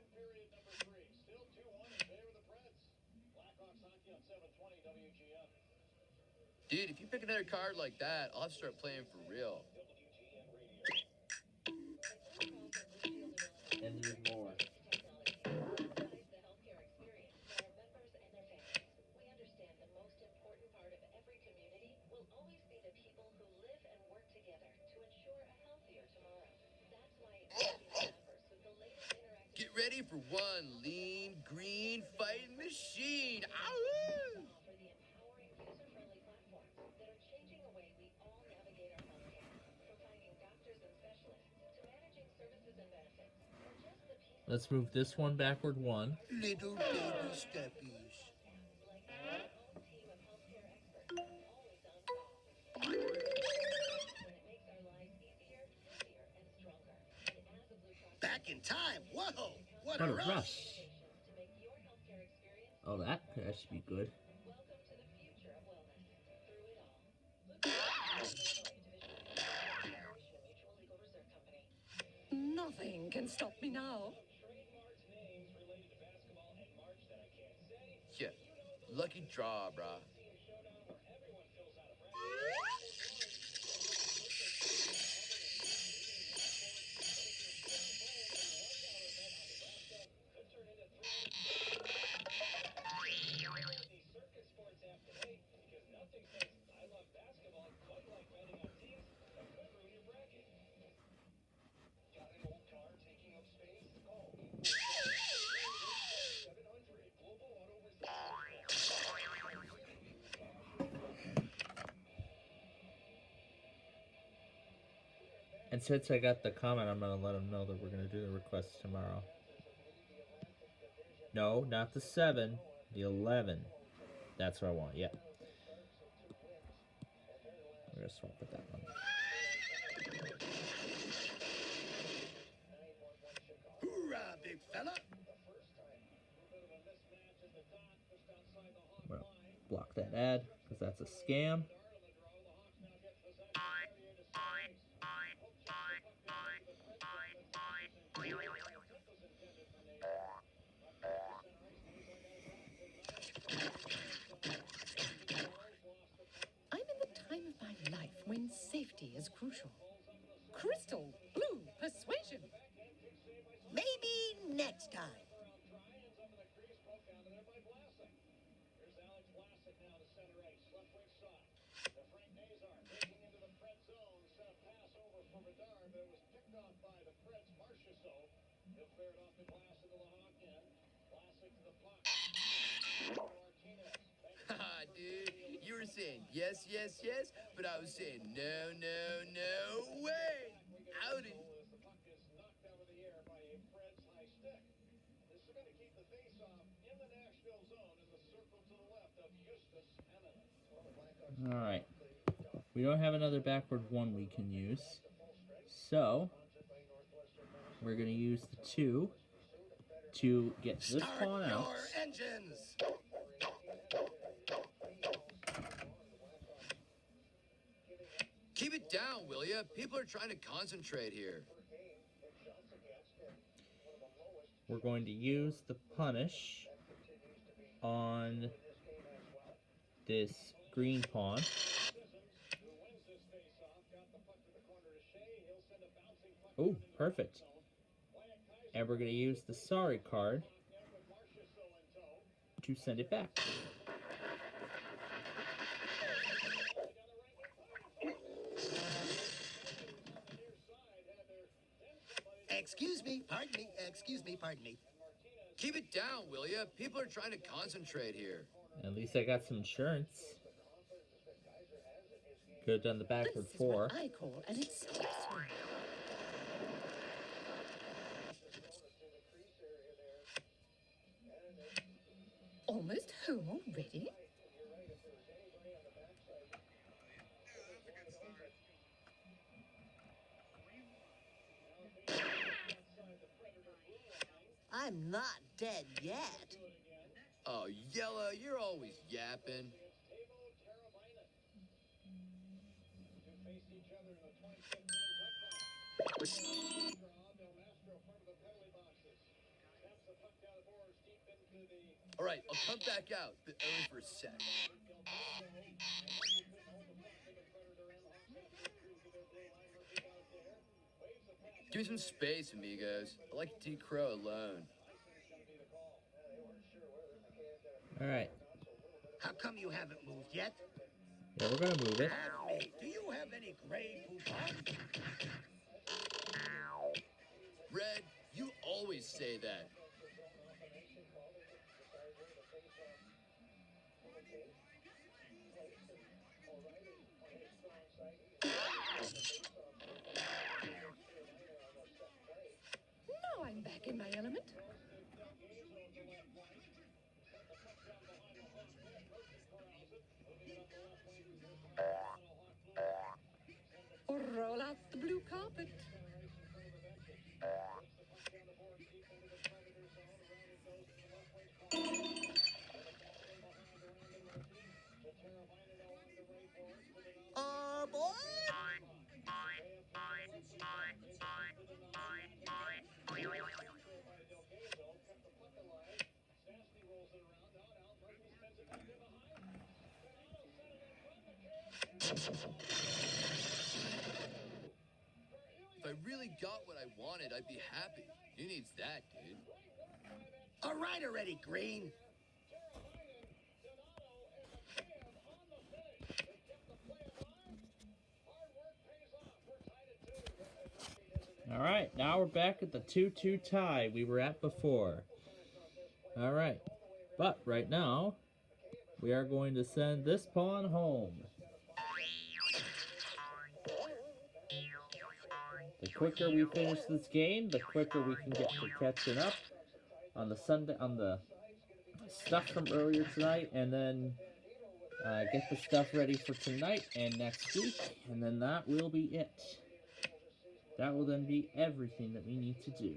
Dude, if you pick another card like that, I'll have to start playing for real. And there's more. Get ready for one lean, green fighting machine. Ow! Let's move this one backward 1. Little baby steppies. Back in time. Whoa! What a rush. Oh, that could actually be good. Nothing can stop me now. Yeah, lucky draw, brah. And since I got the comment, I'm going to let them know that we're going to do the request tomorrow. No, not the 7, the 11. That's what I want, yeah. We're going to swap with that one. Hoorah, big fella! Well, block that ad, because that's a scam. I'm in the time of my life when safety is crucial. Crystal blue persuasion. Maybe next time. Haha, dude, you were saying yes, yes, yes, but I was saying no, no, no way! Howdy! Alright. We don't have another backward 1 we can use. So, we're going to use the 2 to get this pawn out. Start your engines! Keep it down, will ya? People are trying to concentrate here. We're going to use the punish on this green pawn. Oh, perfect. And we're going to use the sorry card to send it back. Excuse me, pardon me. Keep it down, will ya? People are trying to concentrate here. At least I got some insurance. Could have done the backward This is 4. what I call an escape swing. Almost home already? I'm not dead yet. Oh, Yella, you're always yapping. All right, I'll come back out, but only for a sec. Give me some space, amigos. I like D. Crow alone. Alright. How come you haven't moved yet? Yeah, we're going to move it. Tell me, do you have any gray poupon? Red, you always say that. Now I'm back in my element. Roll out the blue carpet. Aboard! If I really got what I wanted, I'd be happy. Who needs that, dude? All right already, Green. Alright, now we're back at the 2-2 tie we were at before. Alright, but right now, we are going to send this pawn home. The quicker we finish this game, the quicker we can get to catching up on the stuff from earlier tonight, and then get the stuff ready for tonight and next week, and then that will be it. That will then be everything that we need to do.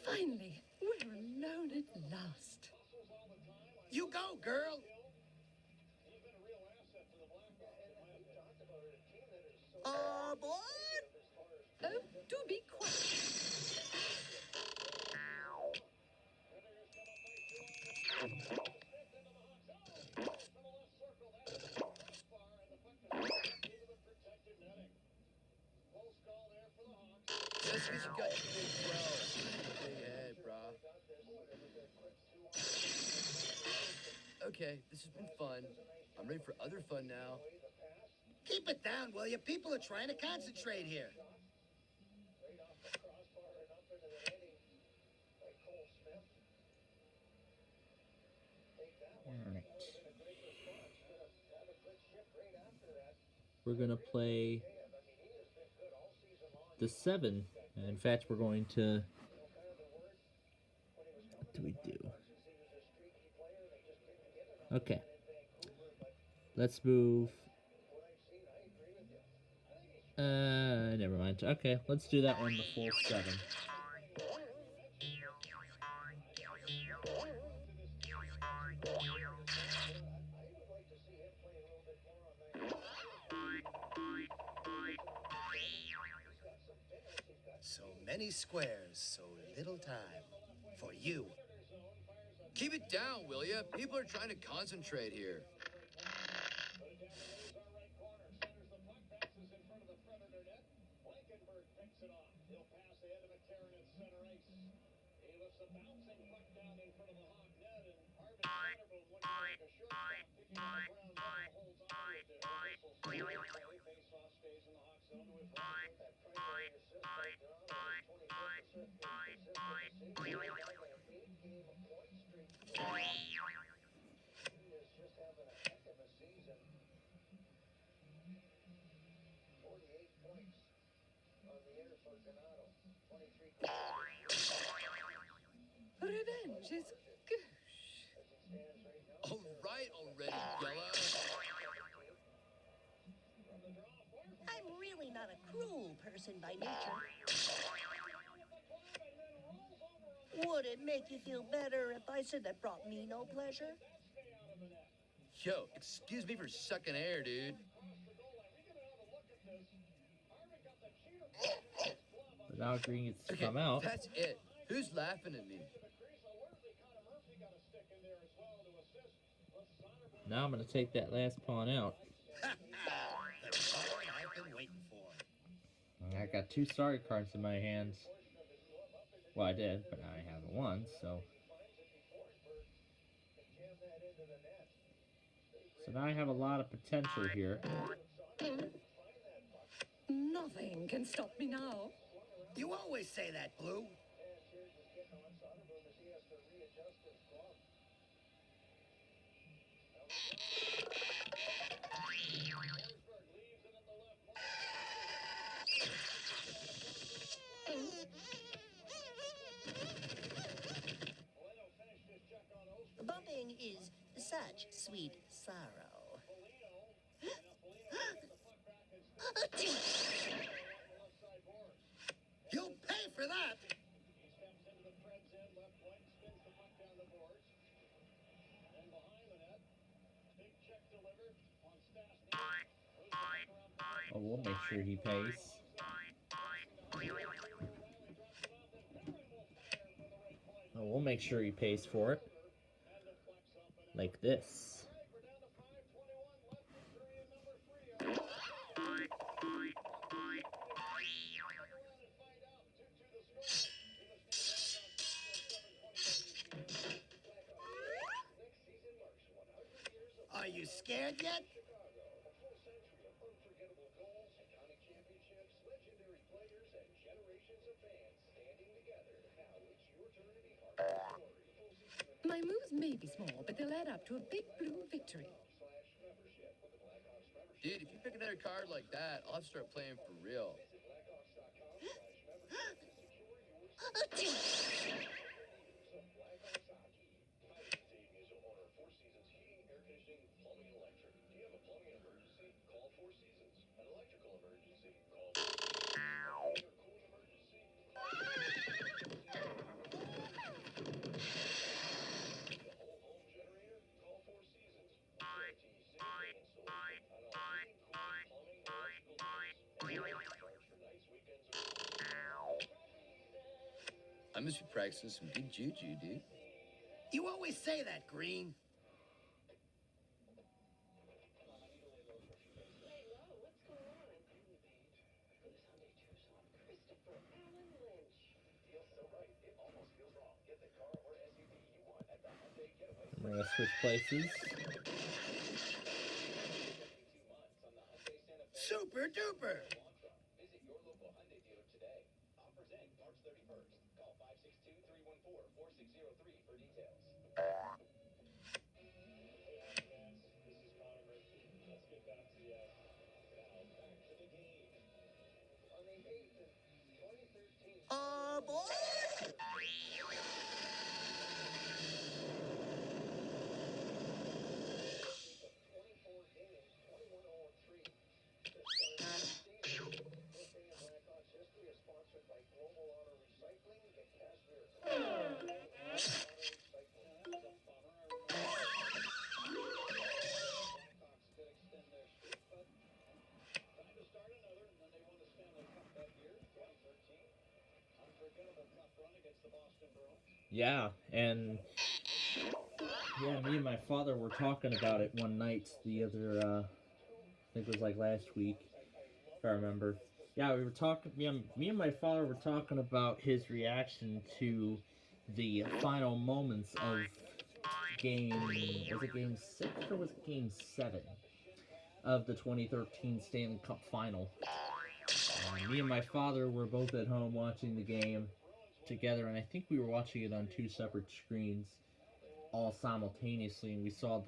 Finally, we're alone at last. You go, girl. Aboard! Oh, do be quiet. Just because you got your big 12. Big head, brah. Okay, this has been fun. I'm ready for other fun now. Keep it down, will you? People are trying to concentrate here. Alright. We're going to play the 7. In fact, we're going to... What do we do? Okay. Let's move... never mind. Okay, let's do that one, the full 7. So many squares, so little time. For you. Keep it down, will ya? People are trying to concentrate here. Revenge is good. All right already, Yella. I'm really not a cruel person by nature. Would it make you feel better if I said that brought me no pleasure? Yo, excuse me for sucking air, dude. Without agreeing it's to Okay, come out. that's it. Who's laughing at me? Now I'm going to take that last pawn out. The pawn I've been waiting for. I got 2 sorry cards in my hands. Well, I did, but I have one, so... So now I have a lot of potential here. Nothing can stop me now. You always say that, Blue. Bumping is such sweet sorrow. You'll pay for that. Oh, we'll make sure he pays. Oh, we'll make sure he pays for it. Like this. Are you scared yet? players and generations of fans standing together. Now it's your turn to be part of the story. Full season My moves may be small, but they'll add up to a big blue victory. /membership with the Blackhawks membership. Dude, if you pick another card like that, I'll have to start playing for real. Visit blackhawks.com/membership to secure your season. Of Blackhawks hockey. Hi, this is Dave Musial, owner of Four Seasons Heating, Air Conditioning, Plumbing, and Electric. Do you have a plumbing emergency? Call Four Seasons. An electrical emergency? Call Four Seasons. Or cooling emergency? The whole home generator? Call Four Seasons. Guarantee safety installation on all heating, cooling, plumbing, and electrical needs. Charge for nights, weekends, or I must be practicing some good juju, dude. You always say that, Green. We're gonna switch places. Super duper. Visit your local Hyundai dealer today. Offers end March 31st. Call 562-314-4603 for details. This is Connor Murphy. Let's get back to the now back to the game. On the 8th of 2013. Aboard! Yeah, and yeah, me and my father were talking about it one night the other, I think it was like last week, if I remember. Yeah, we were talking, me and my father were talking about his reaction to the final moments of game, was it game 6 or was it game 7 of the 2013 Stanley Cup Final? Me and my father were both at home watching the game together, and I think we were watching it on two separate screens all simultaneously, and we saw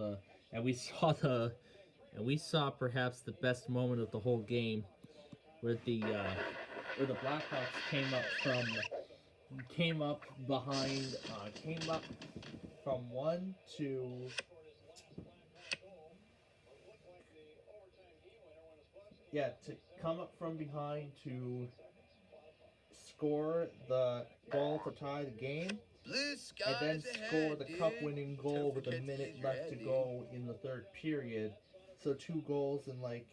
perhaps the best moment of the whole game, where the Blackhawks came up from 1 to to come up from behind to score the goal to tie the game, Blue skies and then score ahead, the dude. cup-winning goal Don't with a forget to minute use your left head, to dude. go in the third period. So 2 goals in like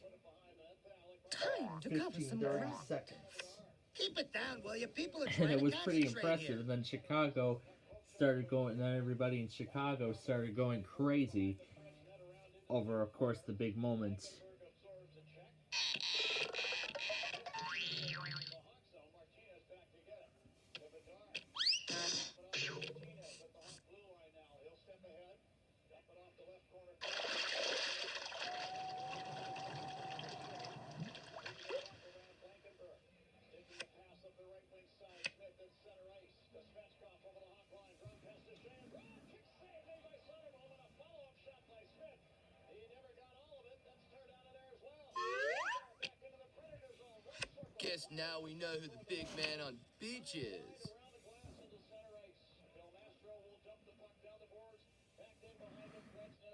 Time to cover 15, some 30 ground. seconds. Keep it down, will you? People are And trying it to was pretty concentrate impressive. here. And then Chicago started going, and then everybody in Chicago started going crazy over, of course, the big moments. Guess now we know who the big man on beach is.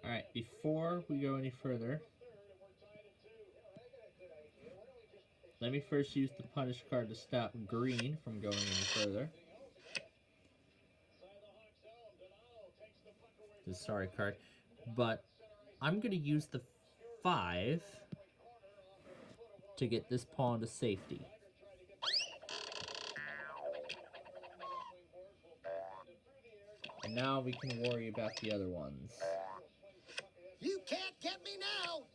Alright, before we go any further, let me first use the punish card to stop Green from going any further. The sorry card. But I'm going to use the 5 to get this pawn to safety. And now we can worry about the other ones. You can't get me now.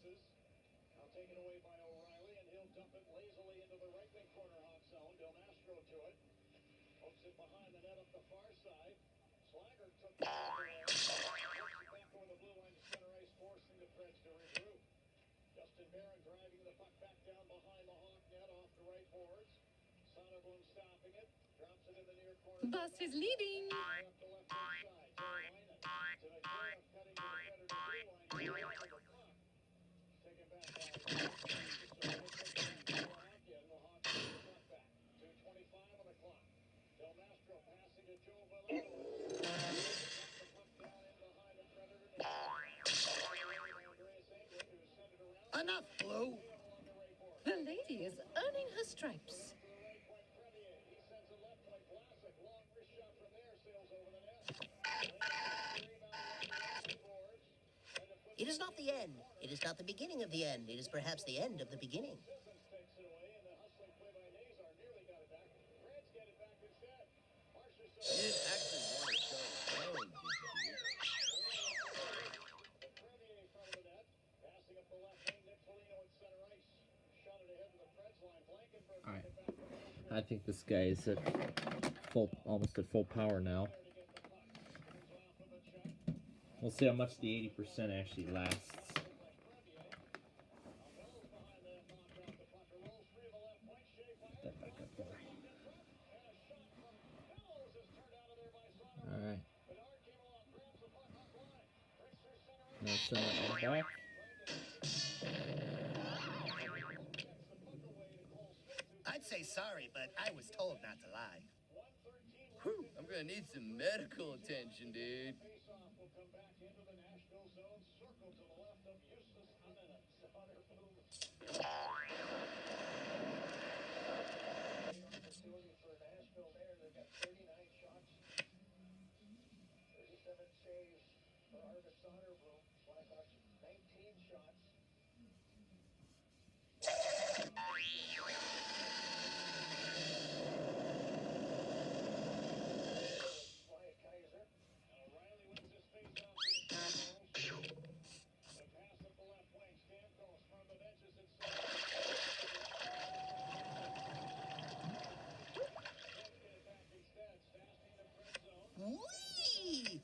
Taken away by O'Reilly, and he'll dump it lazily into the right wing corner hot zone. Del Mastro to it. Hooks it behind the net up the far side. Slager took the back over the blue line to center ice, forcing the Preds to regroup. Justin Barron driving the puck back down behind the Hawk net off the right boards. Bus is leaving. Enough, Blue. The lady is earning her stripes. It is not the end. It is not the beginning of the end. It is perhaps the end of the beginning. You didn't actually want to show his phone, did you? Alright. I think this guy is at almost at full power now. We'll see how much the 80% actually lasts. Put that back up there. Alright. Now send that one back. I'd say sorry, but I was told not to lie. Whew, I'm gonna need some medical attention, dude. Whee!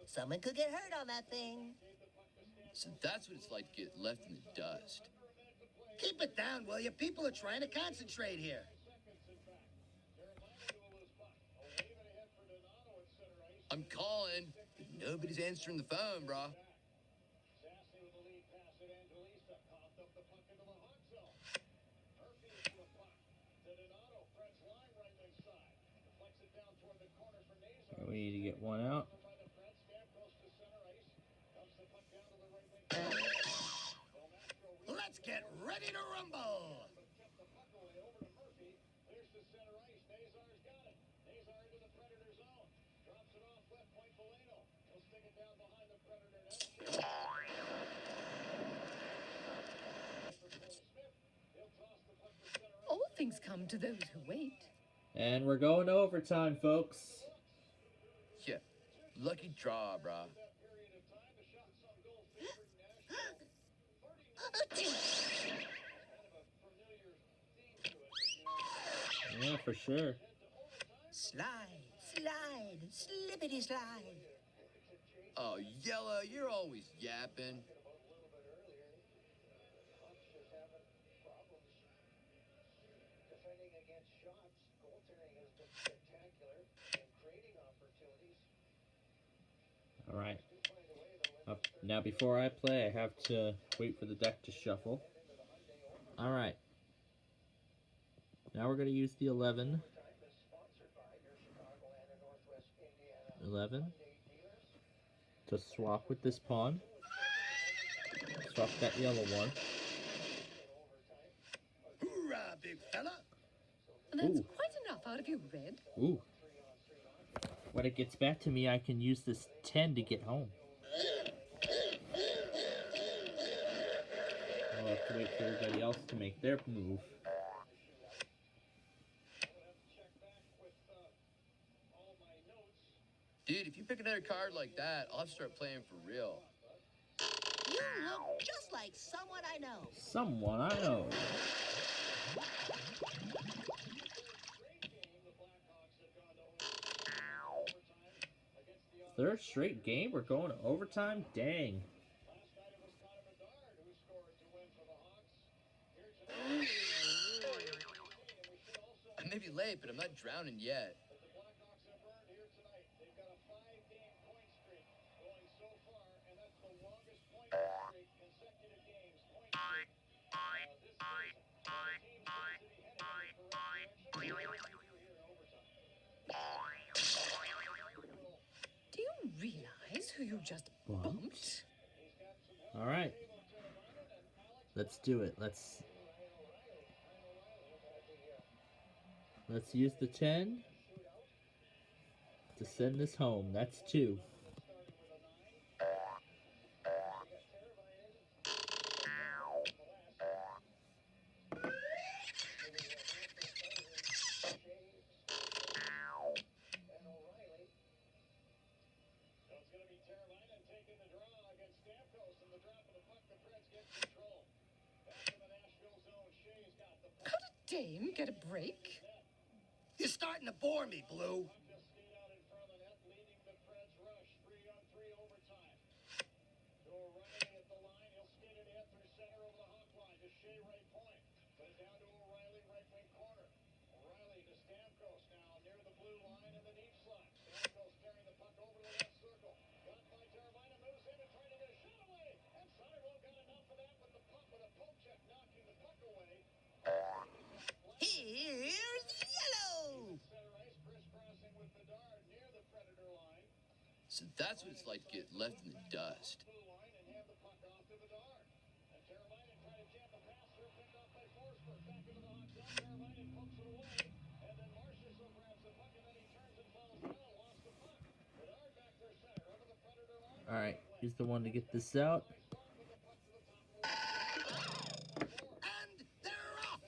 Someone could get hurt on that thing. So that's what it's like to get left in the dust. Keep it down, will you? People are trying to concentrate here. I'm calling, but nobody's answering the phone, brah. We need to get one out. Let's get ready to rumble. All things come to those who wait. And we're going to overtime, folks. Yeah, lucky draw, brah. Yeah, for sure. Slide, slide, slippity slide. Oh, Yellow, you're always yapping. Alright. Now before I play, I have to wait for the deck to shuffle. Alright. Now we're going to use the 11. 11. To swap with this pawn. Swap that yellow one. Hoorah, big fella. That's Ooh. quite enough out of you, Red. Ooh. When it gets back to me, I can use this 10 to get home. I'll have to wait for everybody else to make their move. Dude, if you pick another card like that, I'll have to start playing for real. You look just like someone I know. Someone I know. Third straight game? We're going to overtime? Dang. Maybe late, but I'm not drowning yet. But the Blackhawks have earned here tonight. They've got a 5-game point streak going so far, and that's the longest point streak, consecutive games, point streak, this season. So the team seems to be heading in the correct direction. Here in overtime. Do you realize who you just bumped? All right. Let's do it. Let's use the 10 to send this home. That's 2. Could a dame get a break? You're starting to bore me, Blue. Here's yellow. So that's what it's like to get left in the dust. All right. Here's the one to get this out. And they're off.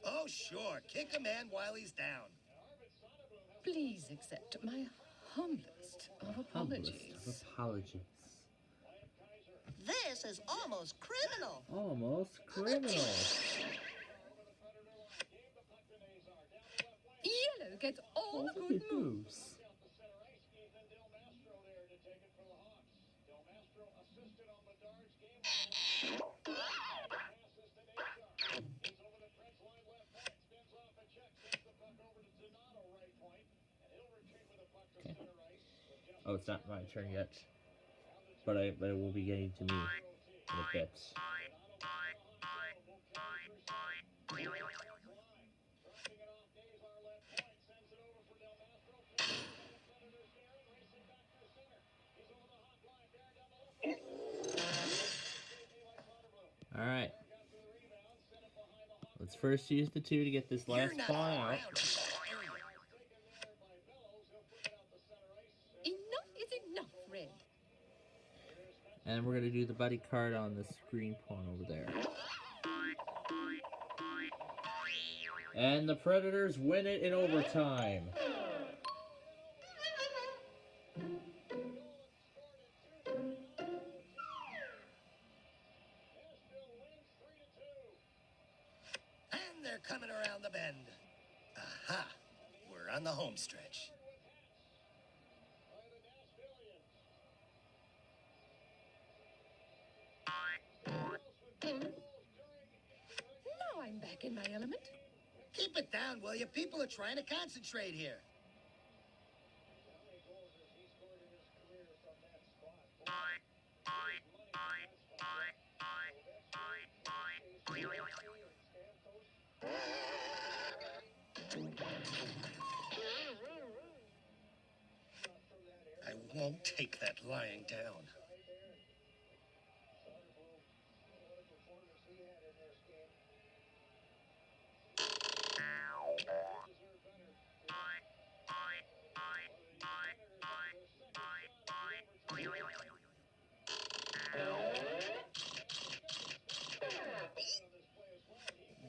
Oh, sure. Kick a man while he's down. Please accept my humblest of apologies. Humblest of apologies. This is almost criminal. Almost criminal. Yellow gets all All good the moves. moves. Okay. Oh, it's not my turn yet, but it will be getting to me in a bit. All right. Let's first use the 2 to get this last You're pawn not out. around. Enough is enough, Red. And we're going to do the buddy card on this green pawn over there. And the Predators win it in overtime. And they're coming around the bend. Aha! We're on the home stretch. Now I'm back in my element. Keep it down, will you? People are trying to concentrate here. I won't take that lying down.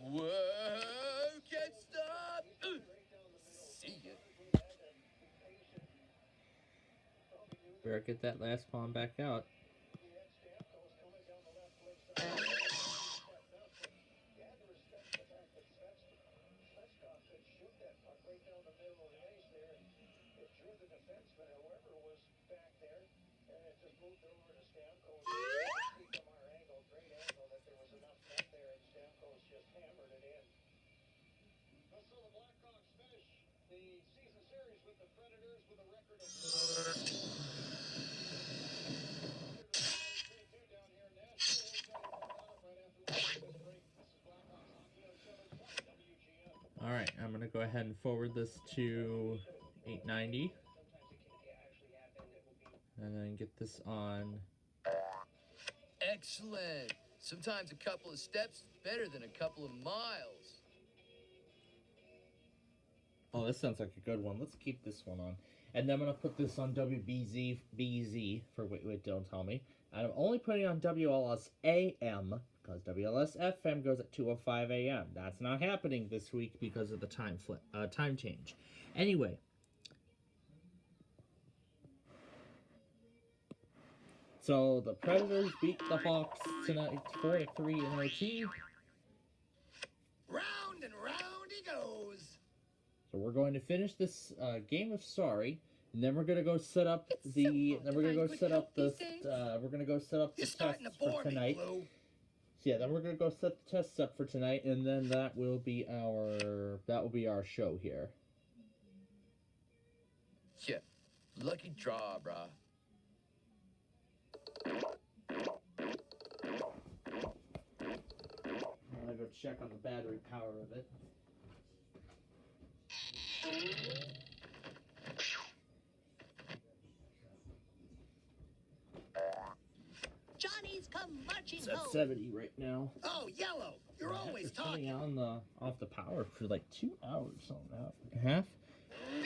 Whoa! Can't stop! See ya. Better get that last pawn back out. defenseman or whoever was back there, and it just moved over to Stamkos. See from our angle, great angle, that there was enough net there, and Stamkos just hammered it in. So the Blackhawks finish the season series with the Predators with a record of 3-2 down here in Nashville. We'll tell you more about it right after we take this break. This is Blackhawks Hockey on 720 WGN. All right, I'm going to go ahead and forward this to 890. And then get this on. Excellent. Sometimes a couple of steps is better than a couple of miles. Oh, this sounds like a good one. Let's keep this one on. And then I'm going to put this on WBZ for Wait, Don't Tell Me. I'm only putting it on WLS AM because WLS FM goes at 2:05 a.m. That's not happening this week because of the time change. Anyway. So the Predators beat the Hawks tonight 4-3 in OT. Round and round he goes. So we're going to finish this game of Sorry, and then we're gonna go set up the. Then we're gonna go set up the. We're gonna go set up the tests for tonight. So yeah, then we're gonna go set the tests up for tonight, and then that will be our show here. Yeah, lucky draw, brah. I'm gonna go check on the battery power of it. Johnny's come marching It's at home. 70 right now. Oh, yellow! You're always talking. On off the power for like 2 hours, something and a half.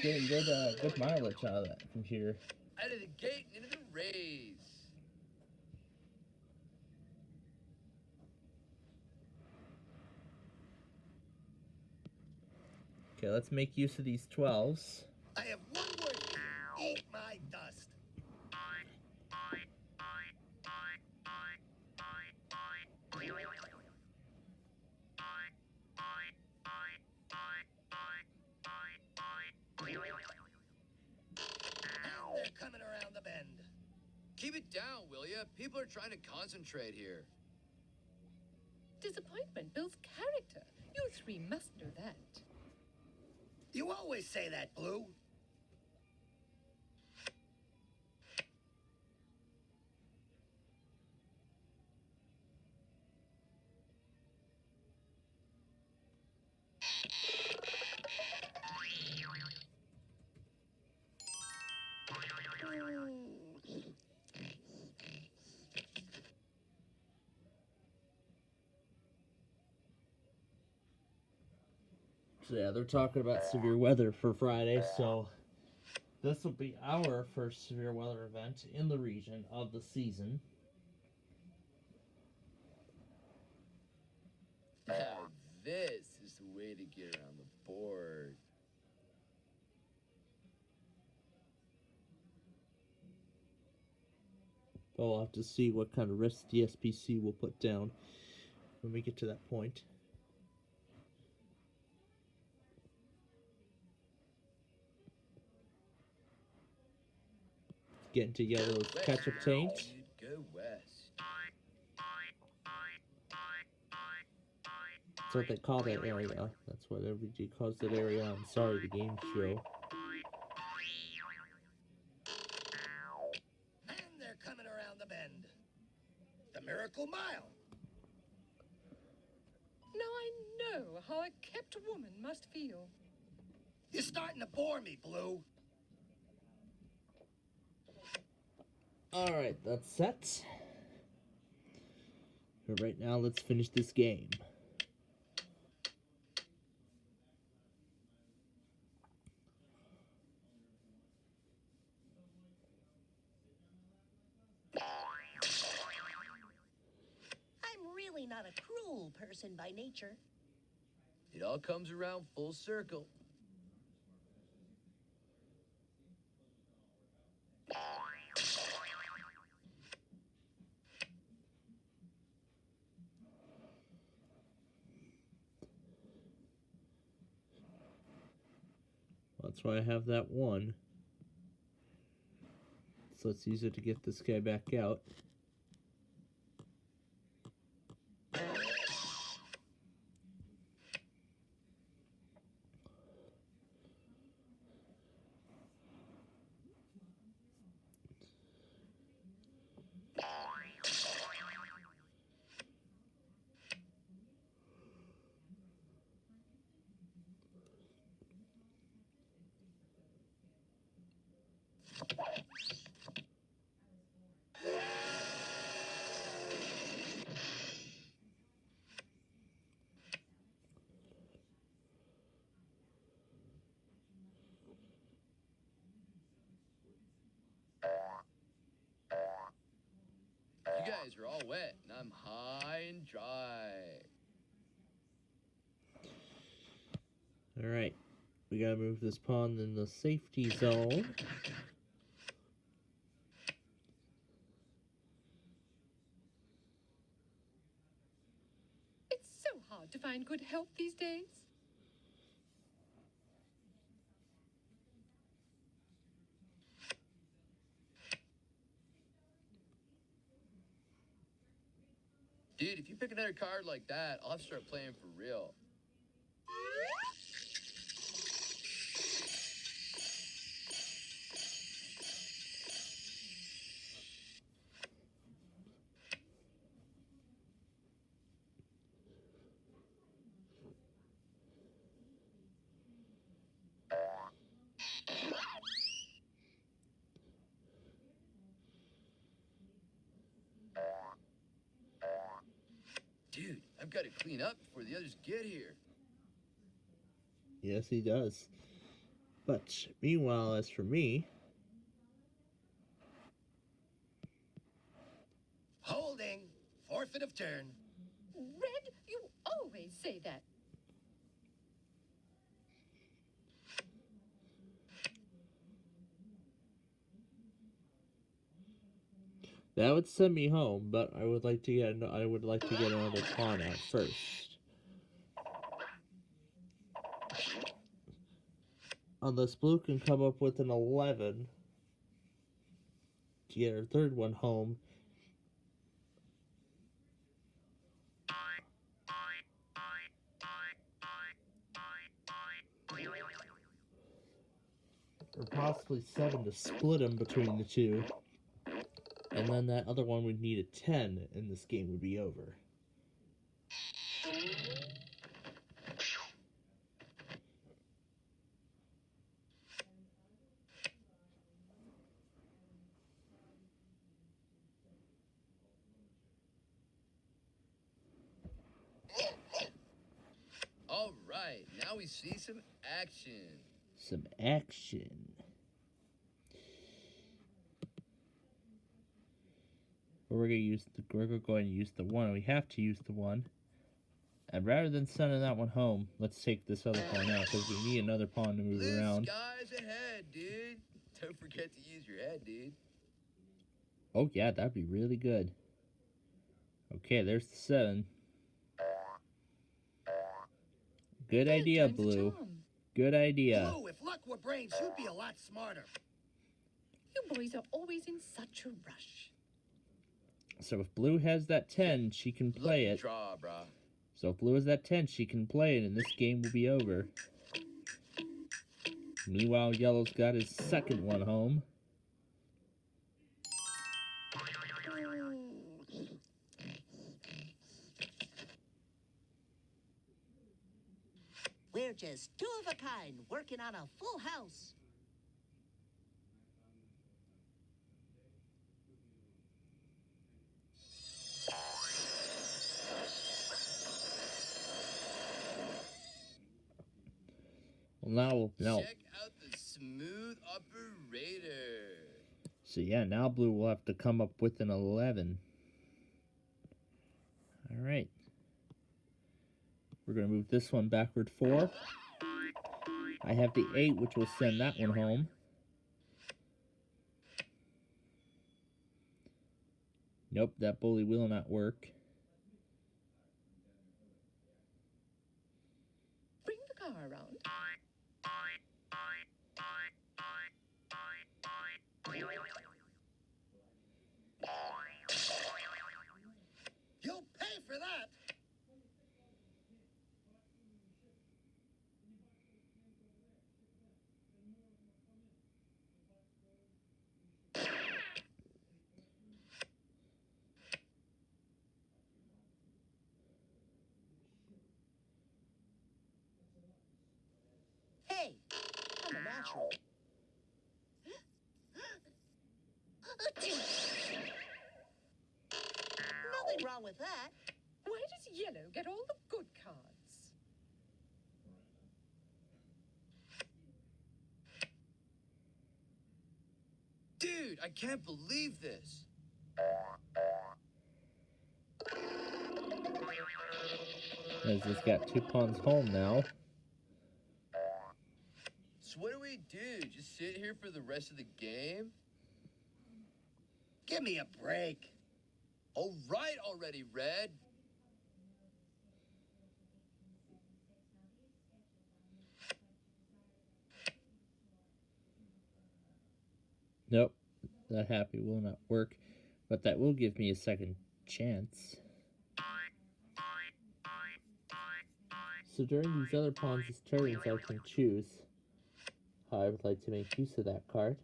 Getting good mileage out of that computer. Out of the gate and into the rays. Okay, let's make use of these 12s. I have one word for you. Eat my dust. And they're coming around the bend. Keep it down, will ya? People are trying to concentrate here. Disappointment builds character. You three must know that. You always say that, Blue. So yeah, they're talking about severe weather for Friday, so this will be our first severe weather event in the region of the season. Now this is the way to get around the board. But we'll have to see what kind of risks the SPC will put down when we get to that point. Getting to yellow's ketchup taint. Go west. That's what they call that area. That's what everybody calls that area on Sorry, the game show. And they're coming around the bend. The Miracle Mile. Now I know how a kept woman must feel. You're starting to bore me, Blue. Alright, that's set. But right now, let's finish this game. I'm really not a cruel person by nature. It all comes around full circle. That's why I have that one. so let's use it to get this guy back out. You guys are all wet, and I'm high and dry. Alright, we gotta move this pawn in the safety zone. It's so hard to find good help these days. Dude, if you pick another card like that, I'll have to start playing for real. Dude, I've got to clean up before the others get here. Yes, he does. But meanwhile, as for me, Holding. Forfeit of turn. Red, you always say that. that would send me home, but I would like to get another pawn out first. Unless blue can come up with an 11 to get her third one home. Or possibly 7 to split them between the two. And then that other one would need a 10, and this game would be over. All right, now we see some action. Some action. We're gonna go ahead and use the 1. We have to use the 1. And rather than sending that one home, let's take this other pawn out because we need another pawn to move Blue around. skies ahead, dude. Don't forget to use your head, dude. Oh yeah, that'd be really good. Okay, there's the 7. Good idea, Blue. Good idea. Blue, if luck were brains, you'd be a lot smarter. You boys are always in such a rush. So if Blue has that 10, she can play it. Draw, brah. So if Blue has that 10, she can play it, and this game will be over. Meanwhile, Yellow's got his second one home. We're just two of a kind, working on a full house. Well, now. Check out the smooth operator. So yeah, now Blue will have to come up with an 11. All right. We're going to move this one backward 4. I have the 8, which will send that one home. Nope, that bully will not work. Bring the car around. You'll pay for that. Hey, I'm a natural. Nothing wrong with that. Why does yellow get all the good cards? Dude, I can't believe this. As he's got 2 pawns home now. So what do we do? Just sit here for the rest of the game? Give me a break. All right already, Red. Nope, that happy will not work, but that will give me a second chance. So during these other pawns' turns, I can choose how I would like to make use of that card.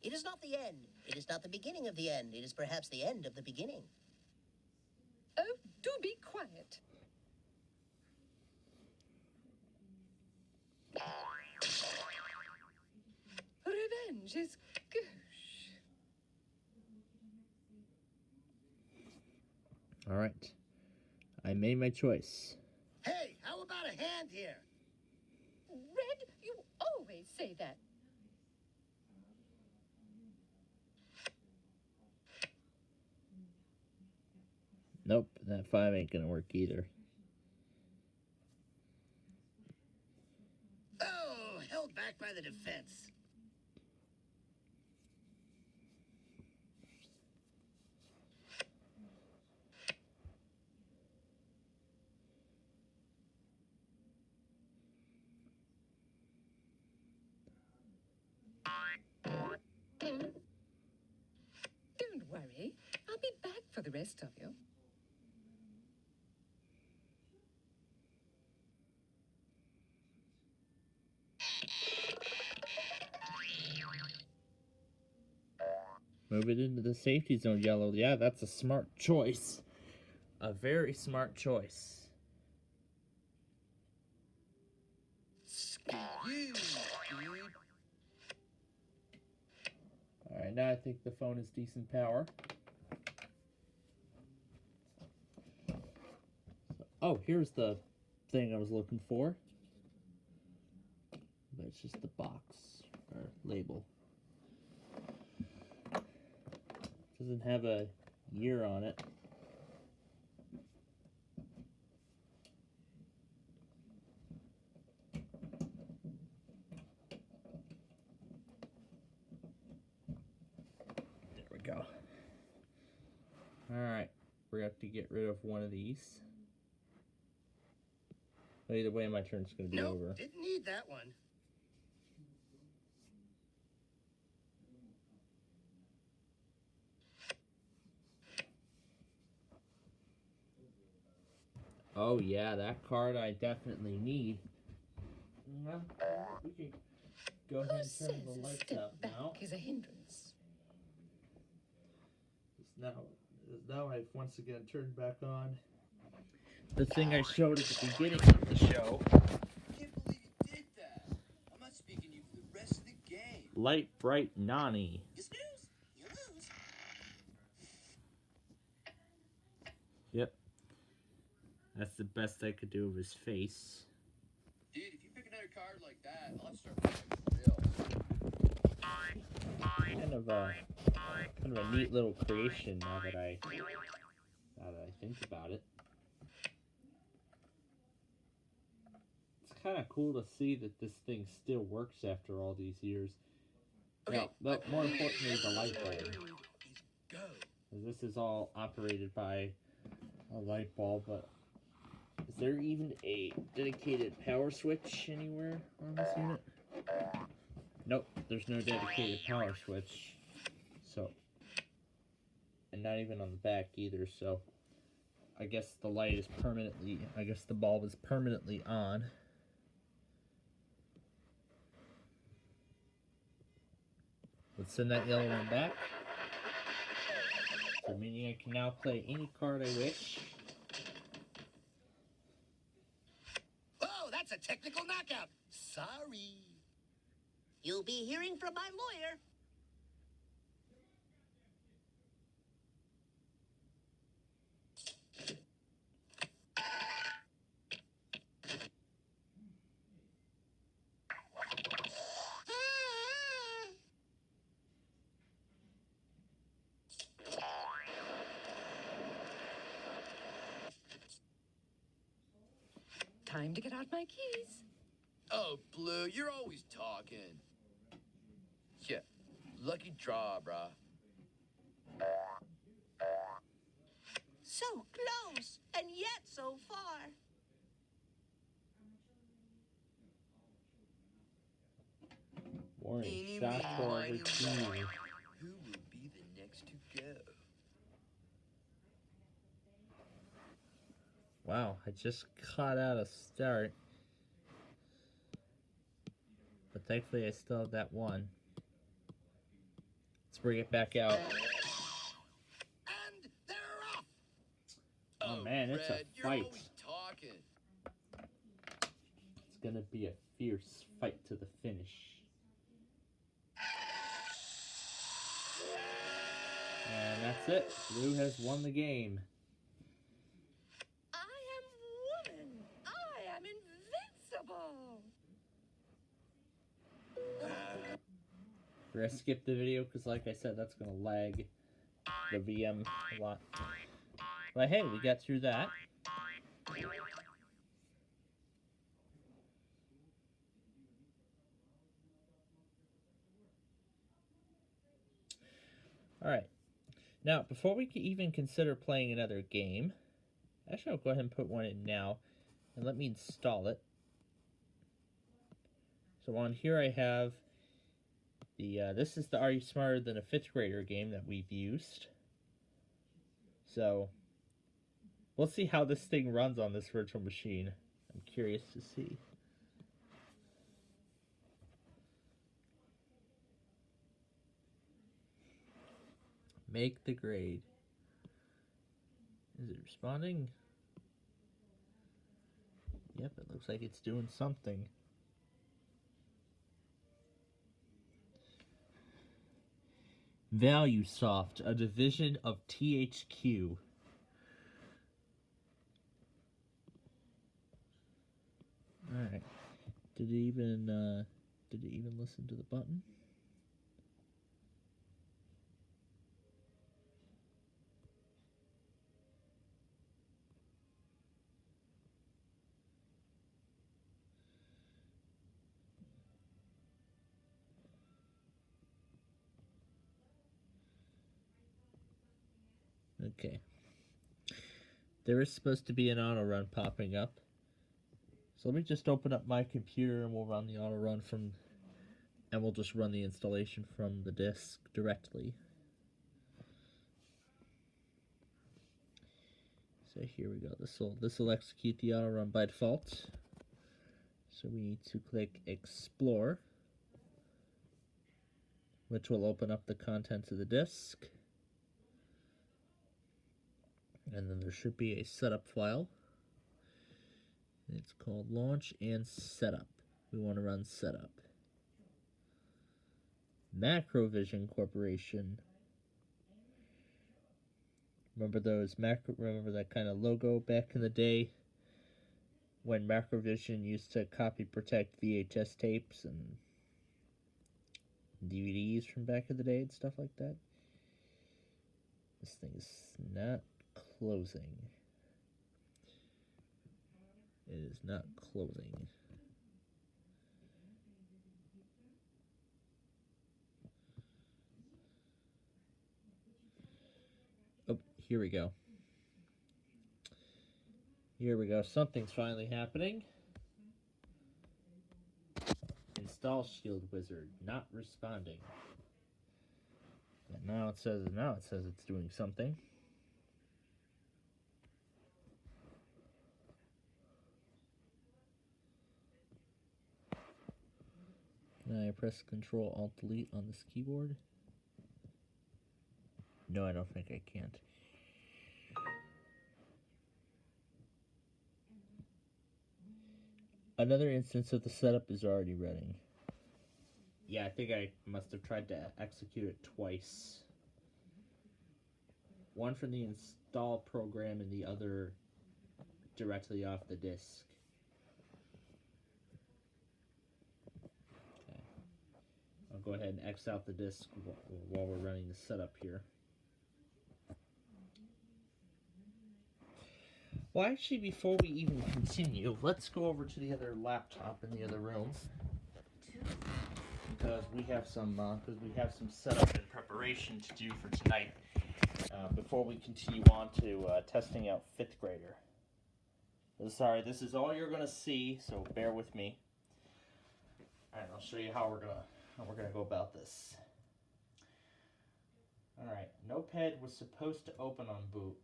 It is not the end. It is not the beginning of the end. It is perhaps the end of the beginning. Oh, do be quiet. Revenge is gauche. Alright, I made my choice. Hey, how about a hand here? Red, you always say that. Nope, that 5 ain't gonna work either. Oh, held back by the defense. Don't worry. I'll be back for the rest of you. Move it into the safety zone, yellow. Yeah, that's a smart choice. A very smart choice. You, dude. Alright, now I think the phone is decent power. Oh, here's the thing I was looking for. But it's just the box or label. Doesn't have a year on it. There we go. Alright, we're going to have to get rid of one of these. But either way, my turn's going to be over. Didn't need that one. Oh yeah, that card I definitely need. Well, we can go ahead Who and says turn the a lights step out back now. is a hindrance? Now I've once again turned back on the thing I showed at the beginning of the show. I can't believe you did that. I'm not speaking to you for the rest of the game. Light Bright Nani. You snooze, you lose. Yep. That's the best I could do of his face. Dude, if you pick another card like that, I'll have to start playing for real. Kind of a neat little creation now that I think about it. It's kind of cool to see that this thing still works after all these years. Okay, Now, but more importantly, the light bulb. Go. This is all operated by a light bulb, but is there even a dedicated power switch anywhere on this unit? Nope, there's no dedicated power switch. So, and not even on the back either, so I guess the light is permanently, I guess the bulb is permanently on. Let's send that yellow one back. So meaning I can now play any card I wish. Oh, that's a technical knockout. Sorry. You'll be hearing from my lawyer. Time to get out my keys. Oh, Blue, you're always talking. Yeah, lucky draw, brah. So close, and yet so far. Warning, Eeny, shot meeny, for miny, over moe. 2. Who will be the next to go? Wow, I just caught out a start. But thankfully I still have that one. Let's bring it back out. And they're off. Oh, man, it's a Red, you're fight. always talking. It's gonna be a fierce fight to the finish. And that's it. Blue has won the game. I am woman. I am invincible. We're gonna skip the video because, like I said, that's gonna lag the VM a lot. But hey, we got through that. Alright. Now, before we can even consider playing another game, actually I'll go ahead and put one in now, and let me install it. So on here I have the, this is the Are You Smarter Than a Fifth Grader game that we've used. So, we'll see how this thing runs on this virtual machine. I'm curious to see. Make the grade. Is it responding? Yep, it looks like it's doing something. ValueSoft, a division of THQ. Alright. Did it even listen to the button? Okay. There is supposed to be an auto run popping up. So let me just open up my computer and we'll run the auto run from, and we'll just run the installation from the disk directly. So here we go. This will execute the auto run by default. So we need to click Explore, which will open up the contents of the disk. And then there should be a setup file. It's called Launch and Setup. We want to run Setup. Macrovision Corporation. Remember that kind of logo back in the day when Macrovision used to copy protect VHS tapes and DVDs from back in the day and stuff like that? This thing is not closing. It is not closing. Oh, here we go. Here we go. Something's finally happening. Install Shield Wizard not responding. And now it says it's doing something. Can I press Control Alt Delete on this keyboard? No, I don't think I can't. Another instance of the setup is already running. Yeah, I think I must have tried to execute it twice. One from the install program and the other directly off the disk. Okay. I'll go ahead and X out the disk while we're running the setup here. Well, actually, before we even continue, let's go over to the other laptop in the other room. Because we have some setup and preparation to do for tonight before we continue on to testing out 5th grader. Sorry, this is all you're gonna see, so bear with me. All right, I'll show you how we're gonna go about this. All right, Notepad was supposed to open on boot.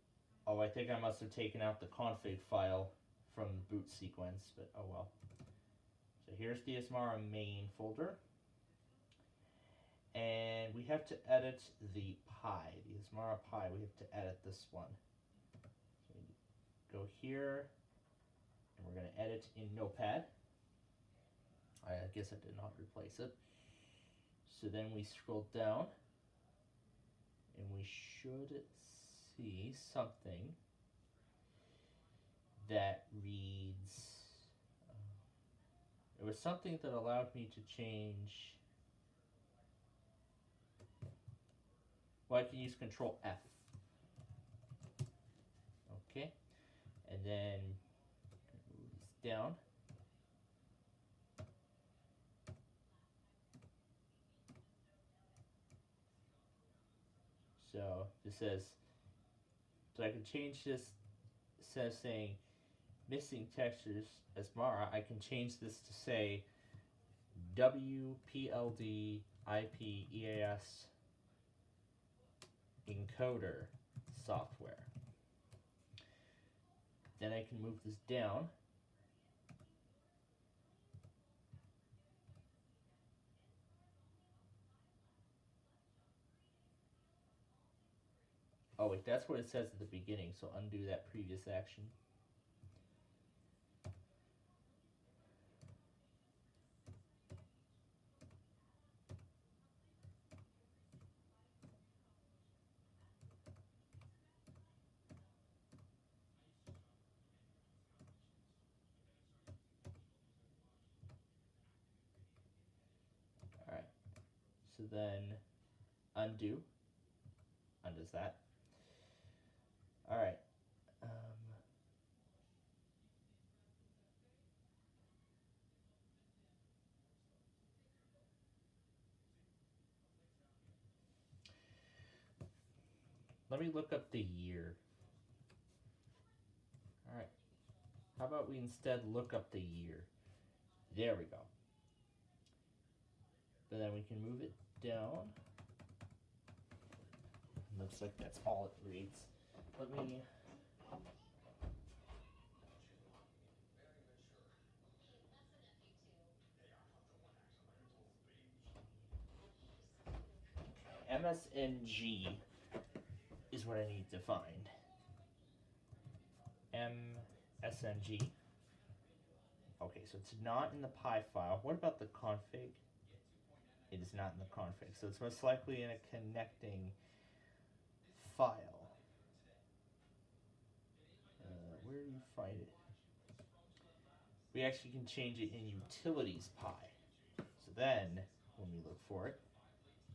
Oh, I think I must have taken out the config file from the boot sequence, but oh well. So here's the Asmara main folder. And we have to edit the pie, the Asmara pie. We have to edit this one. So go here, and we're going to edit in Notepad. I guess I did not replace it. So then we scroll down, and we should see something that reads. It was something that allowed me to change. Well, I can use Control F. Okay, and then move this down. So this says, so I can change this. Instead of saying missing textures Asmara, I can change this to say WPLD IPEAS encoder software. Then I can move this down. Oh wait, that's what it says at the beginning, so undo that previous action. Alright, so then undo, undoes that. Alright, let me look up the year. Alright, how about we instead look up the year? There we go. But then we can move it down. Looks like that's all it reads. Let me. MSNG is what I need to find. MSNG. Okay, so it's not in the pie file. What about the config? It is not in the config, so it's most likely in a connecting file. Where do you find it? We actually can change it in utilities pie. So then, when we look for it,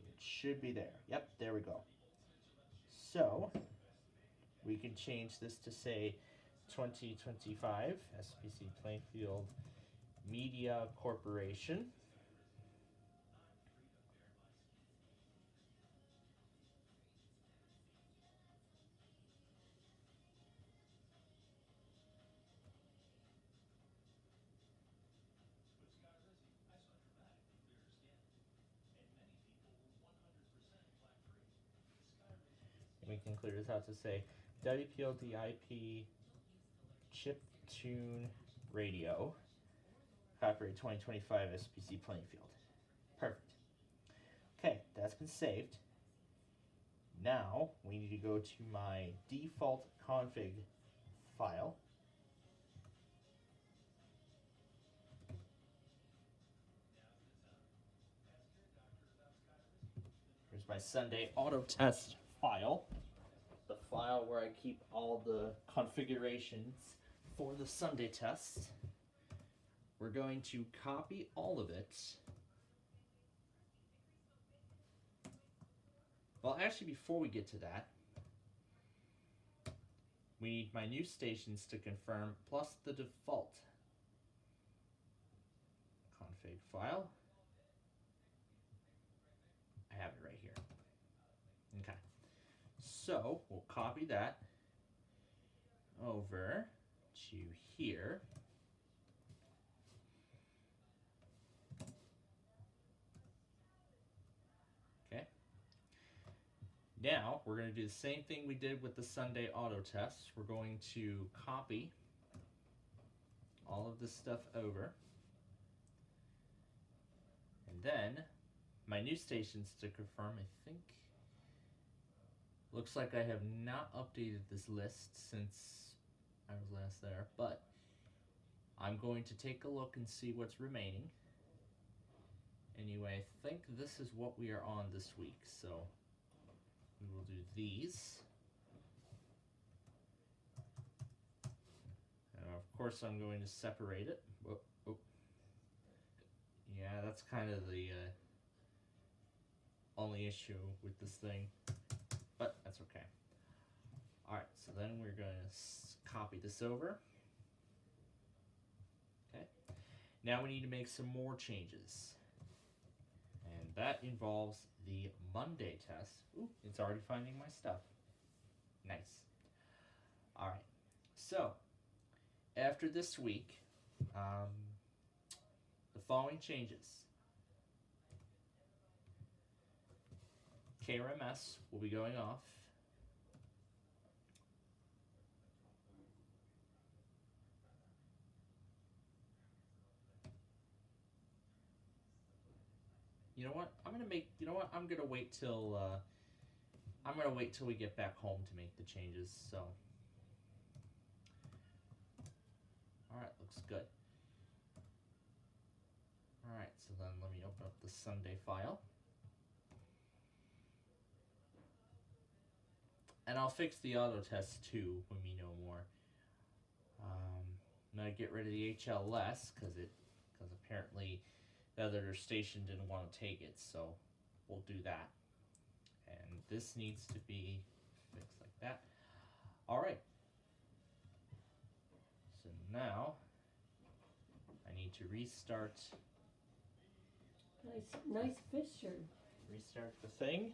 it should be there. Yep, there we go. So, we can change this to say 2025 SPC Plainfield Media Corporation. anything clear is how to say WPLDIP chip tune radio. Copyright 2025 SPC Plainfield. Perfect. Okay, that's been saved. Now we need to go to my default config file. Here's my Sunday auto test file. The file where I keep all the configurations for the Sunday tests. We're going to copy all of it. Well, actually, before we get to that, we need my new stations to confirm, plus the default config file. I have it right here. Okay. So, we'll copy that over to here. Okay. Now, we're going to do the same thing we did with the Sunday auto test. We're going to copy all of this stuff over. And then, my new stations to confirm, I think. Looks like I have not updated this list since I was last there, but I'm going to take a look and see what's remaining. Anyway, I think this is what we are on this week, so we will do these. And of course, I'm going to separate it. Whoa, oh. Yeah, that's kind of the only issue with this thing, but that's okay. Alright, so then we're going to copy this over. Okay. Now we need to make some more changes. And that involves the Monday test. Ooh, it's already finding my stuff. Nice. Alright, so after this week, the following changes. KRMS will be going off. You know what? I'm gonna wait till we get back home to make the changes. So, all right, looks good. All right, so then let me open up the Sunday file. And I'll fix the auto test too when we know more. I'm gonna get rid of the HLS because apparently the other station didn't want to take it, so we'll do that. And this needs to be fixed like that. All right. So now I need to restart. Nice fish shirt. Restart the thing.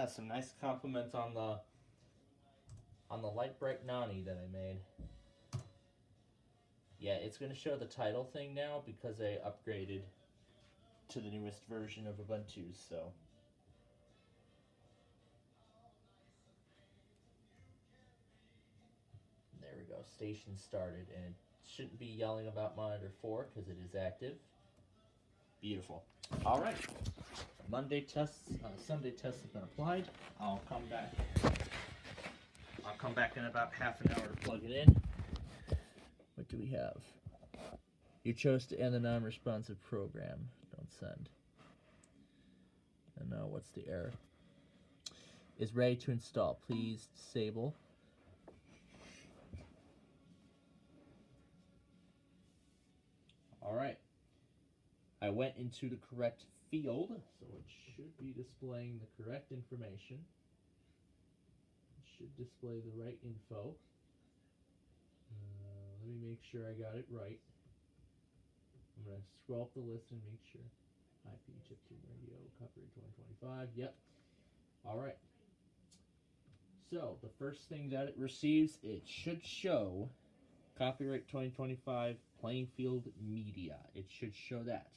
Some nice compliments on the light bright nani that I made. Yeah, it's going to show the title thing now because I upgraded to the newest version of Ubuntu, so. There we go, station started, and it shouldn't be yelling about monitor 4 because it is active. Beautiful. All right. Monday tests, Sunday tests have been applied. I'll come back in about half an hour to plug it in. What do we have? You chose to end the non-responsive program. Don't send. And now what's the error? Is ready to install. Please disable. All right. I went into the correct field, so it should be displaying the correct information. It should display the right info. Let me make sure I got it right. I'm going to scroll up the list and make sure. IP chiptune radio, copyright 2025. Yep. All right. So, the first thing that it receives, it should show copyright 2025 Plainfield Media. It should show that.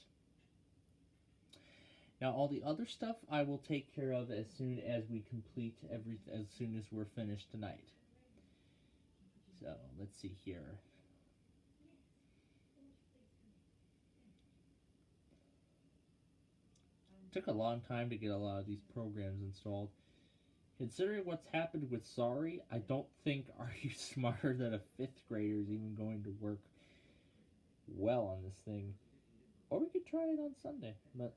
Now, all the other stuff I will take care of as soon as we complete everything, as soon as we're finished tonight. So, let's see here. It took a long time to get a lot of these programs installed. Considering what's happened with Sorry, I don't think Are You Smarter Than a 5th Grader is even going to work well on this thing. Or we could try it on Sunday. But,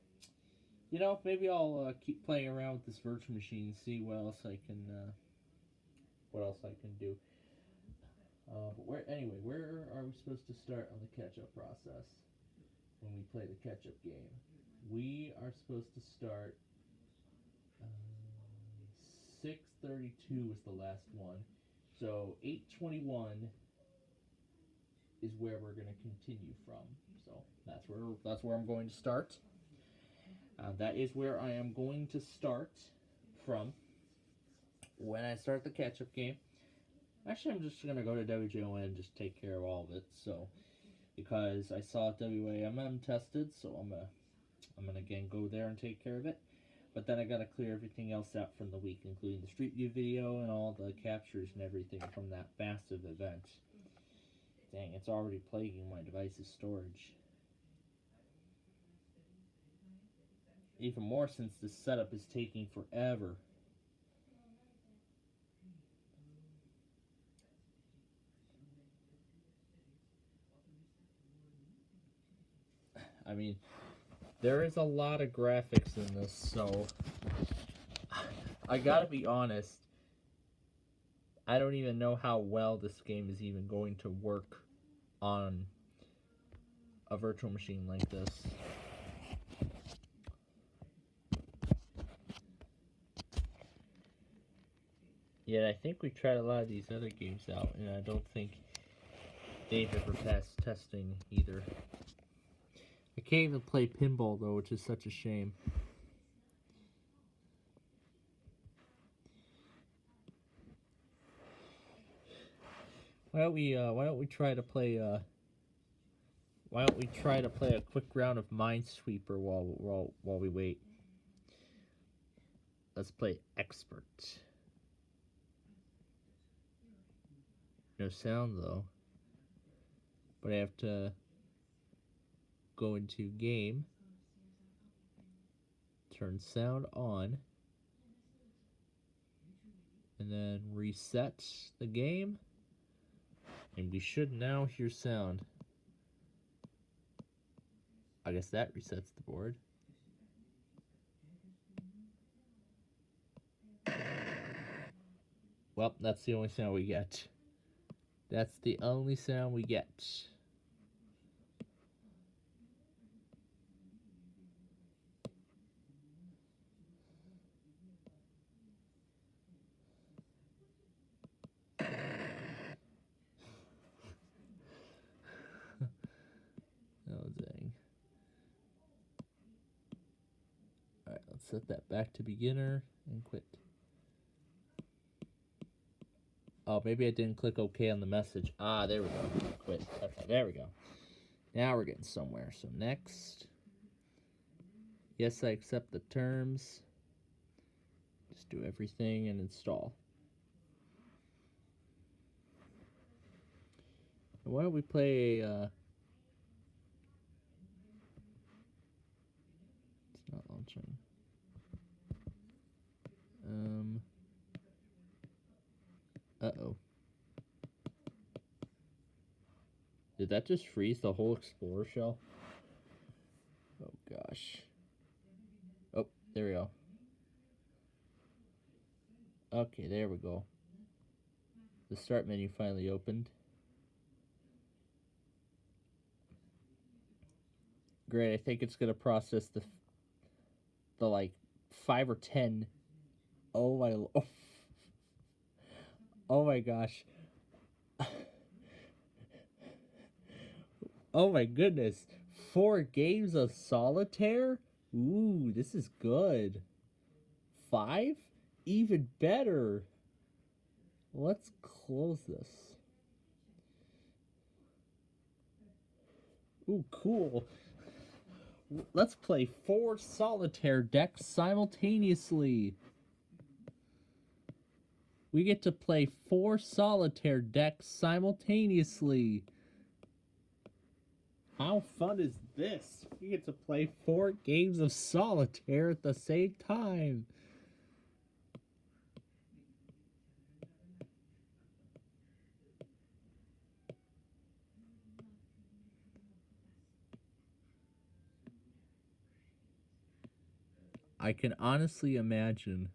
you know, maybe I'll keep playing around with this virtual machine, see what else I can do. But where are we supposed to start on the catch-up process when we play the catch-up game? We are supposed to start 6:32 was the last one, so 8:21 is where we're going to continue from. So that's where I'm going to start. That is where I am going to start from when I start the catch-up game. Actually, I'm just going to go to WJON and just take care of all of it. So, because I saw WAMM tested, so I'm gonna again go there and take care of it. But then I gotta clear everything else out from the week, including the Street View video and all the captures and everything from that massive event. Dang, it's already plaguing my device's storage. Even more since this setup is taking forever. I mean, there is a lot of graphics in this, so I gotta be honest, I don't even know how well this game is even going to work on a virtual machine like this. Yet I think we tried a lot of these other games out, and I don't think they've ever passed testing either. I can't even play pinball though, which is such a shame. Why don't we try to play a quick round of Minesweeper while we wait. Let's play Expert. No sound though. But I have to go into game, turn sound on, and then reset the game, and we should now hear sound. I guess that resets the board. Well, that's the only sound we get. That's the only sound we get. Oh, dang. Alright, let's set that back to beginner and quit. Oh, maybe I didn't click OK on the message. Ah, there we go. Quit. Okay, there we go. Now we're getting somewhere. So next. Yes, I accept the terms. Just do everything and install. And why don't we play a... It's not launching. Uh-oh. Did that just freeze the whole Explorer shell? Oh, gosh. Oh, there we go. Okay, there we go. The start menu finally opened. Great, I think it's gonna process the like 5 or 10. Oh my, oh my gosh. Oh my goodness. 4 games of solitaire? Ooh, this is good. 5? Even better. Let's close this. Ooh, cool. Let's play 4 solitaire decks simultaneously. We get to play 4 solitaire decks simultaneously. How fun is this? We get to play 4 games of solitaire at the same time. I can honestly imagine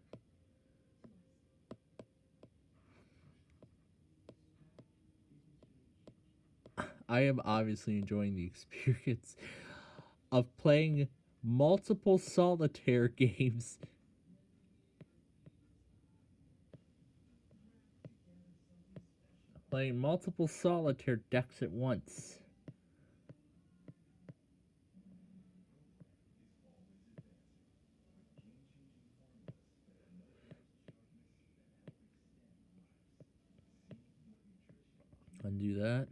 I am obviously enjoying the experience of playing multiple solitaire games. Playing multiple solitaire decks at once. Undo that.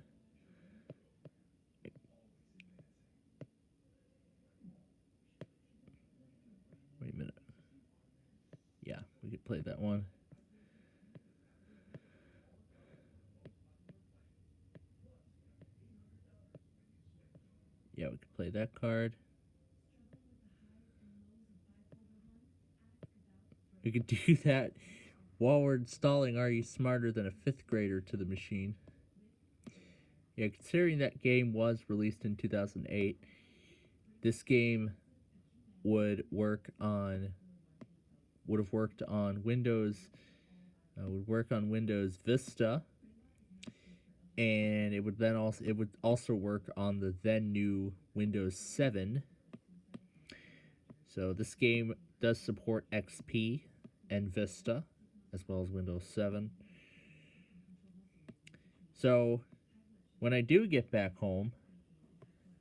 Wait a minute. Yeah, we could play that one. Yeah, we could play that card. We could do that while we're installing Are You Smarter Than a 5th Grader to the machine. Yeah, considering that game was released in 2008, this game would have worked on Windows, Vista, and it would also work on the then new Windows 7. So this game does support XP and Vista, as well as Windows 7. So when I do get back home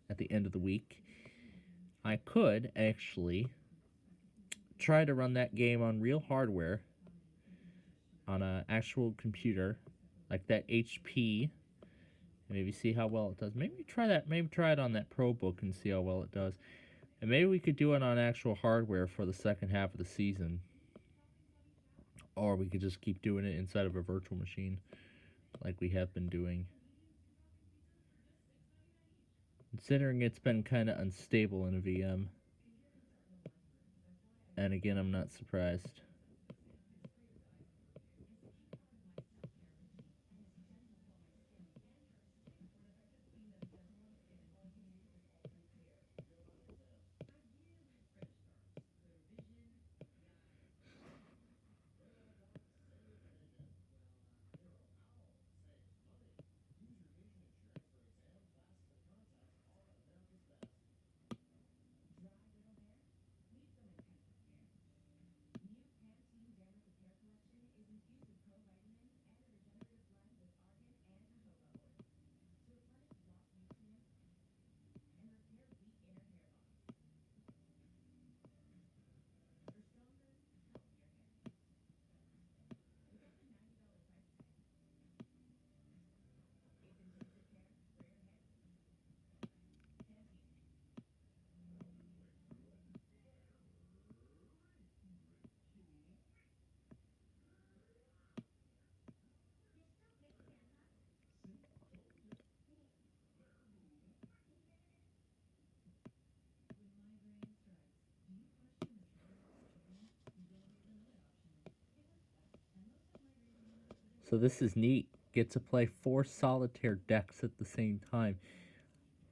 at the end of the week, I could actually try to run that game on real hardware on an actual computer, like that HP, and maybe see how well it does. Maybe try that. Maybe try it on that ProBook and see how well it does. And maybe we could do it on actual hardware for the second half of the season. Or we could just keep doing it inside of a virtual machine like we have been doing. Considering it's been kind of unstable in a VM. And again, I'm not surprised. So this is neat. Get to play 4 solitaire decks at the same time.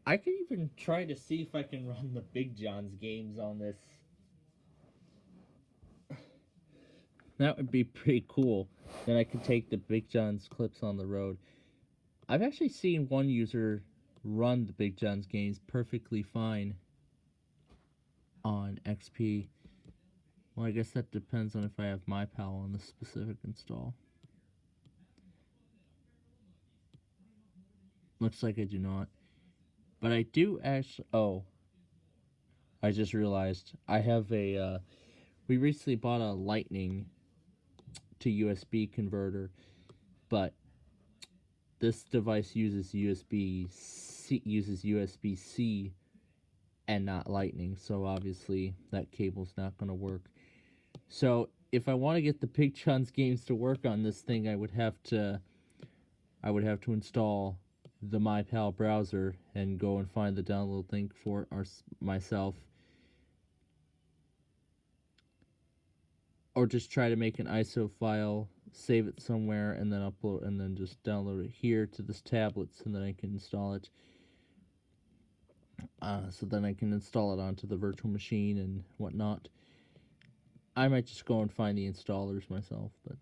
I could even try to see if I can run the Big John's games on this. That would be pretty cool. Then I could take the Big John's clips on the road. I've actually seen one user run the Big John's games perfectly fine on XP. Well, I guess that depends on if I have MyPal on the specific install. Looks like I do not. But I do actually... Oh. I just realized. I have a... we recently bought a Lightning to USB converter. but this device uses USB-C and not Lightning, so obviously that cable's not going to work. So if I want to get the Big John's games to work on this thing, I would have to install the MyPal browser and go and find the download link for myself, or just try to make an ISO file, save it somewhere, and then upload, and then just download it here to this tablet, so then I can install it. So then I can install it onto the virtual machine and whatnot. I might just go and find the installers myself, but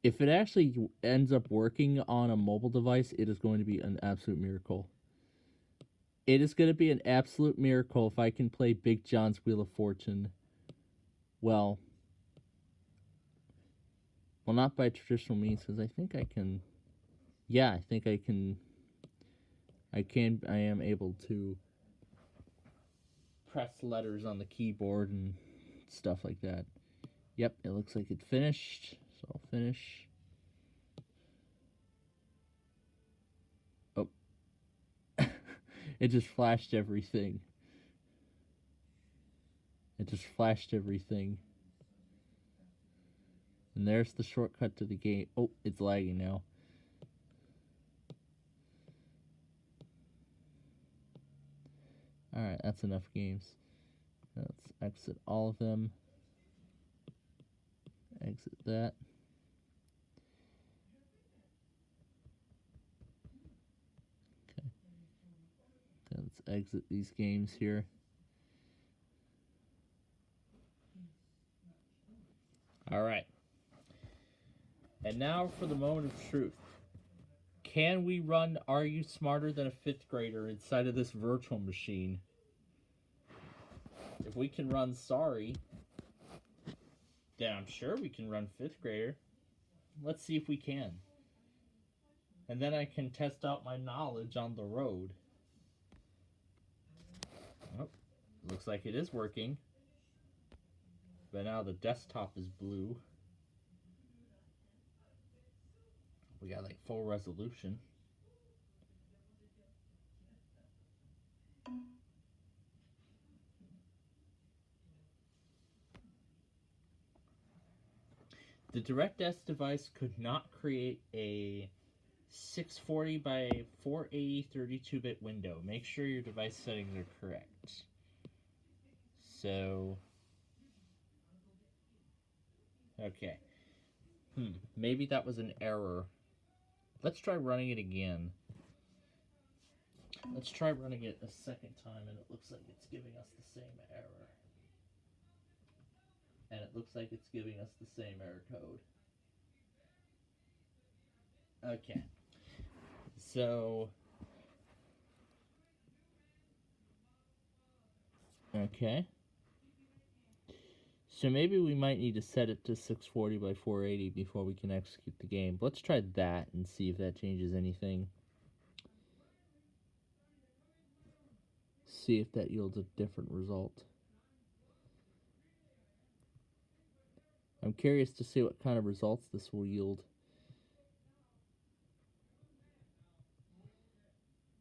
if it actually ends up working on a mobile device, it is going to be an absolute miracle. It is going to be an absolute miracle if I can play Big John's Wheel of Fortune. Well, not by traditional means, because I think I can. Yeah, I think I can. I am able to press letters on the keyboard and stuff like that. Yep, it looks like it finished, so I'll finish. Oh. It just flashed everything. It just flashed everything. And there's the shortcut to the game. Oh, it's lagging now. Alright, that's enough games. Let's exit all of them. Exit that. Okay. Then let's exit these games here. Alright. And now for the moment of truth. Can we run Are You Smarter Than a Fifth Grader inside of this virtual machine? If we can run Sorry, then I'm sure we can run Fifth Grader. Let's see if we can. And then I can test out my knowledge on the road. Oh, looks like it is working. But now the desktop is blue. We got like full resolution. The DirectX device could not create a 640 by 480 32-bit window. Make sure your device settings are correct. So, okay. Maybe that was an error. Let's try running it again. Let's try running it a second time, and it looks like it's giving us the same error. And it looks like it's giving us the same error code. Okay. So, okay. So maybe we might need to set it to 640 by 480 before we can execute the game. Let's try that and see if that changes anything. See if that yields a different result. I'm curious to see what kind of results this will yield.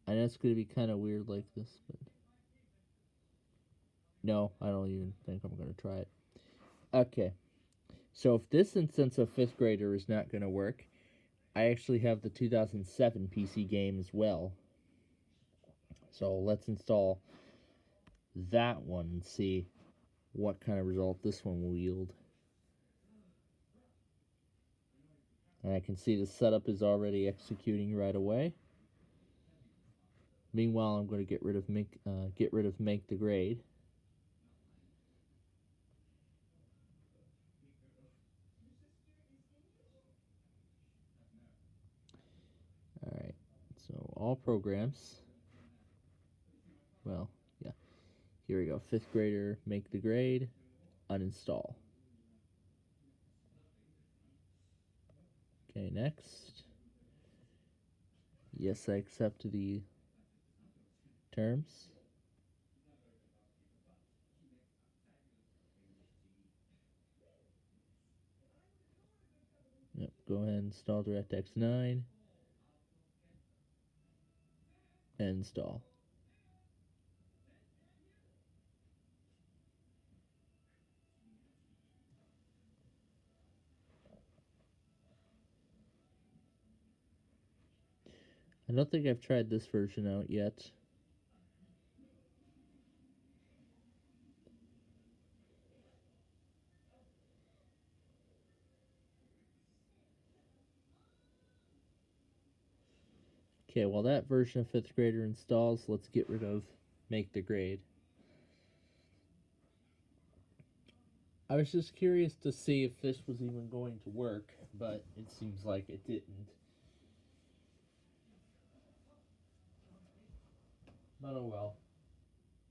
I know it's going to be kind of weird like this, but no, I don't even think I'm going to try it. Okay, so if this instance of Fifth Grader is not going to work, I actually have the 2007 PC game as well. So let's install that one and see what kind of result this one will yield. And I can see the setup is already executing right away. Meanwhile, I'm going to get rid of make the grade. All right. So all programs. Well, yeah. Here we go. Fifth Grader, make the grade, uninstall. Okay, next. Yes, I accept the terms. go ahead and install DirectX 9. And install. I don't think I've tried this version out yet. Okay, while that version of 5th grader installs, let's get rid of Make the Grade. I was just curious to see if this was even going to work, but it seems like it didn't. But oh well.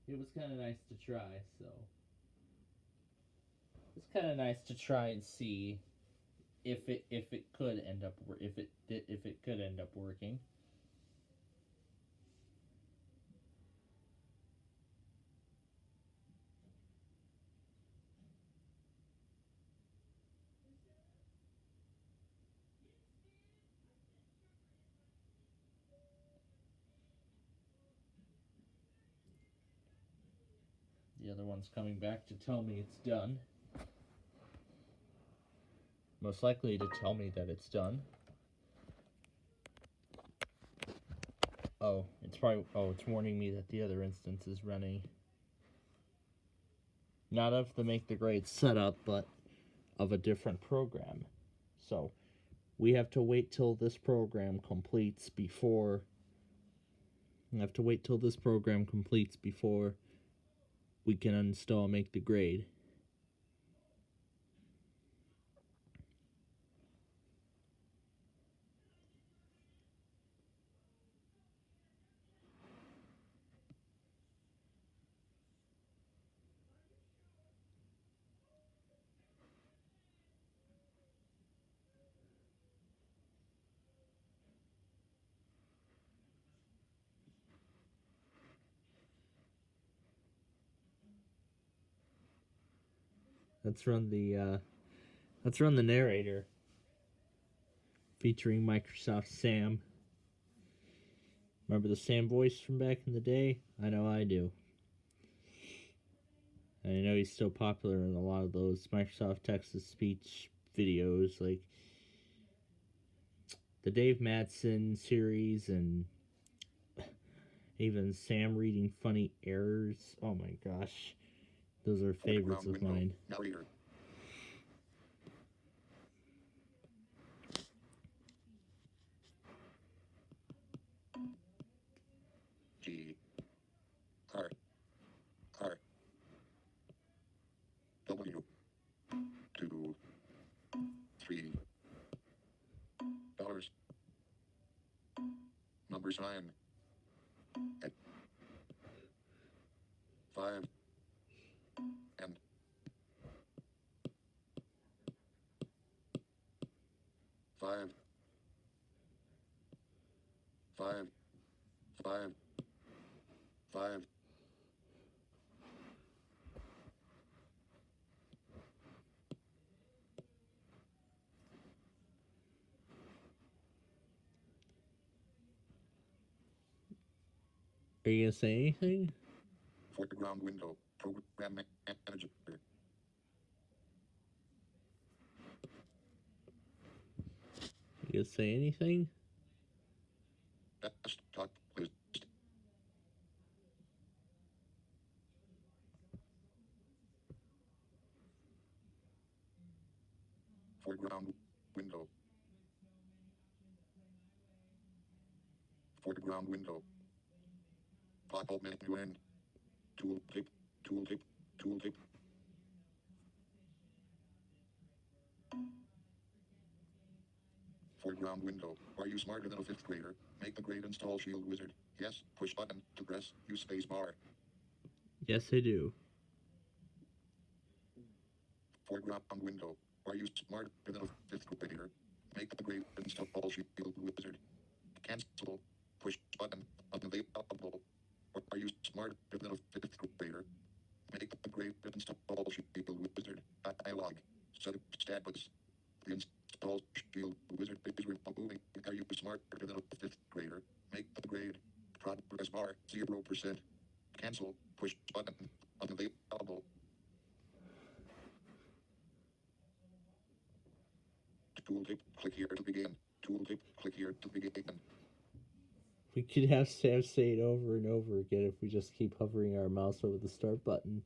It was kind of nice to try, so. It's kind of nice to try and see if it could end up working. The other one's coming back to tell me it's done. Most likely to tell me that it's done. Oh, it's warning me that the other instance is running. Not of the Make the Grade setup, but of a different program. So, we have to wait till this program completes before we can install Make the Grade. Let's run the narrator featuring Microsoft Sam. Remember the Sam voice from back in the day? I know I do. And I know he's still popular in a lot of those Microsoft text-to-speech videos, like the Dave Madsen series and even Sam reading funny errors. Oh my gosh. Those are favorites of mine. Narrator. G. R. R. W. 2. 3. Dollars. Number sign. At 5. And 5. 5. 5. 5. Are you gonna say anything? Foreground window. Program manager. You gonna say anything? Desktop list. Foreground window. Foreground window. Pop-up menu end. Tooltip. Tooltip. Tooltip. Foreground window. Are you smarter than a 5th grader? Make the grade install Shield Wizard. Yes. Push button to press. Use space bar. Yes, I do. Foreground window. Are you smarter than a 5th grader? Make the grade install Shield Wizard. Cancel. Push button unavailable. Or are you smarter than a 5th grader? Make the grade install Shield Wizard. Dialog. Set status. The install Shield fifth grader. Make upgrade. Progress bar 0%. Cancel. Push button. Unavailable. Tooltip. Click here to begin. Tooltip. Click here to begin. We could have Sam say it over and over again if we just keep hovering our mouse over the start button.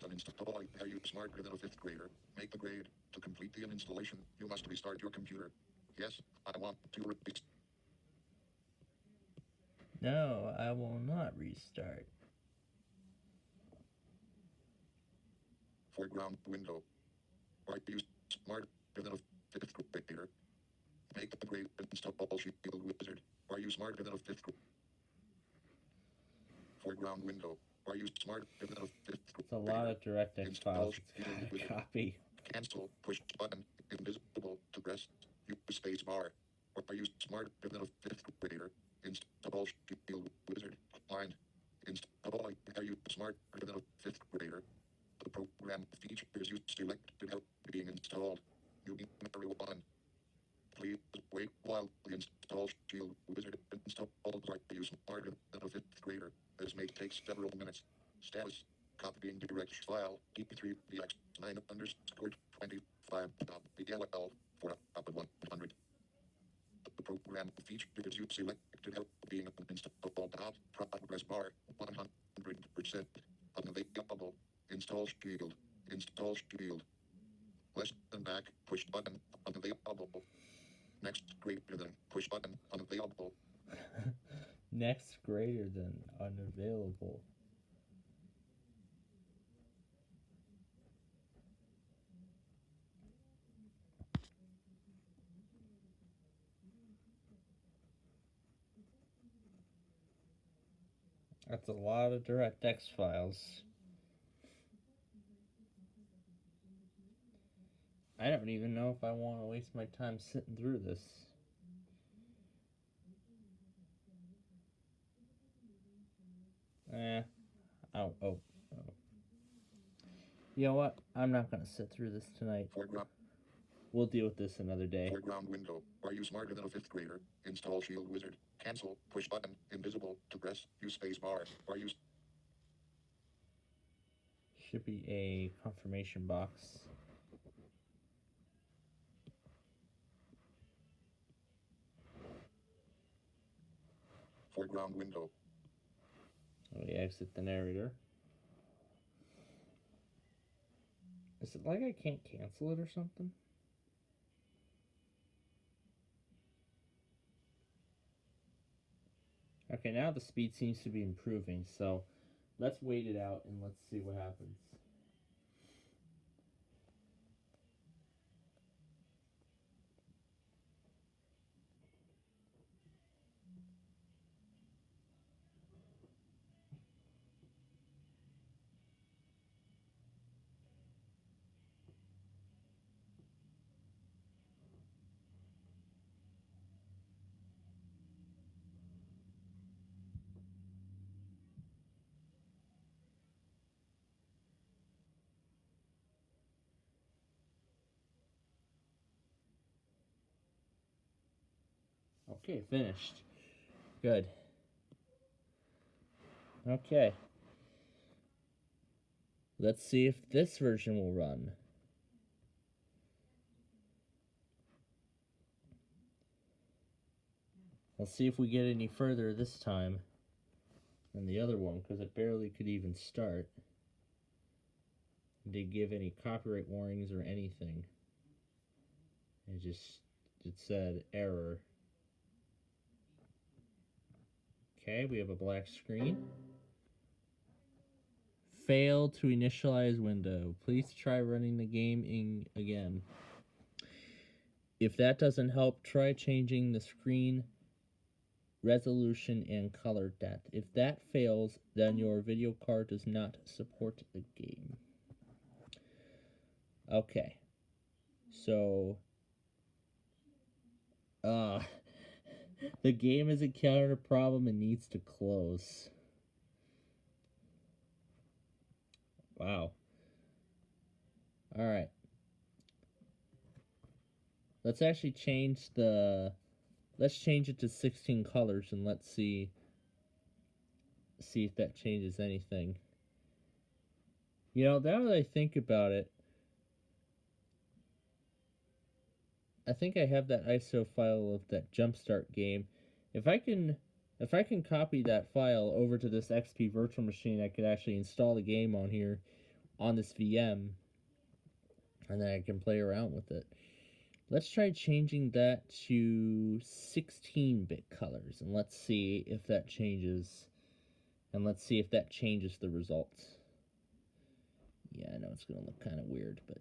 Uninstall. Are you smarter than a fifth grader? Make the grade. To complete the installation, you must restart your computer. Yes, I want to repeat. No, I will not restart. Foreground window. Are you smarter than a fifth grader? Make the grade. Install Shield Wizard. Are you smarter than a fifth grader? Foreground window. Are you smarter than a fifth grader? It's a lot of DirectX files it's gotta copy. Cancel. Push button. Invisible to press. Use space bar. Or are you smarter than a fifth grader? Install Shield Wizard. Line. Install. Are you smarter than a fifth grader? The program features you selected are being installed. You need everyone. Please wait while the install Shield Wizard installs. Are you smarter than a fifth grader? This may take several minutes. Status. Copying direct file. D3VX9 underscore 25.bl for up to 100. The program features you selected are being installed. Progress bar 100%. Unavailable. Install Shield. Install Shield. Less than back. Push button. Unavailable. Next greater than. Push button. Unavailable. Next greater than unavailable. That's a lot of DirectX files. I don't even know if I want to waste my time sitting through this. Oh. You know what? I'm not going to sit through this tonight. Foreground. We'll deal with this another day. Foreground window. Are you smarter than a fifth grader? Install Shield Wizard. Cancel. Push button. Invisible to press. Use space bar. Are you... Should be a confirmation box. Foreground window. We exit the narrator. Is it like I can't cancel it or something? Okay, now the speed seems to be improving, so let's wait it out and let's see what happens. Okay, finished. Good. Okay. Let's see if this version will run. Let's see if we get any further this time than the other one, because it barely could even start. It didn't give any copyright warnings or anything. It said error. Okay, we have a black screen. Fail to initialize window. Please try running the game again. If that doesn't help, try changing the screen resolution and color depth. If that fails, then your video card does not support the game. Okay. So, the game has encountered a problem and needs to close. Wow. Alright. Let's actually change let's change it to 16 colors and let's see if that changes anything. You know, now that I think about it, I think I have that ISO file of that Jumpstart game. If I can copy that file over to this XP virtual machine, I could actually install the game on here on this VM, and then I can play around with it. Let's try changing that to 16-bit colors, and let's see if that changes. And let's see if that changes the results. Yeah, I know it's going to look kind of weird, but...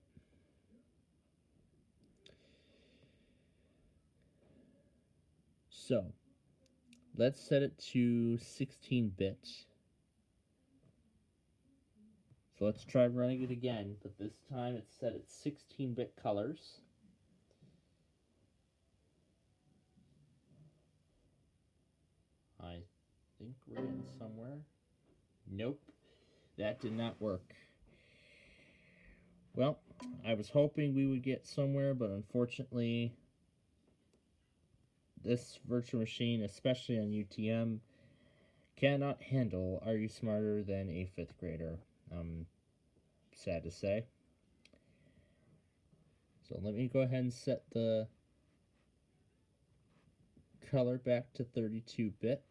So, let's set it to 16-bit. So let's try running it again, but this time it's set at 16-bit colors. I think we're in somewhere. Nope, that did not work. Well, I was hoping we would get somewhere, but unfortunately, this virtual machine, especially on UTM, cannot handle Are You Smarter Than a Fifth Grader? Sad to say. So let me go ahead and set the color back to 32-bit.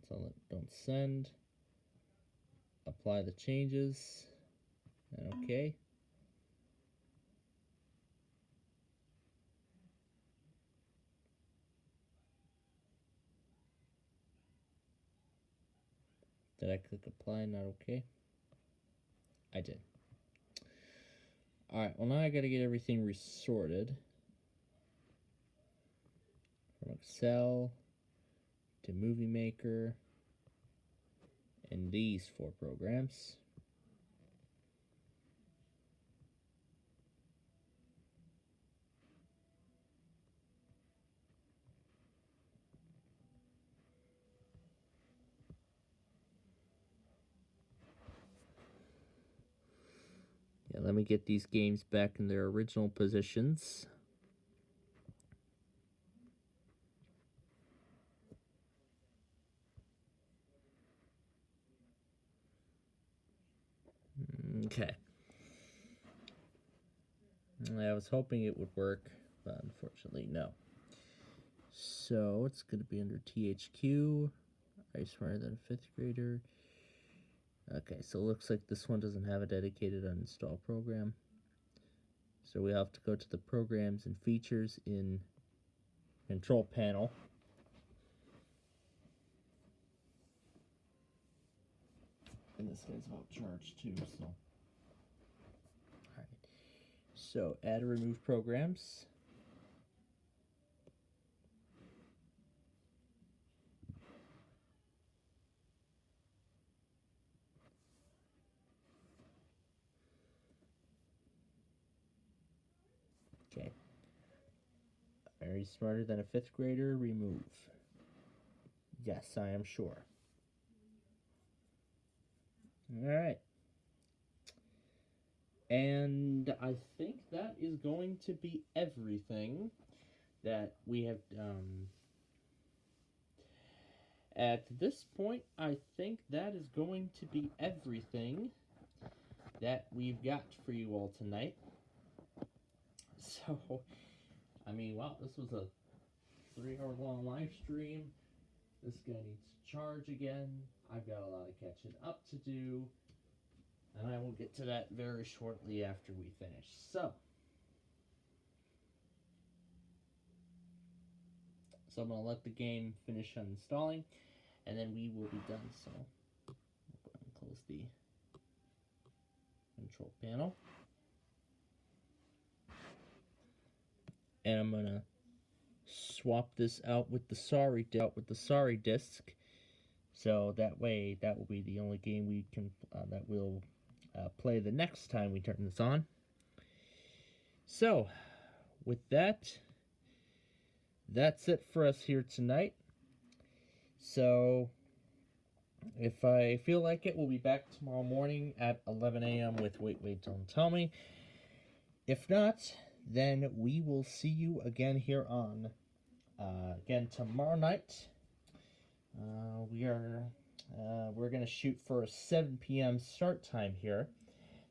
Tell it don't send. Apply the changes. And okay. Did I click apply? Not okay. I did. Alright, well now I gotta get everything resorted. From Excel to Movie Maker and these 4 programs. Yeah, let me get these games back in their original positions. Okay. I was hoping it would work, but unfortunately, no. So it's going to be under THQ. Are You Smarter Than a Fifth Grader? Okay, so it looks like this one doesn't have a dedicated uninstall program. So we have to go to the Programs and Features in Control Panel. And this guy's about charge too, so. Alright. So add or remove programs. Okay. Are You Smarter Than a Fifth Grader? Remove. Yes, I am sure. Alright. And I think that is going to be everything that we have. At this point, I think that is going to be everything that we've got for you all tonight. So, I mean, wow, this was a 3-hour long live stream. This guy needs to charge again. I've got a lot of catching up to do. And I will get to that very shortly after we finish. So I'm going to let the game finish uninstalling, and then we will be done. So I'll go ahead and close the control panel. And I'm going to swap this out with the sorry disc. So that way, that will be the only game we can that we'll play the next time we turn this on. So, with that, that's it for us here tonight. So, if I feel like it, we'll be back tomorrow morning at 11 a.m. with Wait, Don't Tell Me. If not, then we will see you again here on, again tomorrow night. We're going to shoot for a 7 p.m. start time here,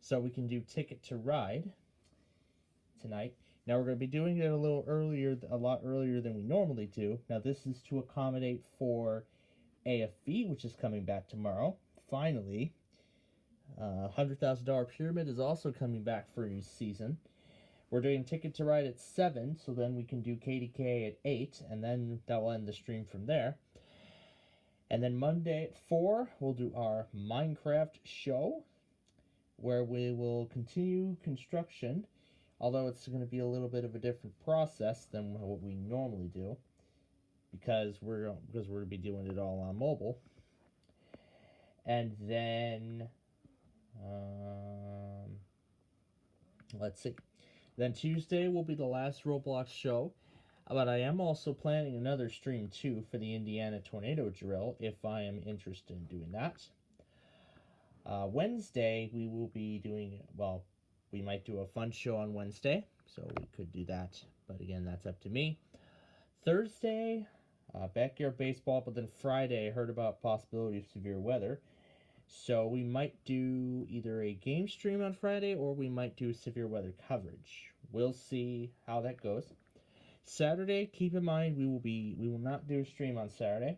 so we can do Ticket to Ride tonight. Now, we're going to be doing it a lot earlier than we normally do. Now, this is to accommodate for AFV, which is coming back tomorrow. Finally, $100,000 Pyramid is also coming back for a new season. We're doing Ticket to Ride at 7, so then we can do KDK at 8, and then that will end the stream from there. And then Monday at 4, we'll do our Minecraft show, where we will continue construction, although it's going to be a little bit of a different process than what we normally do, because we're going to be doing it all on mobile. And then, let's see. Then Tuesday will be the last Roblox show. But I am also planning another stream, too, for the Indiana Tornado Drill, if I am interested in doing that. Wednesday, we will be doing, well, we might do a fun show on Wednesday, so we could do that. But again, that's up to me. Thursday, backyard baseball, but then Friday, I heard about possibility of severe weather. So we might do either a game stream on Friday, or we might do severe weather coverage. We'll see how that goes. Saturday, keep in mind we will not do a stream on Saturday,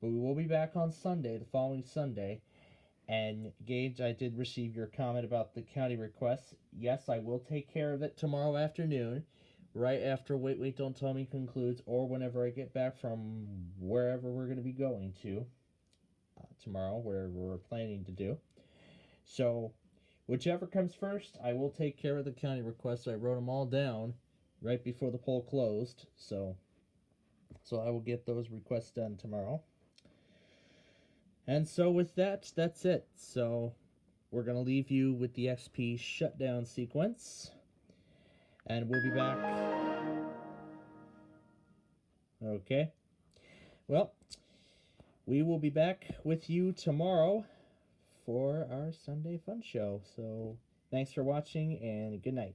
but we will be back on Sunday, the following Sunday. And Gage, I did receive your comment about the county requests. Yes, I will take care of it tomorrow afternoon, right after Wait, Don't Tell Me concludes, or whenever I get back from wherever we're going to be going to tomorrow, where we're planning to do. So, whichever comes first, I will take care of the county requests. I wrote them all down right before the poll closed, so I will get those requests done tomorrow. And so with that, that's it. So we're going to leave you with the XP shutdown sequence, and we'll be back. Okay. Well, we will be back with you tomorrow for our Sunday Fun Show. So thanks for watching, and good night.